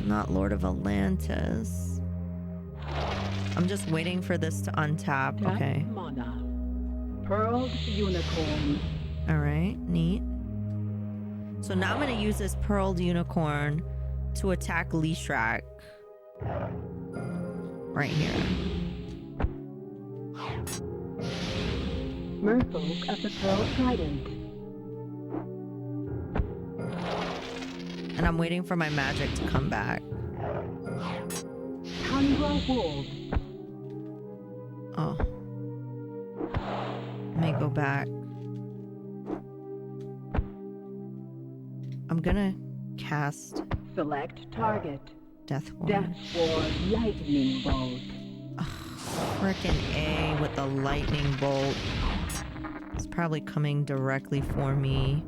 Not Lord of Atlantis. I'm just waiting for this to untap. Tap Okay. mana. Pearled Unicorn. All right. Neat. So now I'm going to use this Pearled Unicorn to attack Leeshrak. Right here. Merfolk of the Pearl Trident. And I'm waiting for my magic to come back. Tundra Wolf. Oh. Let me go back. I'm gonna cast Select target. Death Ward. Death Ward Lightning Bolt. Frickin' A with the lightning bolt. It's probably coming directly for me.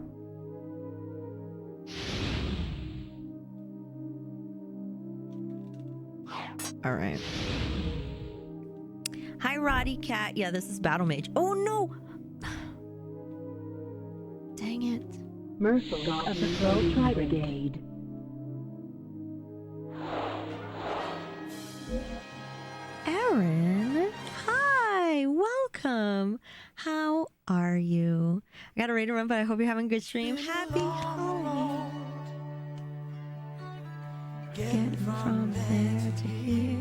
All right. Hi, Roddy Cat. Yeah, this is Battlemage. Oh no! Dang it. Merfolk of the Pearl Tri Brigade. Aaron, hi, welcome. How are you? I got a raid to run, but I hope you're having a good stream. Happy holidays. Get from there to here.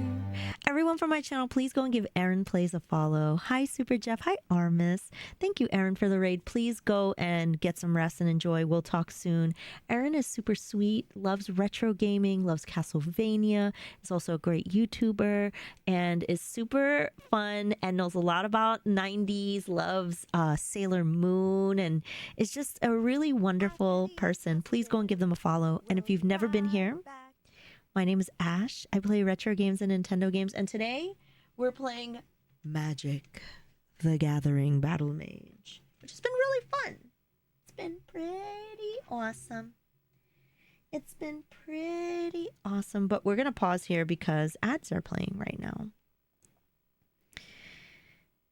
Everyone from my channel, please go and give Aaron Plays a follow. Hi, Super Jeff. Hi, Armis. Thank you, Aaron, for the raid. Please go and get some rest and enjoy. We'll talk soon. Aaron is super sweet, loves retro gaming, loves Castlevania, is also a great YouTuber, and is super fun and knows a lot about 90s, loves Sailor Moon, and is just a really wonderful person. Please go and give them a follow. And if you've never been here, my name is Ash. I play retro games and Nintendo games, and today we're playing Magic: The Gathering Battlemage, which has been really fun. It's been pretty awesome. It's been pretty awesome, but we're going to pause here because ads are playing right now.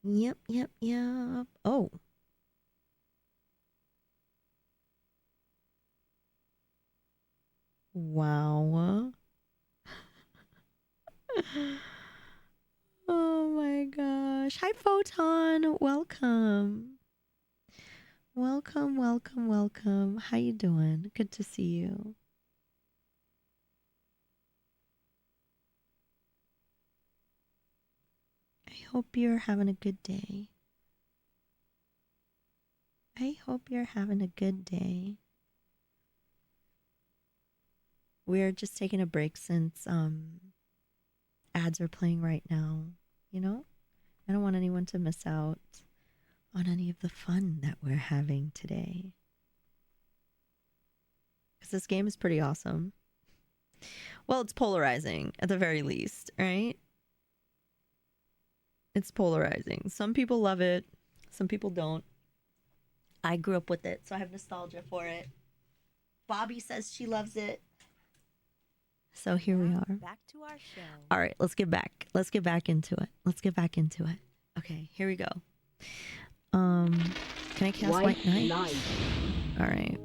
Yep. Oh. Wow. Oh my gosh. Hi, Photon. Welcome. Welcome. How you doing? Good to see you. I hope you're having a good day. We're just taking a break since ads are playing right now, you know? I don't want anyone to miss out on any of the fun that we're having today. Because this game is pretty awesome. Well, it's polarizing at the very least, right? It's polarizing. Some people love it, some people don't. I grew up with it, so I have nostalgia for it. Bobby says she loves it. So here we are. Back to our show. All right, let's get back into it. Okay, here we go. Can I cast White Knight? All right.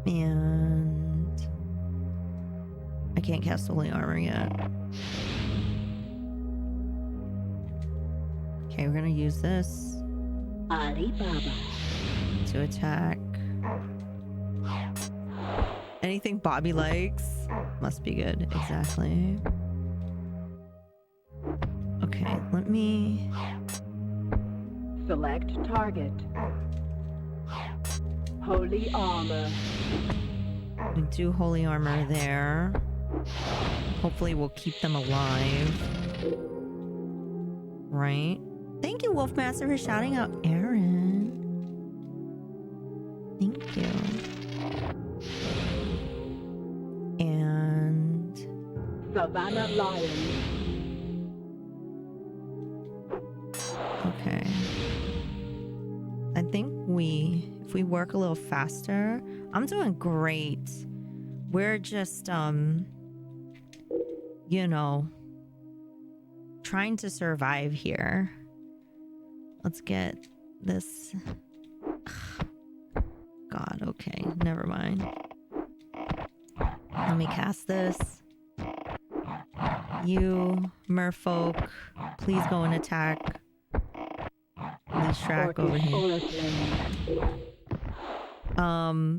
And I can't cast Holy Armor yet. Okay, we're gonna use this Alibaba to attack. Anything Bobby likes must be good. Exactly. Okay, let me select target. Holy Armor. we do Holy Armor there. Hopefully we'll keep them alive. Right? Thank you, Wolfmaster, for shouting out Aaron. Thank you. And Savannah Lion. okay. I think if we work a little faster, I'm doing great. We're just, you know, trying to survive here. Let's get this. God, okay, never mind. Let me cast this. You, merfolk, please go and attack Lee Strack over here.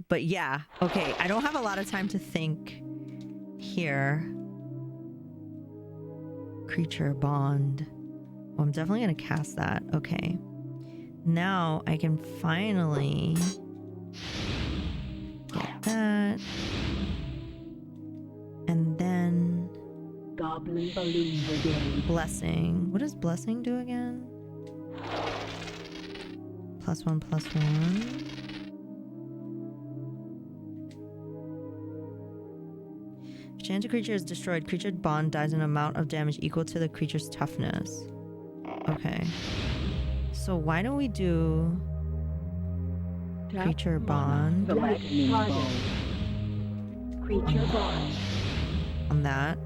But yeah, okay, I don't have a lot of time to think here. Creature bond. Well, I'm definitely gonna cast that. Okay. Now I can finally Get that. And then Goblin Balloon Brigade. blessing. What does blessing do again? +1, +1. If enchanted creature is destroyed, creature bond dies an amount of damage equal to the creature's toughness. Okay. So why don't we do creature bond Select target. Creature bond. on that?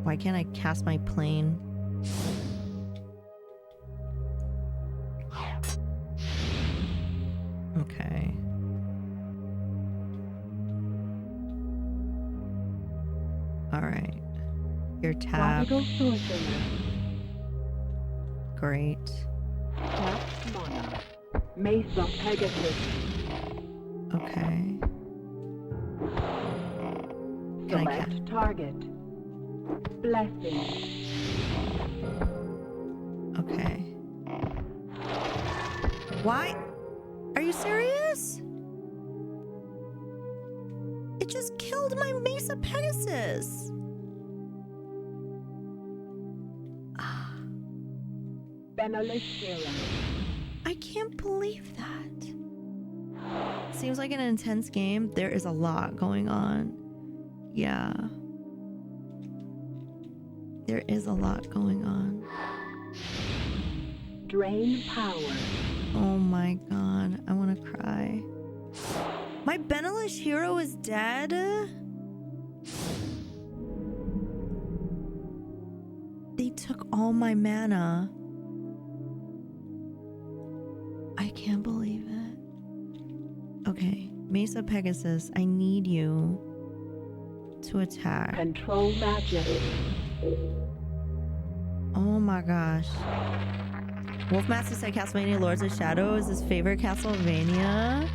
Why can't I cast my plane? Okay. Alright. Your tab. Tropical sorcerer. Great. Tap mana. Mace of Pegasus. Okay. Can I Select target. Blessing. Okay. Why? Are you serious? It just killed my Mesa Pegasus. Benelux hero. I can't believe that. Seems like an intense game. There is a lot going on. Yeah. There is a lot going on. Drain power. Oh my god. I want to cry. My Benelish hero is dead? They took all my mana. I can't believe it. Okay. Mesa Pegasus, I need you to attack. Control magic. Oh my gosh. Wolfmaster said Castlevania Lords of Shadow is his favorite Castlevania.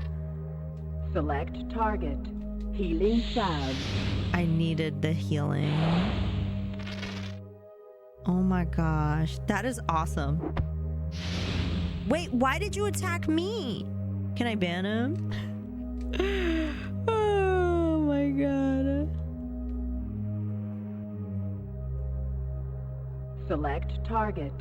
Select target. Healing salve. I needed the healing. Oh my gosh. That is awesome. Wait, why did you attack me? Can I ban him? Oh my god. Select target.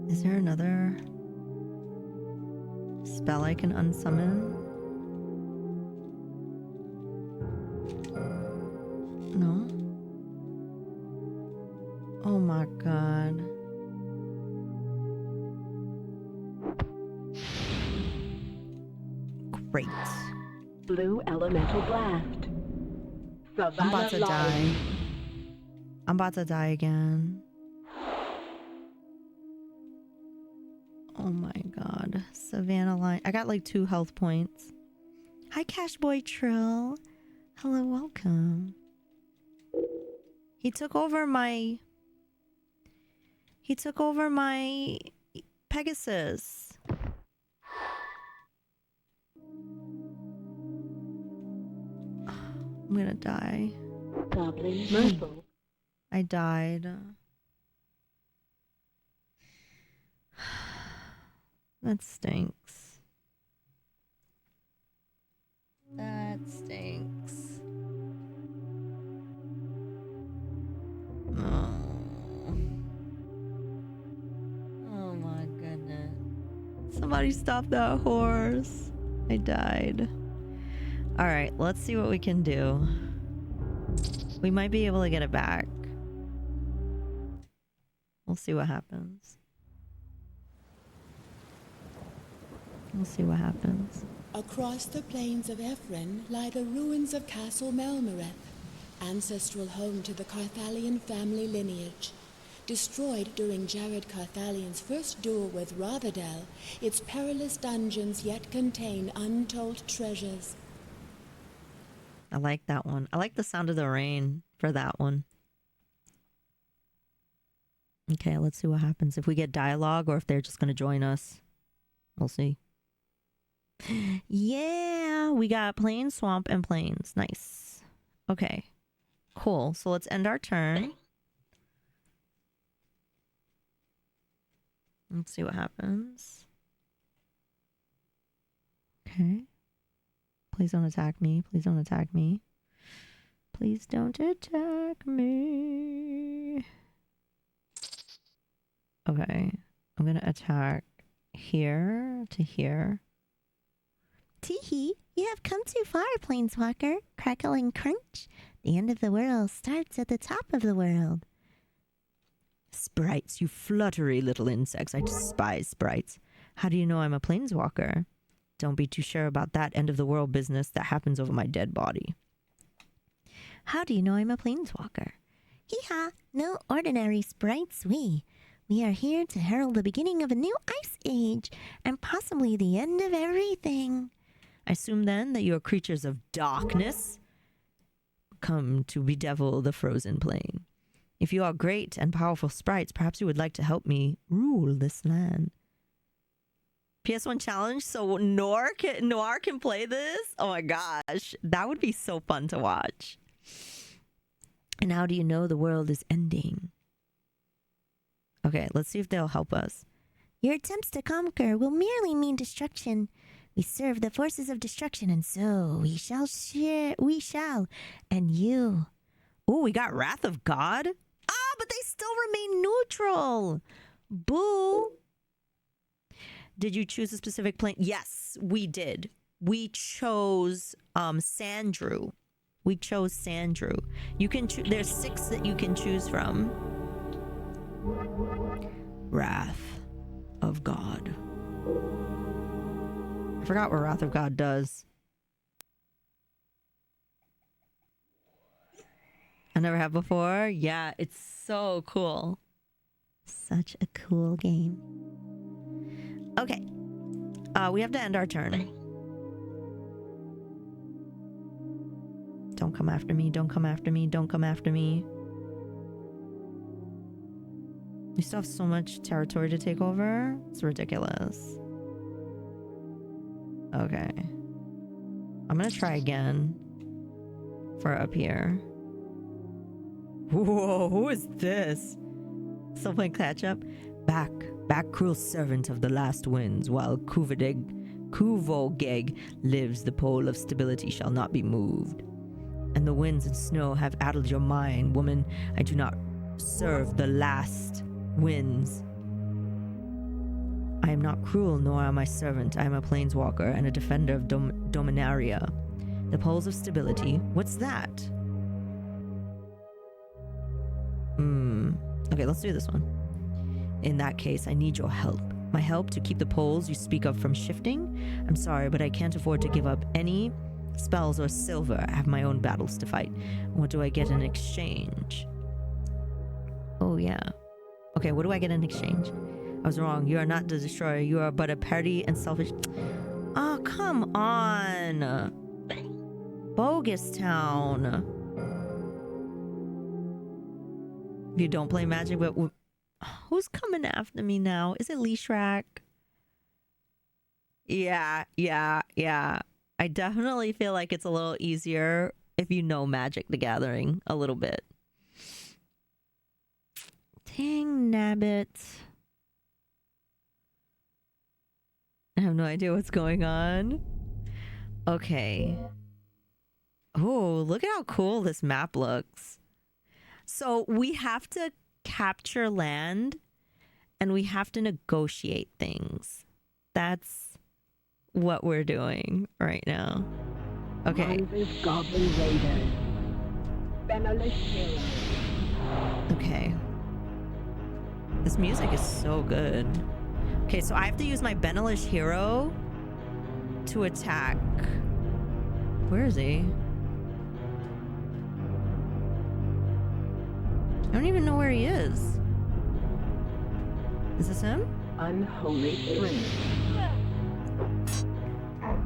Is there another spell I can unsummon? No? Oh my god. Great. Blue elemental blast. Savannah I'm about to die. Lion. I'm about to die again. Oh my god. Savannah Line. I got like 2 health points. Hi, Cash Boy Trill. Hello, welcome. He took over my Pegasus. I'm gonna die. Goblin Myrtle. I died. That stinks. That stinks. Oh. Oh my goodness. Somebody stop that horse. I died. Alright, let's see what we can do. We might be able to get it back. We'll see what happens. We'll see what happens. Across the plains of Ephron lie the ruins of Castle Melmereth, ancestral home to the Carthalion family lineage. Destroyed during Jared Carthalion's first duel with Rothdell, its perilous dungeons yet contain untold treasures. I like that one. I like the sound of the rain for that one. Okay, let's see what happens. If we get dialogue or if they're just going to join us. We'll see. Yeah, we got plains, swamp, and plains. Nice. Okay. Cool. So let's end our turn. Let's see what happens. Okay. Please don't attack me. Please don't attack me. Please don't attack me. Okay. I'm going to attack here to here. Teehee, you have come too far, Planeswalker. Crackle and crunch. The end of the world starts at the top of the world. Sprites, you fluttery little insects. I despise sprites. How do you know I'm a planeswalker? Don't be too sure about that end of the world business that happens over my dead body. How do you know I'm a planeswalker? Hee-ha, no ordinary sprites we. We are here to herald the beginning of a new ice age, and possibly the end of everything. I assume then that you are creatures of darkness, come to bedevil the frozen plain. If you are great and powerful sprites, perhaps you would like to help me rule this land. PS1 challenge, so Noir can play this? Oh my gosh, that would be so fun to watch. And how do you know the world is ending? Okay, let's see if they'll help us. Your attempts to conquer will merely mean destruction. We serve the forces of destruction, and so we shall share. We shall, and you. Oh, we got Wrath of God? Ah, but they still remain neutral. Boo. Did you choose a specific plane? Yes, we did. We chose Sandrew. We chose Sandrew. You can choose. There's 6 that you can choose from. Wrath of God. I forgot what Wrath of God does. I never have before. Yeah, it's so cool. Such a cool game. Okay. We have to end our turn. Don't come after me. Don't come after me. Don't come after me. We still have so much territory to take over. It's ridiculous. Okay. I'm gonna try again for up here. Whoa, who is this? Still playing catch up? Back, cruel servant of the last winds, while Kuvogeg lives, the pole of stability shall not be moved. And the winds and snow have addled your mind, woman. I do not serve the last winds. I am not cruel, nor am I servant. I am a planeswalker and a defender of Dominaria. The poles of stability. What's that? Okay, let's do this one. In that case, I need your help. My help to keep the poles you speak of from shifting? I'm sorry, but I can't afford to give up any spells or silver. I have my own battles to fight. What do I get in exchange? Oh, yeah. Okay, what do I get in exchange? I was wrong. You are not the destroyer. You are but a petty and selfish... Oh, come on. Bogus Town. If you don't play Magic, but who's coming after me now? Is it Leeshrak? Yeah. I definitely feel like it's a little easier if you know Magic the Gathering a little bit. Dang nabbit. I have no idea what's going on. Okay. Oh, look at how cool this map looks. So we have to capture land and we have to negotiate things. That's what we're doing right now. Okay. Okay. This music is so good. Okay, so I have to use my Benelish hero to attack. Where is he? I don't even know where he is. Is this him? Unholy Spring.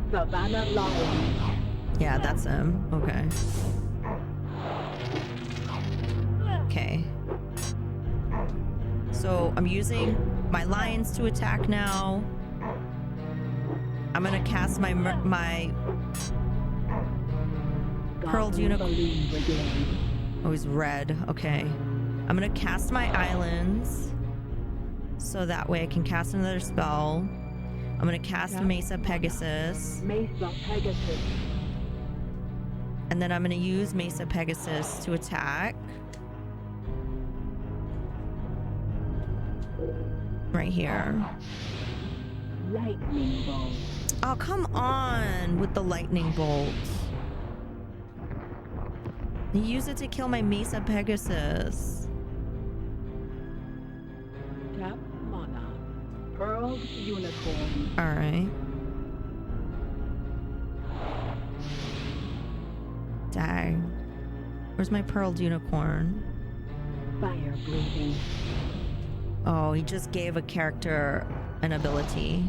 Savannah Lion. Yeah, that's him. Okay. Okay. So I'm using my lions to attack now. I'm gonna cast my Pearled Unicorn. Oh, he's red. Okay. I'm gonna cast my islands. So that way I can cast another spell. I'm gonna cast Mesa Pegasus. Mesa Pegasus. And then I'm gonna use Mesa Pegasus to attack. Right here. Lightning bolt. Oh, come on with the lightning bolt. Use it to kill my Mesa Pegasus. Tap mana. Pearled unicorn. All right. Dang. Where's my pearled unicorn? Fire breathing. Oh, he just gave a character an ability.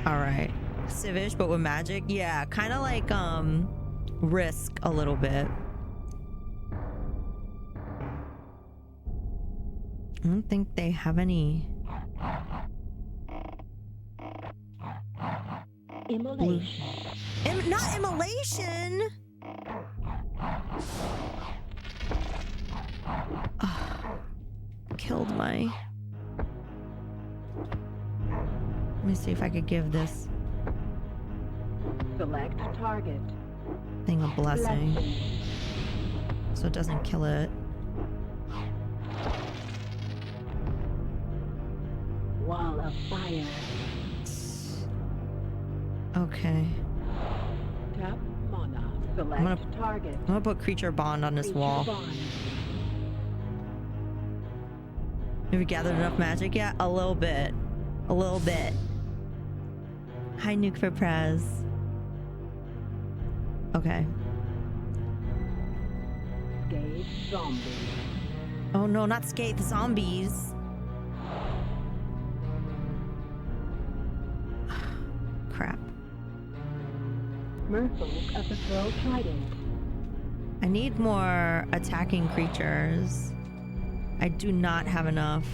All right. Civish, but with magic? Yeah, kind of like, Risk a little bit. I don't think they have any... Immolation. Not immolation! Killed my... Let me see if I could give this Select target. thing a blessing so it doesn't kill it. Wall of fire. Okay. Tap mana. Select target. I'm gonna put creature bond on this Creature wall. bond. Have you gathered enough magic yet? A little bit. A little bit. Hi, Nuke for Prez. Okay. Scathe zombie. Oh no, not Scathe, zombies. Crap. Merfolk of the Pearl Trident. I need more attacking creatures. I do not have enough.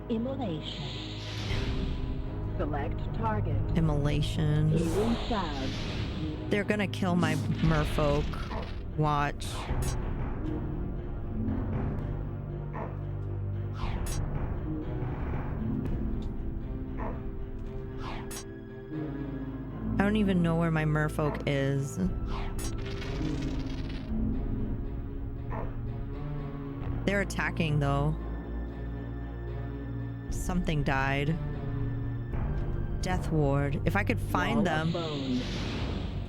Immolation. Select target. Immolation. Alien Salve. They're gonna kill my merfolk. Watch. I don't even know where my merfolk is. They're attacking though. Something died. Death Ward. If I could find Wall them, of bone.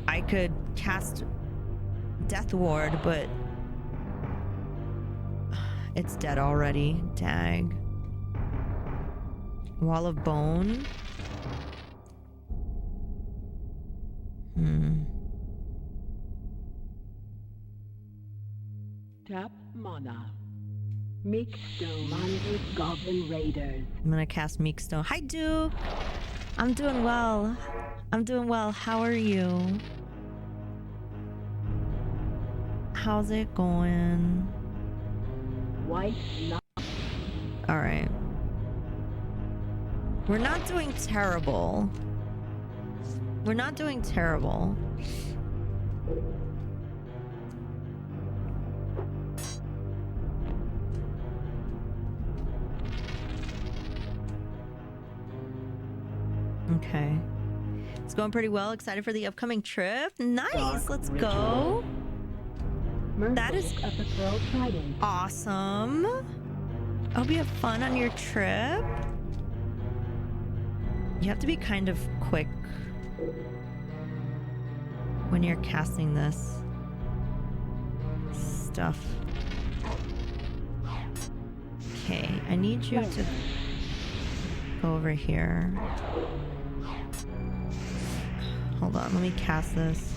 I could cast Death Ward, but it's dead already. Dag. Wall of Bone. Tap mana. Meekstone. Minded Goblin Raiders. I'm gonna cast Meekstone. Hi, Duke. I'm doing well. I'm doing well. How are you? How's it going? White Knight. All right. We're not doing terrible. We're not doing terrible. Okay. It's going pretty well. Excited for the upcoming trip. Nice. Dark Let's Ritual. go. That Merfolk is of the Pearl Trident. awesome. I hope you have fun on your trip. You have to be kind of quick when you're casting this stuff. Okay, I need you to go over here. Hold on, let me cast this.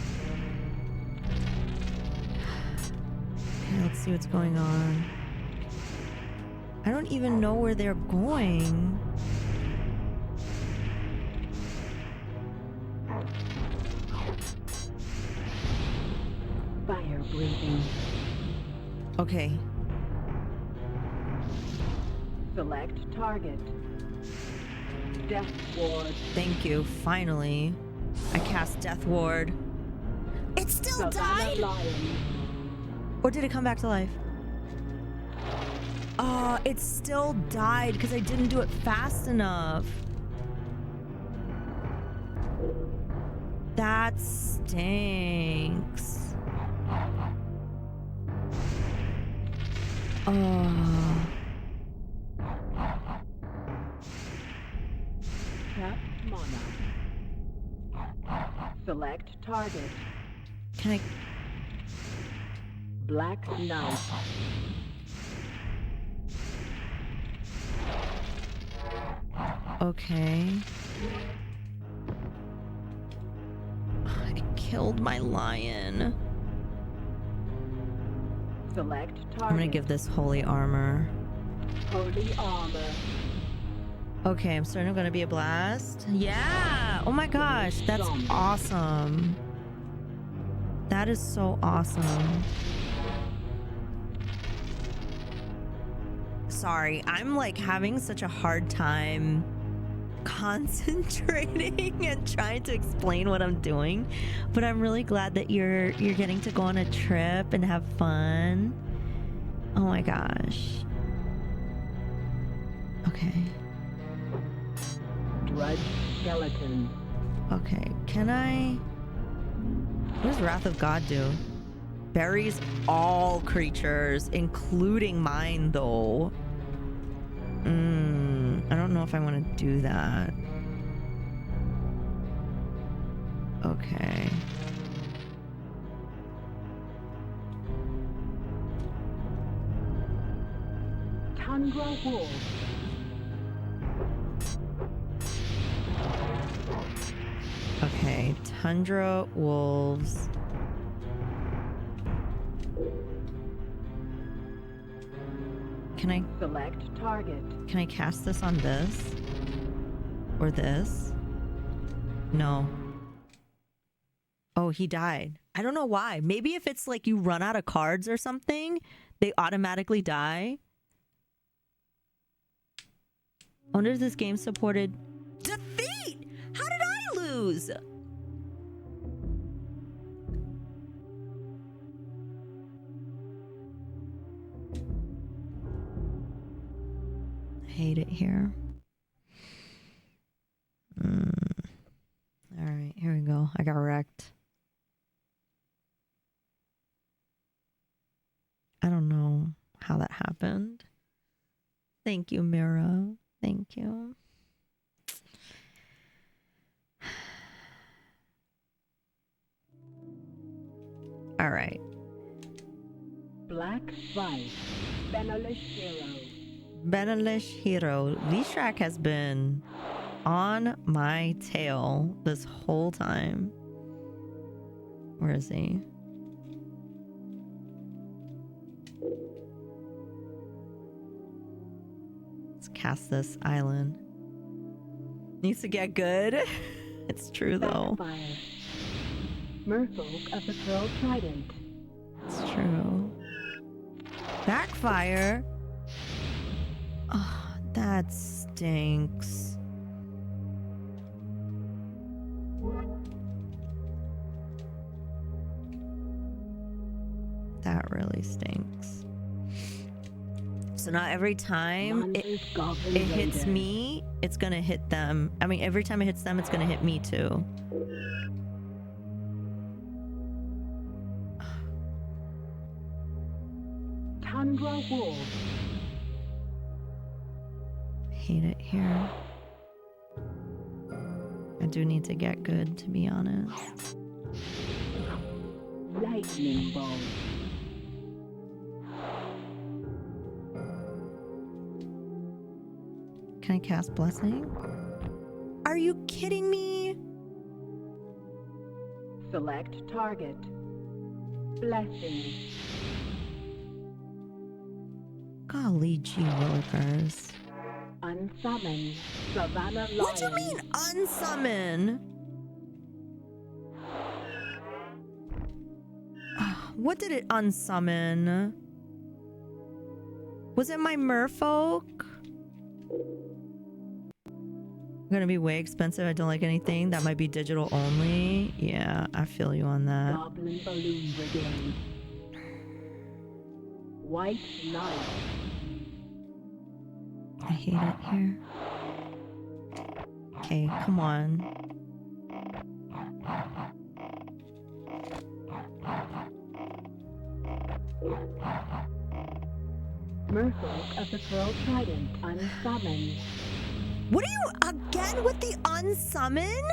Okay, let's see what's going on. I don't even know where they're going. Fire breathing. Okay, Select target. Death Ward. thank you, finally. I cast Death Ward. It still Savannah died? Lion. Or did it come back to life? It still died because I didn't do it fast enough. That stinks. Oh. Tap Mana. Select target. Can I... Black Knight. Okay. I killed my lion. Select target. I'm gonna give this holy armor. Holy armor. Okay, I'm starting gonna be a blast. Yeah! Oh my gosh, that's awesome. That is so awesome. Sorry, I'm like having such a hard time concentrating and trying to explain what I'm doing, but I'm really glad that you're getting to go on a trip and have fun. Oh my gosh. Okay. Drudge skeleton. Okay, can I... What does Wrath of God do? Buries all creatures, including mine, though. I don't know if I want to do that. Okay. Tundra wolf. Okay, Tundra Wolves. Can I Select target. can I cast this on this? Or this? No. Oh, he died. I don't know why. Maybe if it's like you run out of cards or something, they automatically die. I wonder if this game supported defeat. How did I lose? Hate it here. All right, here we go. I got wrecked. I don't know how that happened. Thank you, Mira. Thank you. All right. Black Vice. Benalish hero. Benalish Hero. Lishrak has been on my tail this whole time. Where is he? Let's cast this island. Needs to get good. It's true though. Backfire. Merfolk of the Pearl Trident. It's true. Backfire? Oh, that stinks. That really stinks. So now every time it hits me, it's gonna hit them. I mean, every time it hits them, it's gonna hit me too. Tundra wolf. Hate it here. I do need to get good, to be honest. Lightning bolt. Can I cast Blessing? Are you kidding me? Select target. Blessing. Golly gee willikers. Unsummon. Savannah Lion. What do you mean, unsummon? What did it unsummon? Was it my merfolk? Gonna be way expensive. I don't like anything that might be digital only. Yeah, I feel you on that. Goblin Balloon Brigade. White Knight. I hate it here. Okay, come on. Merfolk of the Pearl Trident unsummoned. What are you again with the unsummon?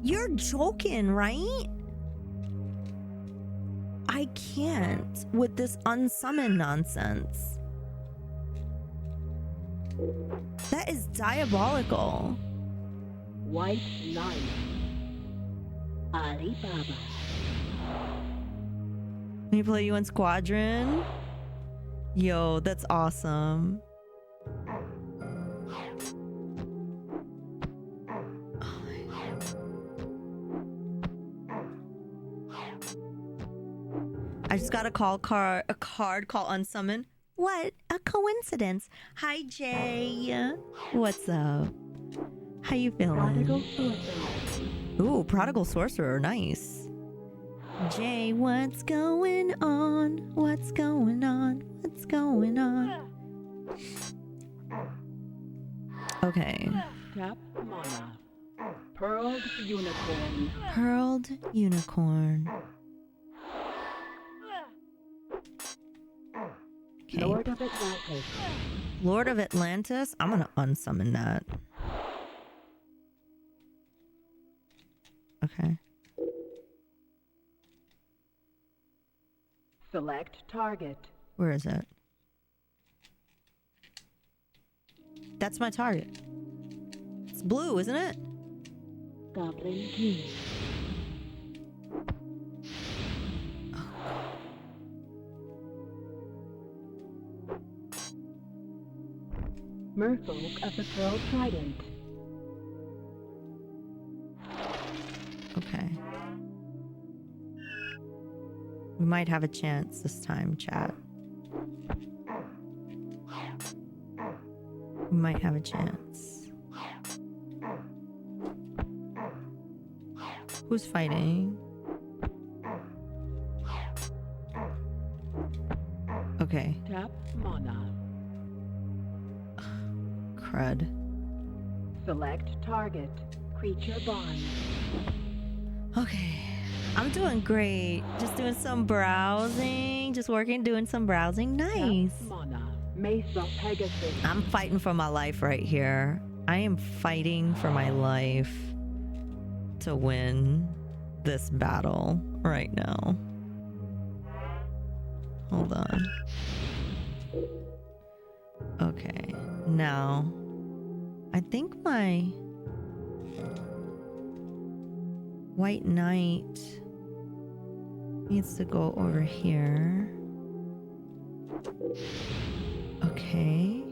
You're joking, right? I can't with this unsummon nonsense. That is diabolical. White Knight. Alibaba. Let me play you in Squadron. Yo, that's awesome. I just got a card called Unsummon. What a coincidence. Hi, Jay. What's up? How you Prodigal feeling? Sorcerer. Ooh, Prodigal Sorcerer. Nice. Jay, what's going on? What's going on? What's going on? Okay. Tap Mana. Pearled Unicorn. Pearled Unicorn. Okay. Lord of Atlantis. Lord of Atlantis. I'm gonna unsummon that. Okay. Select target. Where is it? That's my target. It's blue, isn't it? Goblin King. Merfolk of the Pearl Trident. Okay. We might have a chance this time, chat. We might have a chance. Who's fighting? Okay. Tap Mana. Crud. Select target. Creature bond. Okay. I'm doing great. Just doing some browsing. Just working, doing some browsing. Nice. Tap Mana. Mace of Pegasus. I'm fighting for my life right here. I am fighting for my life to win this battle right now. Hold on. Okay. Now, I think my White Knight needs to go over here. Okay.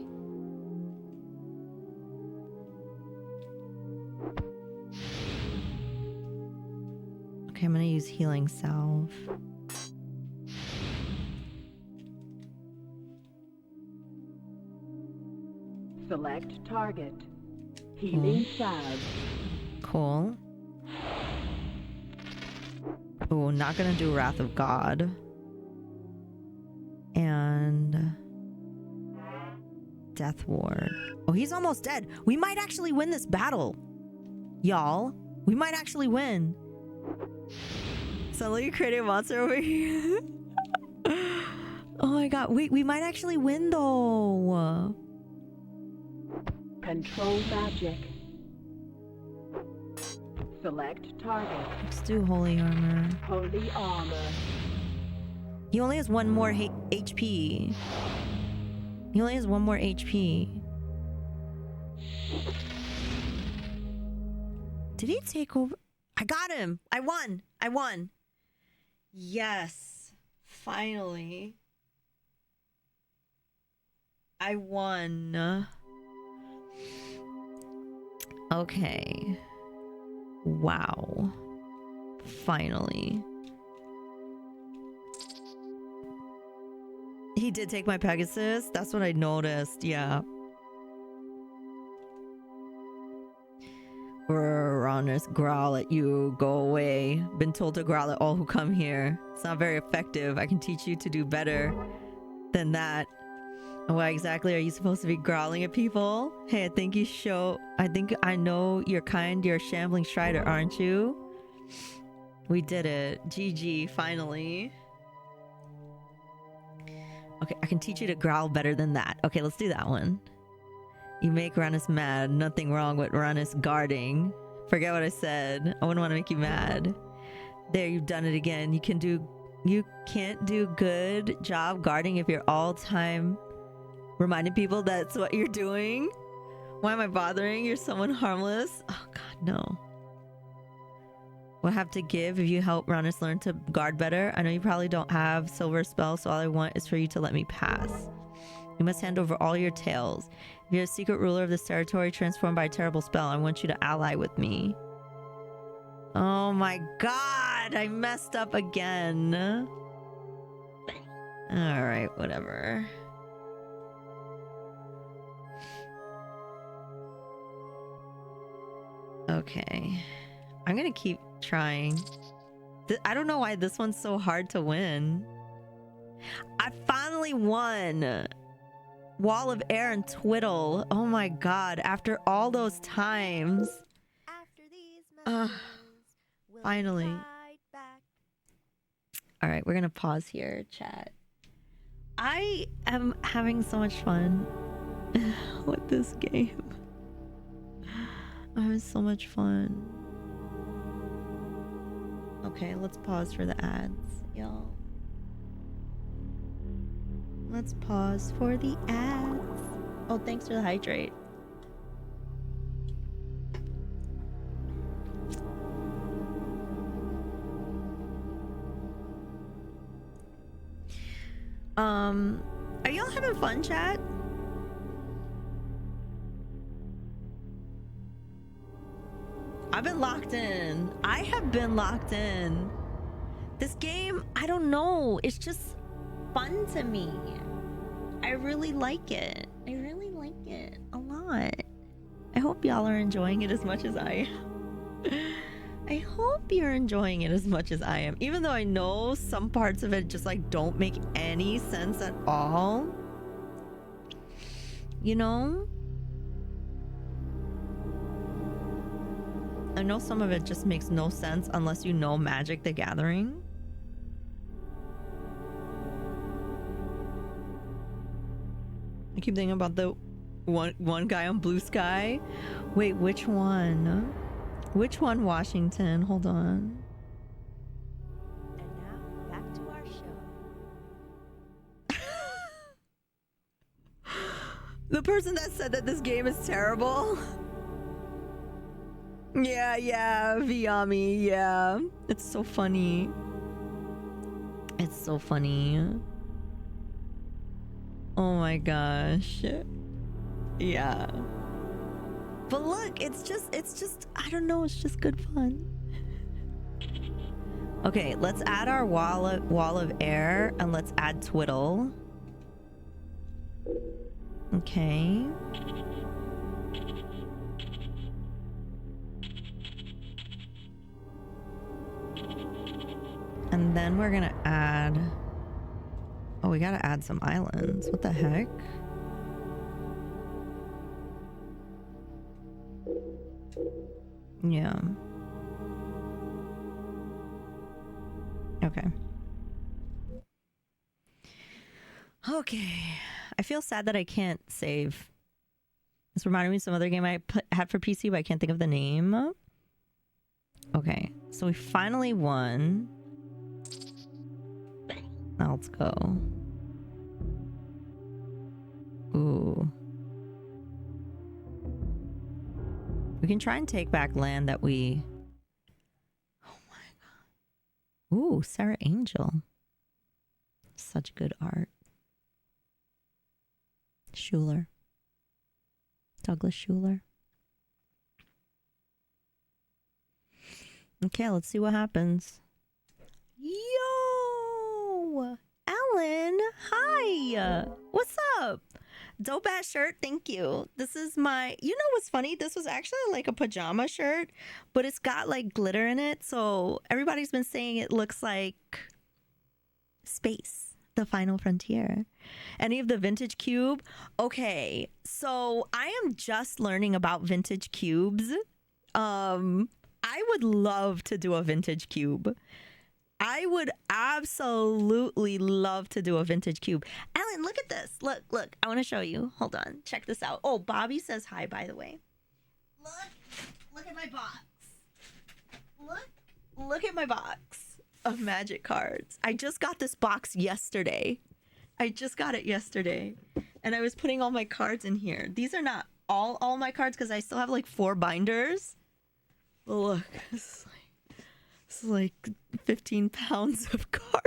Okay, I'm gonna use Healing Salve. Select target. Healing salve. Cool. Oh, not gonna do Wrath of God. And Death Ward. Oh, he's almost dead. We might actually win this battle. Y'all. We might actually win. Suddenly you created a monster over here. Oh my god. Wait, we might actually win though. Control magic. Select target. Let's do Holy Armor. Holy armor. He only has one more HP. He only has one more HP. Did he take over? I got him. I won. I won. Yes. Finally. I won. Okay. Wow. Finally. He did take my Pegasus. That's what I noticed. Yeah. Honest, growl at you. Go away. Been told to growl at all who come here. It's not very effective. I can teach you to do better than that. Why exactly are you supposed to be growling at people? Hey, I think I know you're kind. You're a shambling strider, aren't you? We did it. GG, finally. Okay, I can teach you to growl better than that. Okay, let's do that one. You make Rannis mad. Nothing wrong with Rannis guarding. Forget what I said. I wouldn't want to make you mad. There, you've done it again. You can't do good job guarding if you're all time reminding people that's what you're doing. Why am I bothering? You're someone harmless. Oh god, no. What I have to give if you help Rannis learn to guard better? I know you probably don't have silver spells, so all I want is for you to let me pass. You must hand over all your tales. If you're a secret ruler of this territory transformed by a terrible spell, I want you to ally with me. Oh my god, I messed up again. Alright, whatever. Okay. I'm gonna keep trying. I don't know why this one's so hard to win. I finally won! Wall of Air and Twiddle. Oh my god, after all those times. After these messages, we'll be Finally. right back. Alright, we're gonna pause here, chat. I am having so much fun with this game. I'm having so much fun. Okay, let's pause for the ads, y'all. Let's pause for the ads. Oh, thanks for the hydrate. Are y'all having fun, chat? I've been locked in. I have been locked in. This game, I don't know. It's just fun to me. I really like it. I really like it a lot. I hope y'all are enjoying it as much as I am. I hope you're enjoying it as much as I am. Even though I know some parts of it just like don't make any sense at all. You know? I know some of it just makes no sense unless you know Magic the Gathering. I keep thinking about the one guy on Blue Sky. Wait, which one? Which one, Washington? Hold on. And now, back to our show. The person that said that this game is terrible. Yeah, Viami, yeah. It's so funny. It's so funny. Oh my gosh. Yeah. But look, it's just, I don't know, it's just good fun. Okay, let's add our wall of air and let's add Twiddle. Okay. And then we're gonna add... Oh, we gotta add some islands. What the heck? Yeah. Okay. Okay. I feel sad that I can't save. This reminded me of some other game I had for PC, but I can't think of the name. Okay. So we finally won. Now let's go. Ooh. We can try and take back land that we... Oh my god. Ooh, Sarah Angel. Such good art. Schuler. Douglas Schuler. Okay, let's see what happens. Yo! Ellen! Hi! What's up? Dope ass shirt. Thank you. This is my, you know what's funny? This was actually like a pajama shirt, but it's got like glitter in it. So everybody's been saying it looks like space, the final frontier. Any of the vintage cube? Okay. So I am just learning about vintage cubes. I would love to do a vintage cube. I would absolutely love to do a vintage cube. Ellen, look at this. Look. I want to show you. Hold on. Check this out. Oh, Bobby says hi, by the way. Look at my box. Look at my box of magic cards. I just got this box yesterday. I just got it yesterday. And I was putting all my cards in here. These are not all my cards because I still have like 4 binders. Look, this is like 15 pounds of cardboard.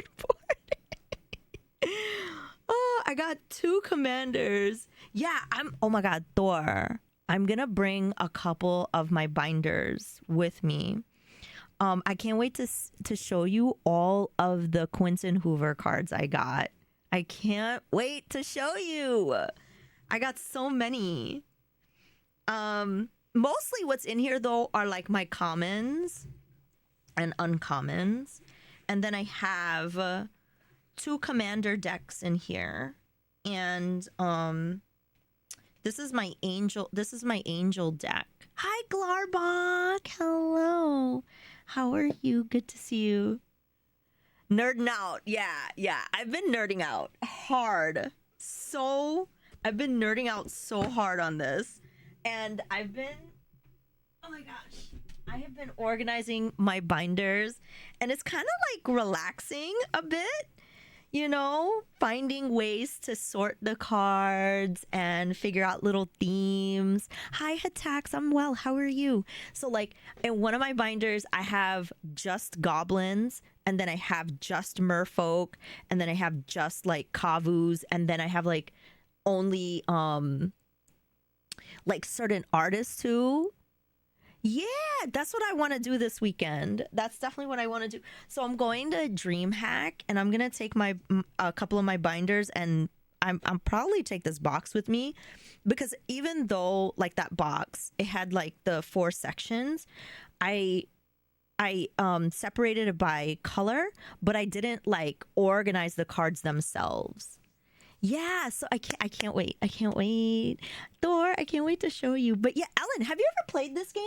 Oh, I got 2 commanders. Yeah, oh my God, Thor. I'm gonna bring a couple of my binders with me. I can't wait to show you all of the Quentin Hoover cards I got. I can't wait to show you. I got so many. Mostly what's in here though are like my commons and uncommons. And then I have 2 commander decks in here. And this is my angel deck. Hi Glarbach. Hello. How are you? Good to see you. Nerding out. Yeah. I've been nerding out hard. I've been nerding out so hard on this. And oh my gosh, I have been organizing my binders, and it's kind of like relaxing a bit, you know, finding ways to sort the cards and figure out little themes. Hi, Hatax, I'm well. How are you? So like in one of my binders, I have just goblins, and then I have just merfolk, and then I have just like kavus, and then I have like only like certain artists too. Yeah, that's what I want to do this weekend. That's definitely what I want to do. So I'm going to DreamHack, and I'm gonna take a couple of my binders, and I'm probably take this box with me, because even though like that box, it had like the 4 sections, I separated it by color, but I didn't like organize the cards themselves. Yeah, so I can't wait. Thor, I can't wait to show you. But yeah, Ellen, have you ever played this game?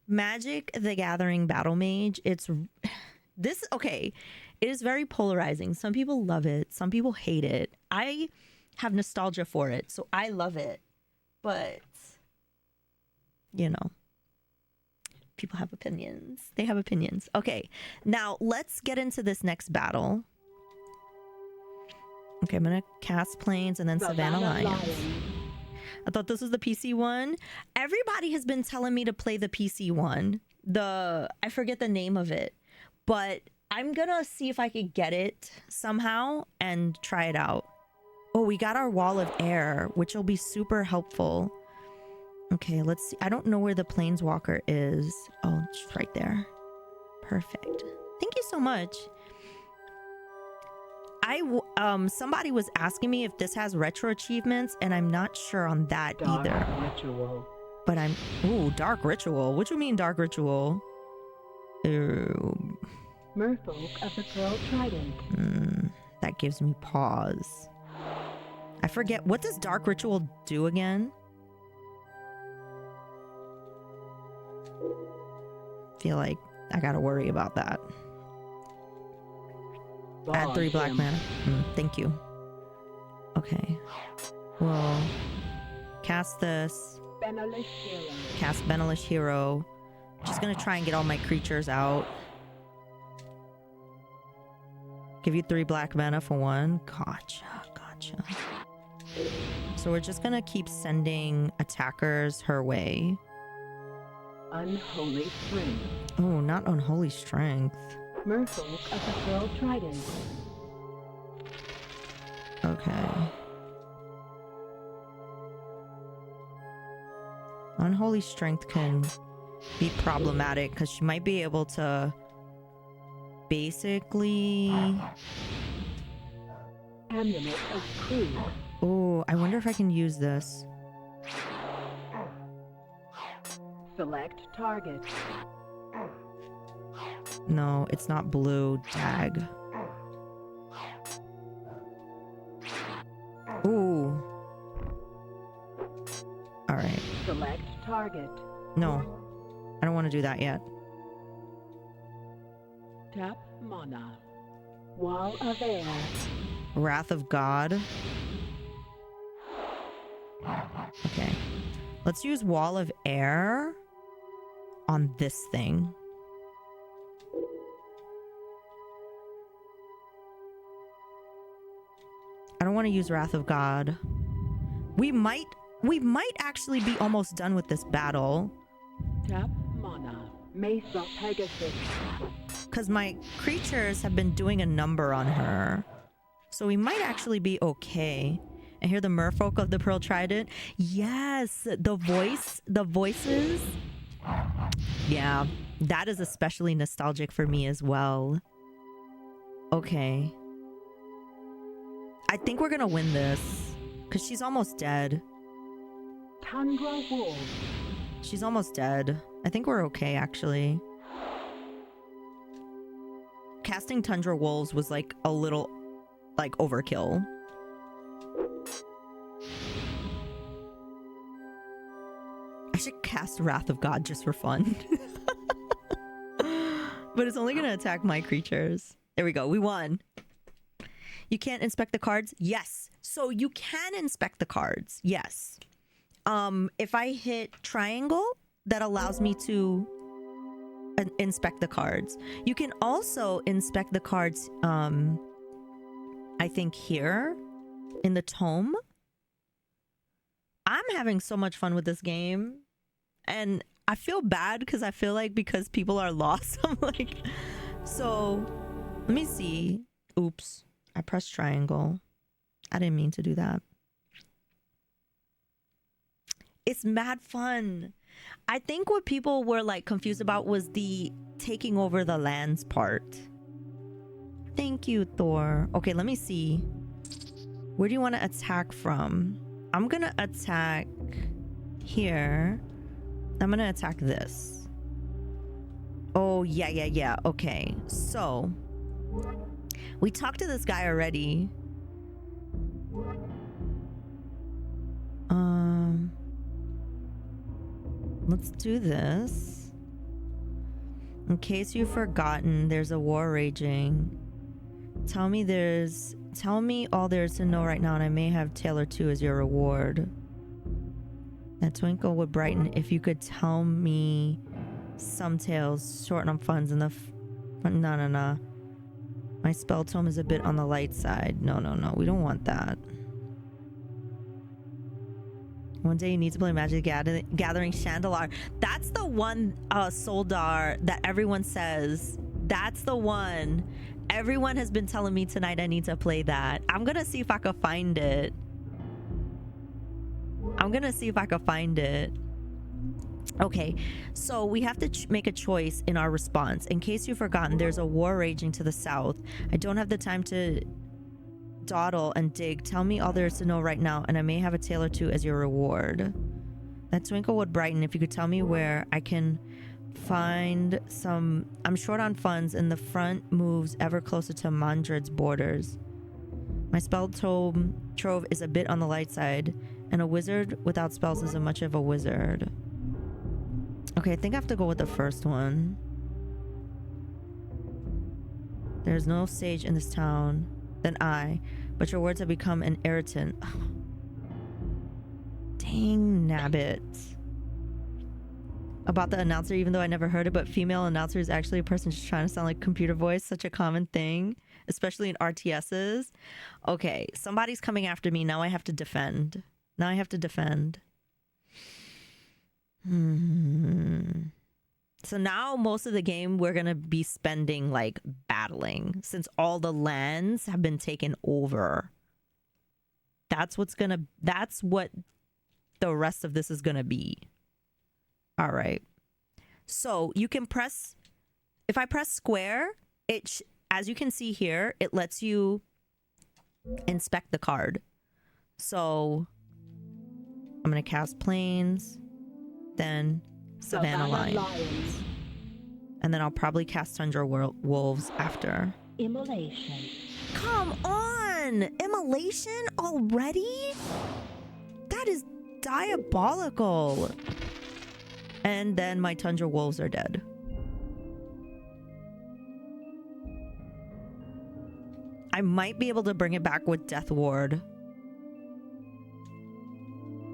Magic the Gathering Battlemage. Okay. It is very polarizing. Some people love it. Some people hate it. I have nostalgia for it, so I love it. But, you know, people have opinions. They have opinions. Okay, now let's get into this next battle. Okay, I'm gonna cast Plains and then Savannah Lions. I thought this was the PC one. Everybody has been telling me to play the PC one. I forget the name of it, but I'm gonna see if I could get it somehow and try it out. Oh, we got our Wall of Air, which will be super helpful. Okay, let's see. I don't know where the Planeswalker is. Oh, it's right there. Perfect. Thank you so much. Somebody was asking me if this has retro achievements, and I'm not sure on that either. Ritual. But Dark Ritual. What do you mean Dark Ritual? Merfolk of the Pearl Trident. That gives me pause. I forget, what does Dark Ritual do again? Feel like I gotta worry about that. Add 3 black mana. Thank you. Okay. Well, cast this. Cast Benelish Hero. Just gonna try and get all my creatures out. Give you 3 black mana for 1. Gotcha. So we're just gonna keep sending attackers her way. Unholy Strength. Oh, not Unholy Strength. Merfolk of the Pearl Trident. Okay. Unholy Strength can be problematic because she might be able to basically... Amulet of Creed. Oh, I wonder if I can use this. Select target. No, it's not blue. Dag. Ooh. All right. Select target. No, I don't want to do that yet. Tap mana. Wall of air. Wrath of God. Okay. Let's use Wall of Air on this thing. I don't want to use Wrath of God. We might actually be almost done with this battle. Tap mana. Mesa Pegasus. Because my creatures have been doing a number on her. So we might actually be okay. And hear the merfolk of the Pearl Trident. Yes, the voices. Yeah, that is especially nostalgic for me as well. Okay. I think we're gonna win this. Because she's almost dead. Tundra Wolf. She's almost dead. I think we're okay, actually. Casting Tundra Wolves was like a little, like, overkill. I should cast Wrath of God just for fun. But it's only going to attack my creatures. There we go. We won. You can't inspect the cards? Yes. So you can inspect the cards. Yes. If I hit triangle, that allows me to inspect the cards. You can also inspect the cards, I think here in the tome. I'm having so much fun with this game. And I feel bad because I feel like because people are lost, I'm like, so let me see. Oops. I pressed triangle. I didn't mean to do that. It's mad fun. I think what people were like confused about was the taking over the lands part. Thank you, Thor. Okay, let me see. Where do you want to attack from? I'm gonna attack here. I'm gonna attack this. Oh, yeah. Okay, so we talked to this guy already. Let's do this. In case you've forgotten, there's a war raging. Tell me all there is to know right now, and I may have tale or two as your reward. That twinkle would brighten if you could tell me some tales, short on funds, and no. My spell tome is a bit on the light side. No, we don't want that. One day you need to play Magic Gathering Chandelar. That's the one, Soldar, that everyone says. That's the one. Everyone has been telling me tonight I need to play that. I'm gonna see if I can find it. Okay, so we have to make a choice in our response. In case you've forgotten, there's a war raging to the south. I don't have the time to dawdle and dig. Tell me all there is to know right now, and I may have a tale or two as your reward. That twinkle would brighten if you could tell me where I can find some. I'm short on funds, and the front moves ever closer to Mandred's borders. My spell trove is a bit on the light side, and a wizard without spells isn't much of a wizard. Okay, I think I have to go with the first one. There's no sage in this town than I, but your words have become an irritant. Dang nabbit. About the announcer, even though I never heard it, but female announcer is actually a person just trying to sound like computer voice. Such a common thing, especially in RTSs. Okay, somebody's coming after me. Now I have to defend. So now most of the game we're gonna be spending like battling, since all the lands have been taken over. That's what the rest of this is gonna be. All right. So you can press, if I press square, as you can see here, it lets you inspect the card. So I'm gonna cast Plains, then Savannah Lions. And then I'll probably cast Tundra Wolves after. Immolation. Come on! Immolation already? That is diabolical. And then my Tundra Wolves are dead. I might be able to bring it back with Death Ward.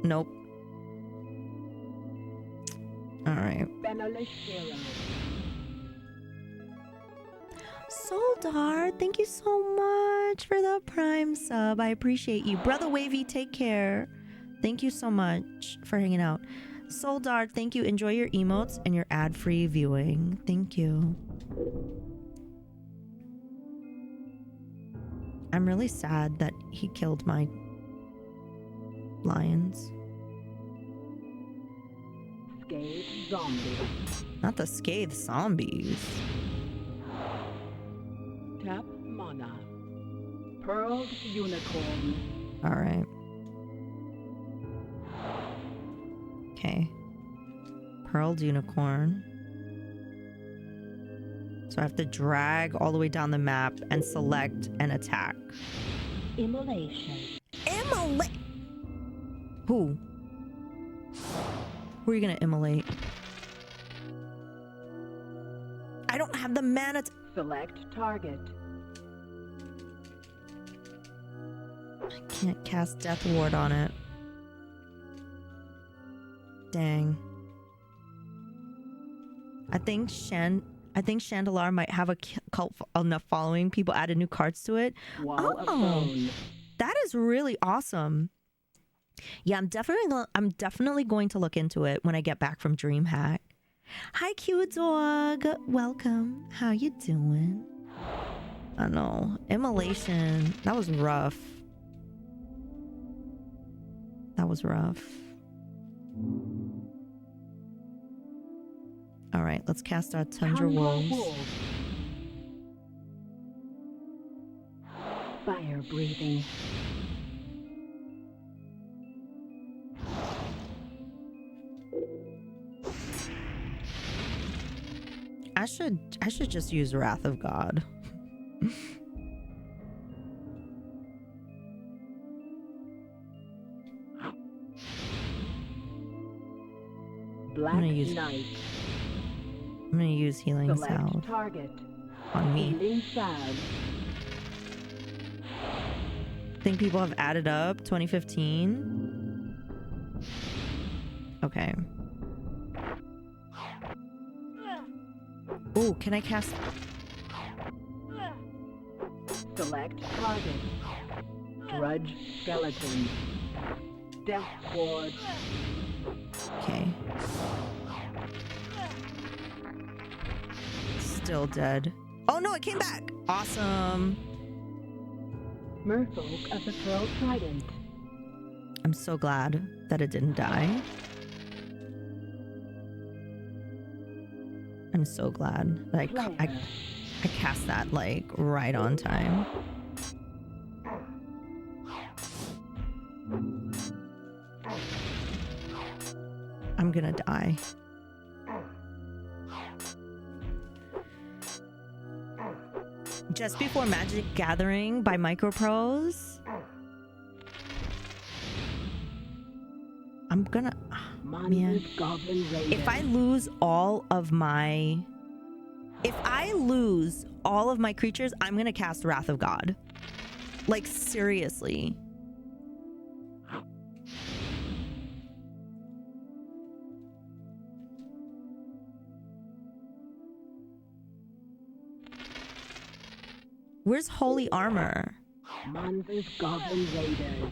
Nope. Alright. Soldar, thank you so much for the Prime sub. I appreciate you. Brother Wavy, take care. Thank you so much for hanging out. Soldar, thank you. Enjoy your emotes and your ad-free viewing. Thank you. I'm really sad that he killed my lions. Scathed zombie. Not the scathed zombies. Tap mana. Pearled unicorn. Alright. Okay. Pearled unicorn. So I have to drag all the way down the map and select an attack. Immolation. Who? Who are you gonna immolate? I don't have the mana to... Select target. I can't cast Death Ward on it. Dang. I think Chandelar might have a cult enough following. People added new cards to it. Wall of bone. That is really awesome. Yeah, I'm definitely going to look into it when I get back from DreamHack. Hi, cute dog. Welcome. How you doing? I know. Immolation. That was rough. That was rough. All right, let's cast our Tundra Wolves. Fire breathing. I should just use Wrath of God. Black Knight. I'm gonna use Healing Select Salve target. on me. Healing salve. Think people have added up 2015. Okay. Oh, can I cast? Select target. Drudge skeleton. Death ward. Okay. Still dead. Oh no, it came back. Awesome. Merfolk of the Pearl Trident. I'm so glad that it didn't die. I'm so glad that I cast that like right on time. I'm gonna die. Just before Magic Gathering by Micropros. I'm gonna... man. If I lose all of my... If I lose all of my creatures, I'm gonna cast Wrath of God. Like, seriously. Where's Holy Armor? Monza's Goblin Raiders.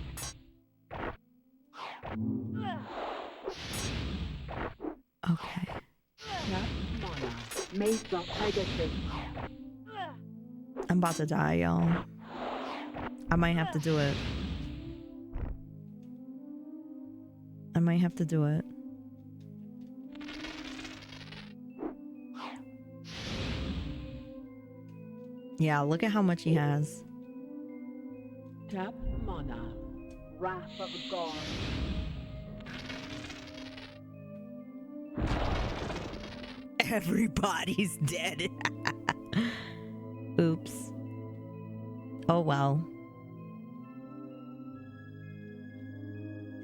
Okay. Mace of Pegasus. I'm about to die, y'all. I might have to do it. I might have to do it. Yeah, look at how much he has. Tap mana. wrath of God. Everybody's dead. Oops. Oh well.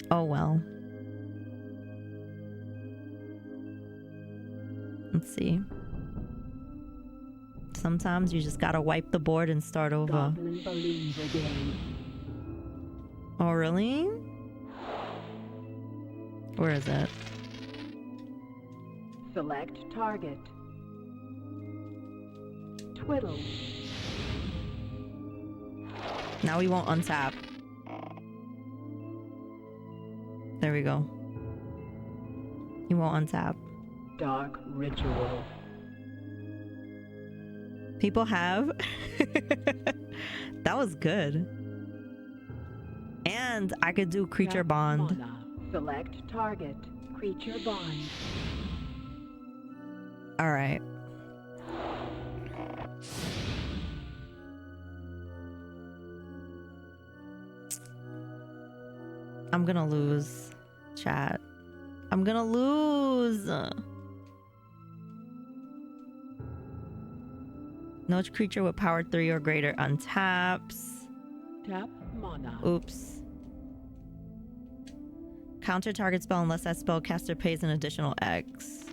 Oh well. Let's see. Sometimes you just gotta wipe the board and start over. Goblin balloon brigade. Oh, really? Where is it? Select target. Twiddle. Now we won't untap. There we go. You won't untap. Dark ritual. People have. That was good. And I could do creature Tap bond. mana. Select target. Creature bond. All right. I'm gonna lose, chat. I'm gonna lose. No creature with power 3 or greater untaps. Tap mana. Oops. Counter target spell unless that spellcaster pays an additional X.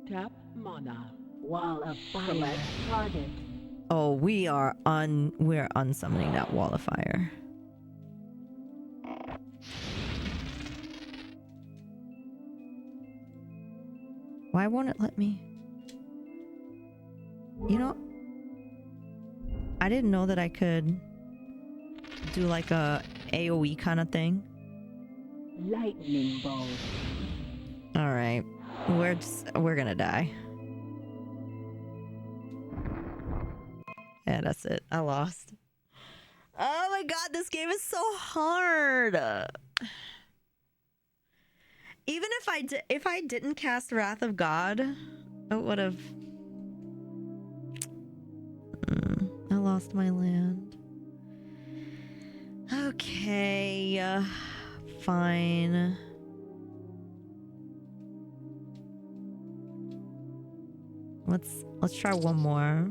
Tap mana. Wall of fire. Select target. Oh, we're unsummoning that wall of fire. Why won't it let me? You know, I didn't know that I could do like a AoE kind of thing. Lightning bolt. All right, we're gonna die. Yeah, that's it. I lost. Oh my god, this game is so hard. Even if I didn't cast Wrath of God, it would have. I lost my land. Okay, fine. Let's try one more.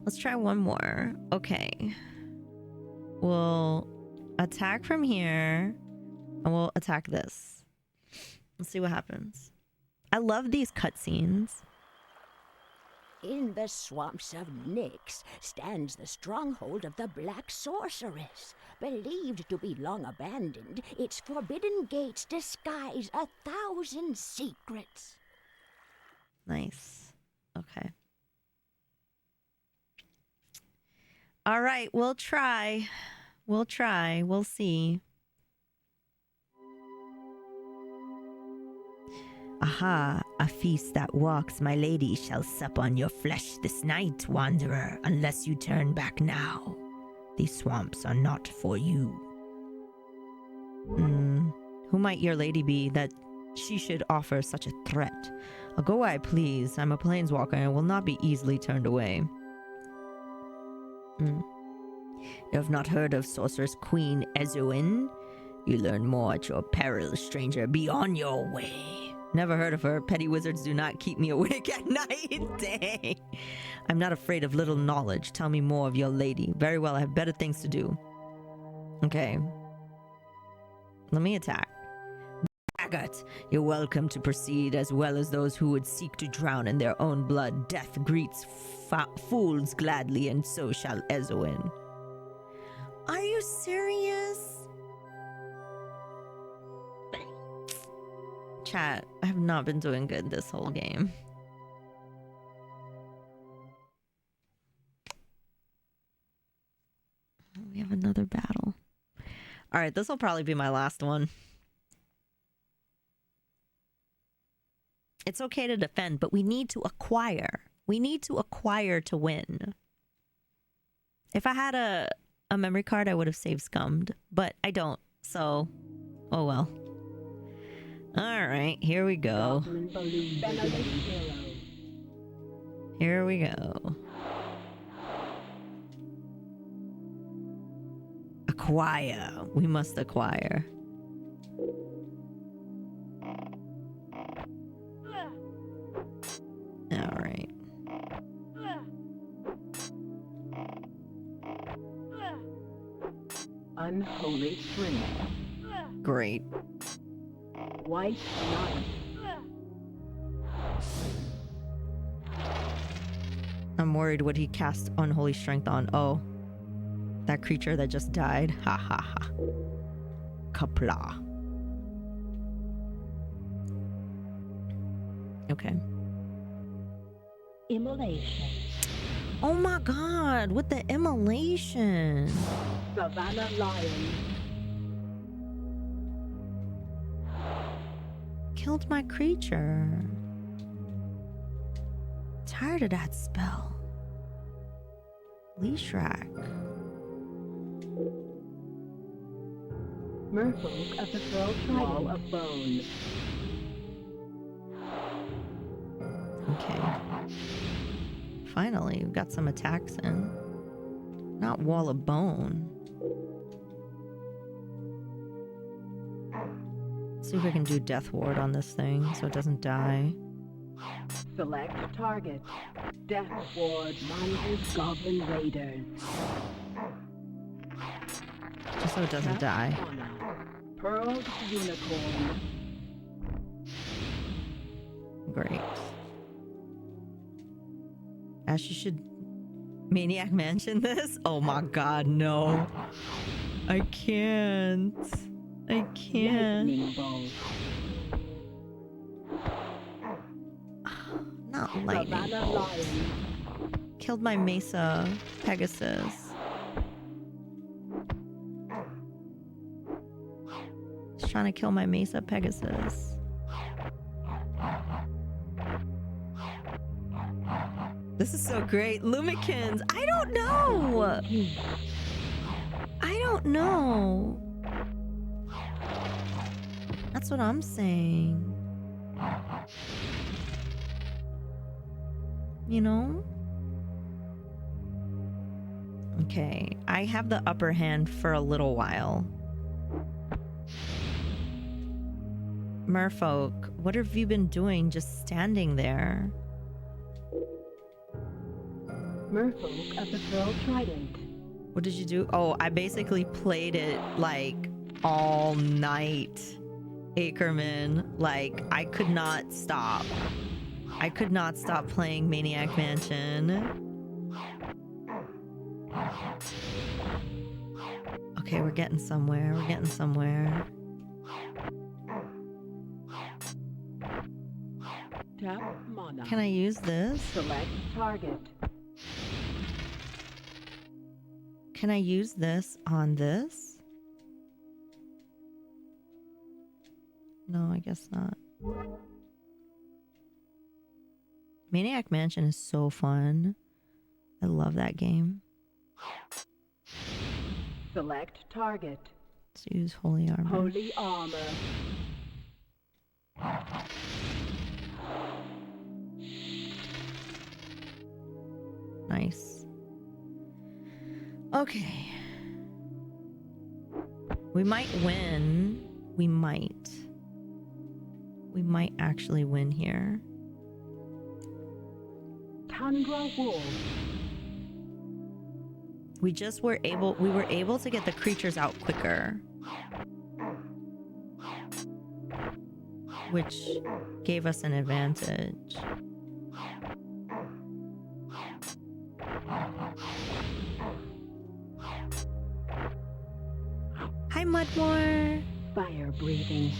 Let's try one more. Okay. We'll attack from here. And we'll attack this. Let's see what happens. I love these cutscenes. In the swamps of Nyx stands the stronghold of the Black Sorceress. Believed to be long abandoned, its forbidden gates disguise 1,000 secrets. Nice. Okay. All right, we'll try. We'll try. We'll see. Aha, a feast that walks, my lady, shall sup on your flesh this night, wanderer, unless you turn back now. These swamps are not for you. Who might your lady be that she should offer such a threat? I'll go where I please. I'm a planeswalker and will not be easily turned away. You have not heard of Sorceress Queen Ezuin? You learn more at your peril, stranger. Be on your way. Never heard of her. Petty wizards do not keep me awake at night. Dang. I'm not afraid of little knowledge. Tell me more of your lady. Very well, I have better things to do. Okay. Let me attack. Braggart, you're welcome to proceed, as well as those who would seek to drown in their own blood. Death greets fools gladly, and so shall Ezoin. Are you serious? Chat, I have not been doing good this whole game. We have another battle. All right, this will probably be my last one. It's okay to defend, but we need to acquire. We need to acquire to win. If I had a memory card, I would have saved scummed, but I don't. So, oh well. All right, here we go. Here we go. Acquire. We must acquire. All right. Unholy strength. Great. White knight. I'm worried what he cast Unholy Strength on. Oh. That creature that just died. Ha ha ha. Kapla. Okay. Immolation. Oh my god, with the immolation. Savannah lion. Killed my creature. Tired of that spell. Leash rack. Merfolk of the Pearl Wall of Bone. Okay. Finally, we've got some attacks in. Not Wall of Bone. See if we can do Death Ward on this thing so it doesn't die. Select target. Death Ward. Mindless Goblin Raiders. Just so it doesn't die. Pearled Unicorn. Great. Ash, you should Maniac Mansion this? Oh my god, no. I can't. I can't. Lightning Bolt. Not lightning Savannah bolt. lion. Killed my Mesa Pegasus. He's trying to kill my Mesa Pegasus. This is so great. Lumikins. I don't know. I don't know. That's what I'm saying. You know? Okay, I have the upper hand for a little while. Merfolk, what have you been doing just standing there? Merfolk of the Pearl Trident. What did you do? Oh, I basically played it like all night. Ackerman, like I could not stop. I could not stop playing Maniac Mansion. Okay, we're getting somewhere. We're getting somewhere. Tap mana. Can I use this? Select target. Can I use this on this? No, I guess not. Maniac Mansion is so fun. I love that game. Select target. Let's use Holy Armor. Holy armor. Nice. Okay. We might win. We might. We might actually win here. Tundra Wolf. We were able to get the creatures out quicker. Which gave us an advantage. Hi, Mudmore. Fire breathing.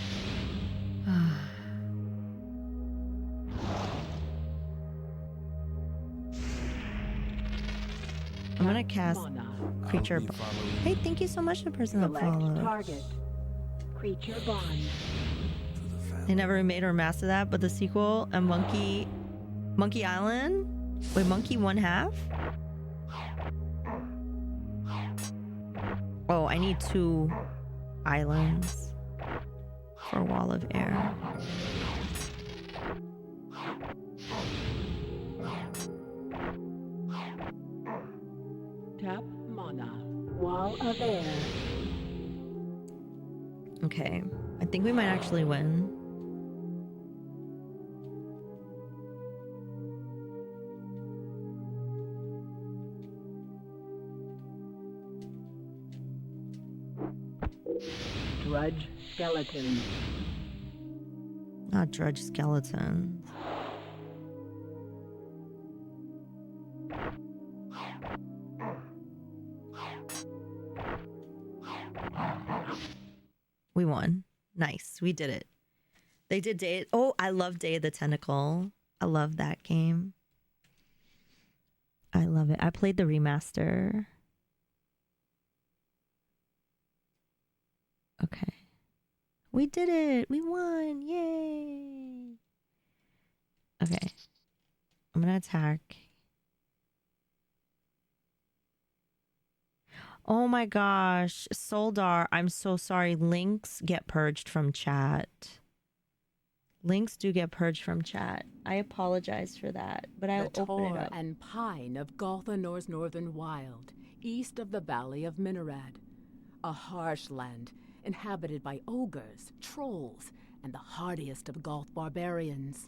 I'm gonna cast creature. Hey, thank you so much, the person that Select followed. target. Creature bond. They never made or mastered that, but the sequel and Monkey Island. Wait, Monkey One Half. Oh, I need 2 islands for Wall of Air. Tap mana. Wall of air. Okay. I think we might actually win. Drudge skeleton. Not drudge skeleton. We won. Nice. We did it. They did Day. Oh, I love Day of the Tentacle. I love that game. I love it. I played the remaster. Okay. We did it. We won. Yay. Okay. I'm going to attack. Oh my gosh. Soldar, I'm so sorry. Links get purged from chat. Links do get purged from chat. I apologize for that, but I'll The open it tor up. and pine of Galthanor's northern wild, east of the valley of Minorad. A harsh land inhabited by ogres, trolls, and the hardiest of Galth barbarians.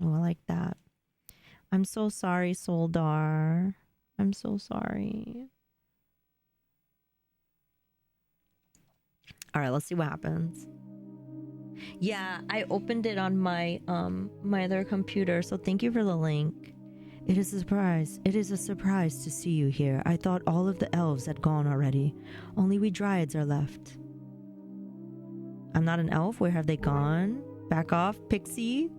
Oh, I like that. I'm so sorry, Soldar. I'm so sorry. All right, let's see what happens. Yeah, I opened it on my my other computer, so thank you for the link. It is a surprise. It is a surprise to see you here. I thought all of the elves had gone already. Only we dryads are left. I'm not an elf. Where have they gone? Back off, Pixie.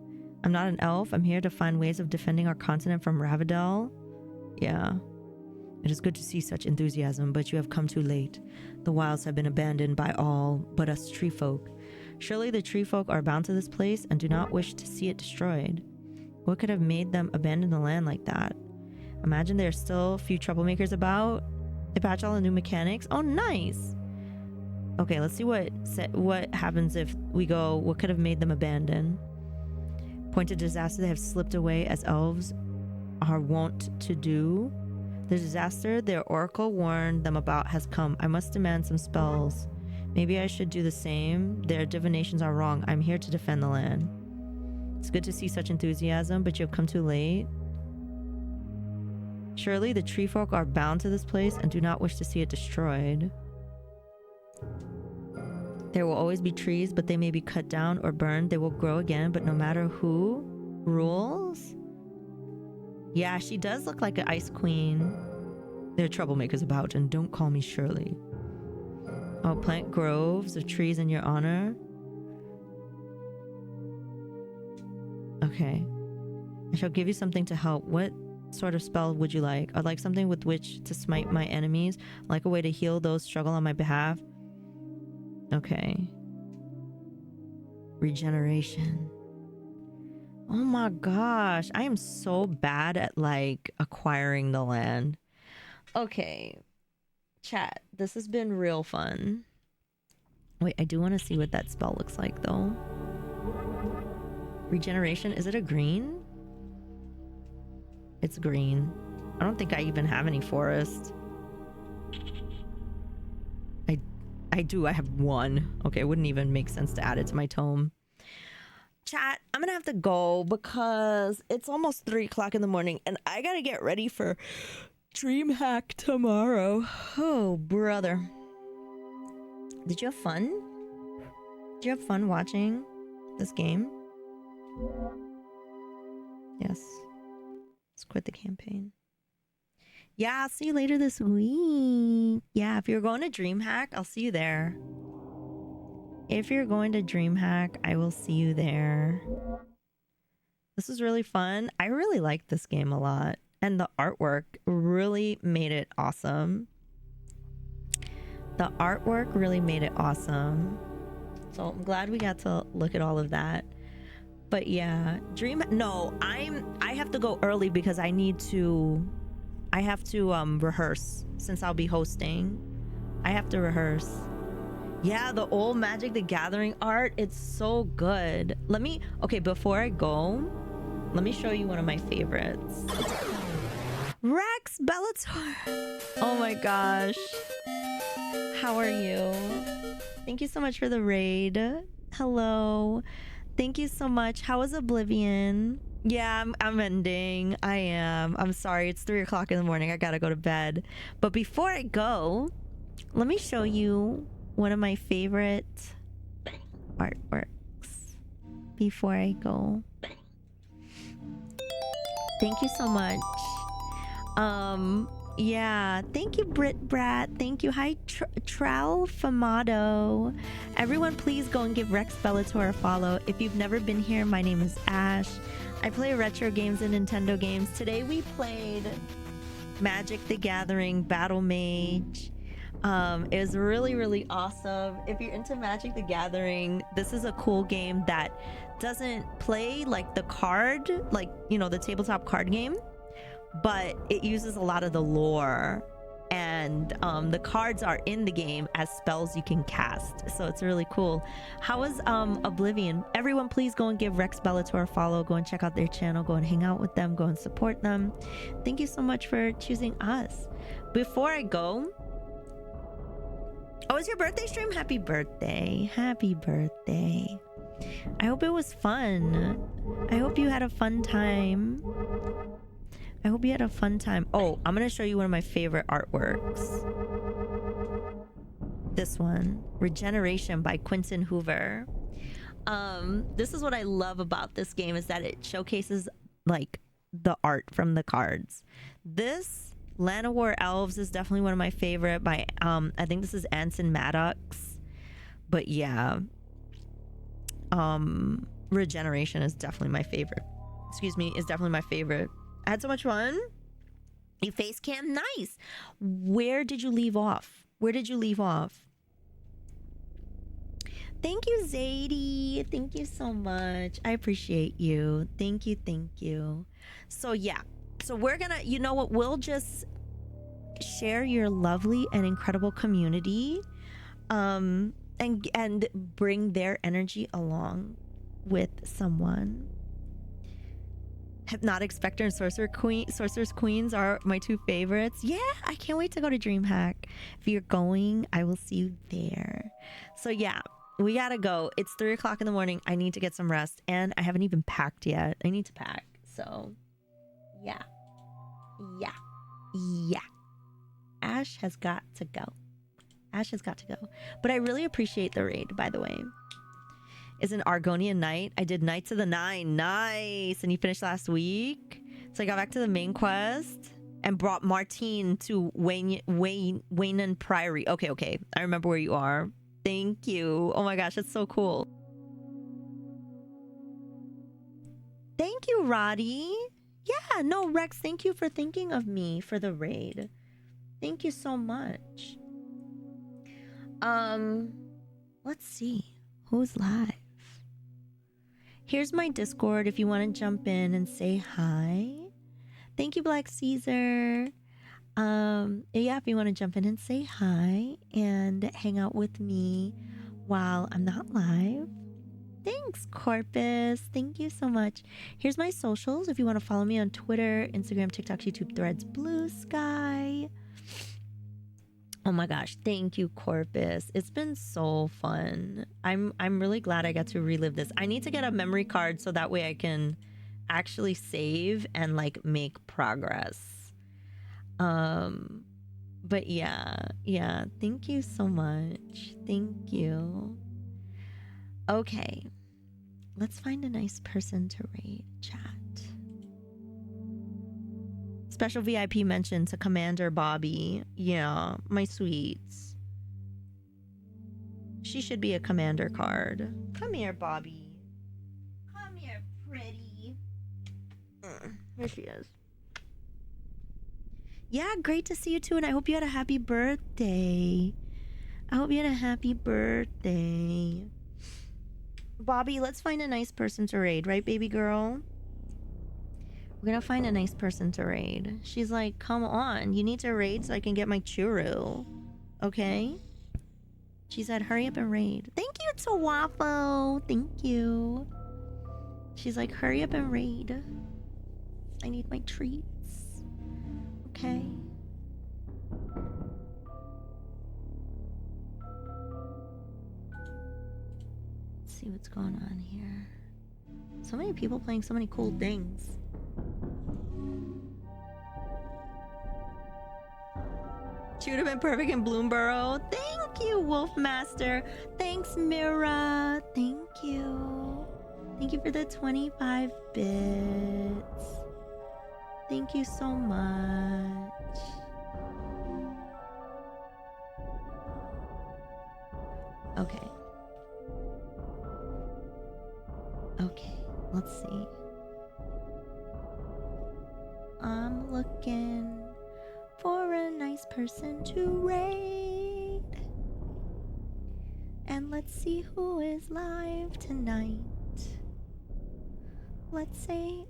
I'm not an elf. I'm here to find ways of defending our continent from Ravadel. Yeah. It is good to see such enthusiasm, but you have come too late. The wilds have been abandoned by all but us tree folk. Surely the tree folk are bound to this place and do not wish to see it destroyed. What could have made them abandon the land like that? Imagine there are still a few troublemakers about. They patch all the new mechanics. Oh, nice! Okay, let's see what happens if we go, what could have made them abandon? Point to disaster they have slipped away as elves are wont to do. The disaster their oracle warned them about has come. I must demand some spells. Maybe I should do the same. Their divinations are wrong. I'm here to defend the land. It's good to see such enthusiasm, but you have come too late. Surely the tree folk are bound to this place and do not wish to see it destroyed. There will always be trees, but they may be cut down or burned. They will grow again, but no matter who rules. Yeah, she does look like an ice queen. There are troublemakers about, and don't call me Shirley. Oh, plant groves of trees in your honor. Okay. I shall give you something to help. What sort of spell would you like? I'd like something with which to smite my enemies, like a way to heal those struggle on my behalf. Okay. Regeneration. Oh my gosh, I am so bad at like acquiring the land. Okay. Chat, this has been real fun. Wait, I do want to see what that spell looks like though. Regeneration, is it a green? It's green. I don't think I even have any forest. I do, I have one. Okay, it wouldn't even make sense to add it to my tome. Chat, I'm gonna have to go because it's almost 3 o'clock in the morning and I gotta get ready for DreamHack tomorrow. Oh, brother. Did you have fun? Did you have fun watching this game? Yes. Let's quit the campaign. Yeah, I'll see you later this week. Yeah, if you're going to DreamHack, I'll see you there. If you're going to DreamHack, I will see you there. This is really fun. I really like this game a lot. And the artwork really made it awesome. The artwork really made it awesome. So I'm glad we got to look at all of that. But yeah, I have to go early because I have to rehearse since I'll be hosting. I have to rehearse. Yeah, the old Magic the Gathering art, it's so good. Before I go, let me show you one of my favorites. Rex Bellator. Oh my gosh. How are you? Thank you so much for the raid. Hello. Thank you so much. How was Oblivion? Yeah, I'm ending. I am. I'm sorry. It's 3 o'clock in the morning. I gotta go to bed. But before I go, let me show you one of my favorite artworks before I go. Thank you so much. Yeah, thank you, Brit Brat. Thank you. Hi, Trowel Famado. Everyone, please go and give Rex Bellator a follow. If you've never been here, my name is Ash. I play retro games and Nintendo games. Today we played Magic the Gathering Battlemage. It was really, really awesome. If you're into Magic the Gathering, this is a cool game that doesn't play like the card, like, you know, the tabletop card game, but it uses a lot of the lore, and the cards are in the game as spells you can cast, so it's really cool. How was Oblivion? Everyone, please go and give Rex Bellator a follow. Go and check out their channel. Go and hang out with them. Go and support them. Thank you so much for choosing us. Before I go, oh, it's your birthday stream? Happy birthday. Happy birthday. I hope it was fun. I hope you had a fun time. I hope you had a fun time. Oh, I'm gonna show you one of my favorite artworks. This one, Regeneration by Quentin Hoover. This is what I love about this game, is that it showcases like the art from the cards. This Land of War Elves is definitely one of my favorite by I think this is Anson Maddox. But yeah, Regeneration is definitely my favorite. Excuse me, is definitely my favorite. I had so much fun. You face cam, nice. Where did you leave off? Where did you leave off? Thank you, Zadie. Thank you so much. I appreciate you. Thank you, thank you. So yeah, so we're gonna, you know what, we'll just share your lovely and incredible community, and bring their energy along with someone. Hypnotic Spectre and Sorcerer's Queens are my two favorites. Yeah, I can't wait to go to DreamHack. If you're going, I will see you there. So yeah, we gotta go. It's 3 o'clock in the morning. I need to get some rest, and I haven't even packed yet. I need to pack. So yeah. Ash has got to go. Ash has got to go. But I really appreciate the raid, by the way. Is an Argonian Knight. I did Knights of the Nine. Nice. And you finished last week. So I got back to the main quest and brought Martine to Waynan Priory. Okay. I remember where you are. Thank you. Oh my gosh, that's so cool. Thank you, Roddy. Yeah, no, Rex, thank you for thinking of me for the raid. Thank you so much. Let's see. Who's live? Here's my Discord if you want to jump in and say hi. Thank you, Black Caesar. Yeah, if you want to jump in and say hi and hang out with me while I'm not live. Thanks, Corpus. Thank you so much. Here's my socials if you want to follow me on Twitter, Instagram, TikTok, YouTube, Threads, Blue Sky. Oh my gosh, thank you, Corpus. It's been so fun. I'm really glad I got to relive this. I need to get a memory card so that way I can actually save and like make progress. But yeah, thank you so much. Thank you. Okay, let's find a nice person to raid. Chat. Special VIP mention to Commander Bobby. Yeah, my sweets. She should be a commander card. Come here, Bobby. Come here, pretty. Here she is. Yeah, great to see you too, and I hope you had a happy birthday. I hope you had a happy birthday. Bobby, let's find a nice person to raid, right, baby girl? We're gonna find a nice person to raid. She's like, come on, you need to raid so I can get my churro. Okay? She said, hurry up and raid. Thank you, Tawafo. Thank you. She's like, hurry up and raid. I need my treats. Okay. what's going on here. So many people playing so many cool things. She would have been perfect in Bloomborough. Thank you, Wolfmaster. Thanks, Mira. Thank you. Thank you for the 25 bits. Thank you so much. Okay. Okay, let's see. I'm looking for a nice person to raid. And let's see who is live tonight. Let's see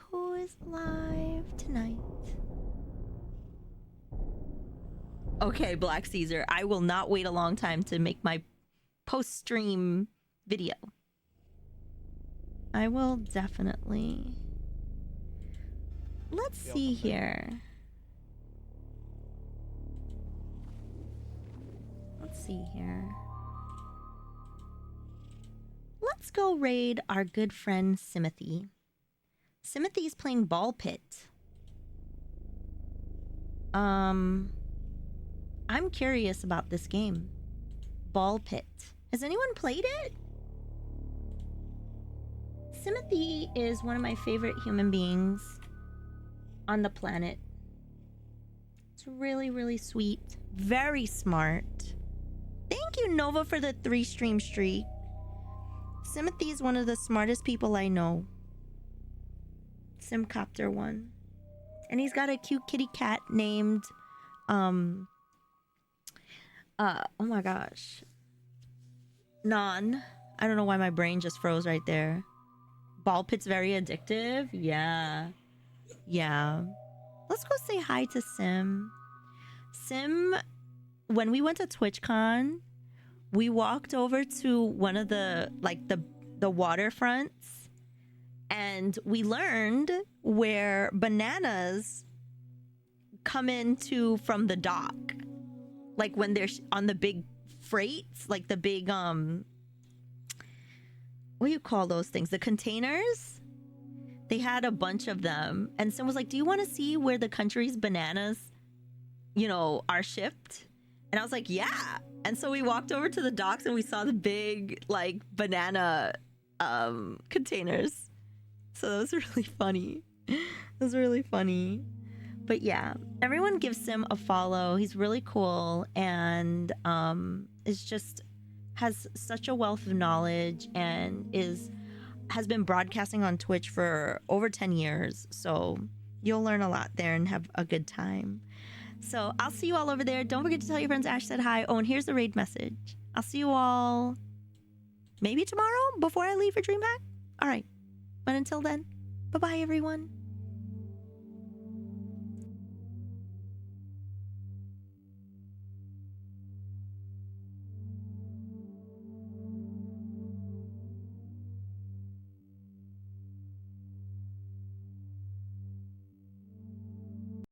who is live tonight. Okay, Black Caesar, I will not wait a long time to make my post-stream video. I will definitely. Let's see here. Let's see here. Let's go raid our good friend Simothy. Simothy's playing Ball Pit. I'm curious about this game. Ball Pit. Has anyone played it? Simothy is one of my favorite human beings on the planet. It's really, really sweet. Very smart. Thank you, Nova, for the 3-stream streak. Simothy is one of the smartest people I know. Simcopter 1. And he's got a cute kitty cat named... oh my gosh. Non. I don't know why my brain just froze right there. Ball Pit's very addictive. Yeah. Yeah. Let's go say hi to Sim. Sim, when we went to TwitchCon, we walked over to one of the waterfronts, and we learned where bananas come into from the dock. Like when they're on the big freights, like the big what do you call those things? The containers? They had a bunch of them. And someone was like, do you want to see where the country's bananas, are shipped? And I was like, yeah. And so we walked over to the docks and we saw the big, banana containers. So that was really funny. It was really funny. But yeah, everyone give Sim a follow. He's really cool and has such a wealth of knowledge and has been broadcasting on Twitch for over 10 years. So you'll learn a lot there and have a good time. So I'll see you all over there. Don't forget to tell your friends Ash said hi. Oh, and here's the raid message. I'll see you all maybe tomorrow before I leave for DreamHack. All right. But until then, bye-bye, everyone.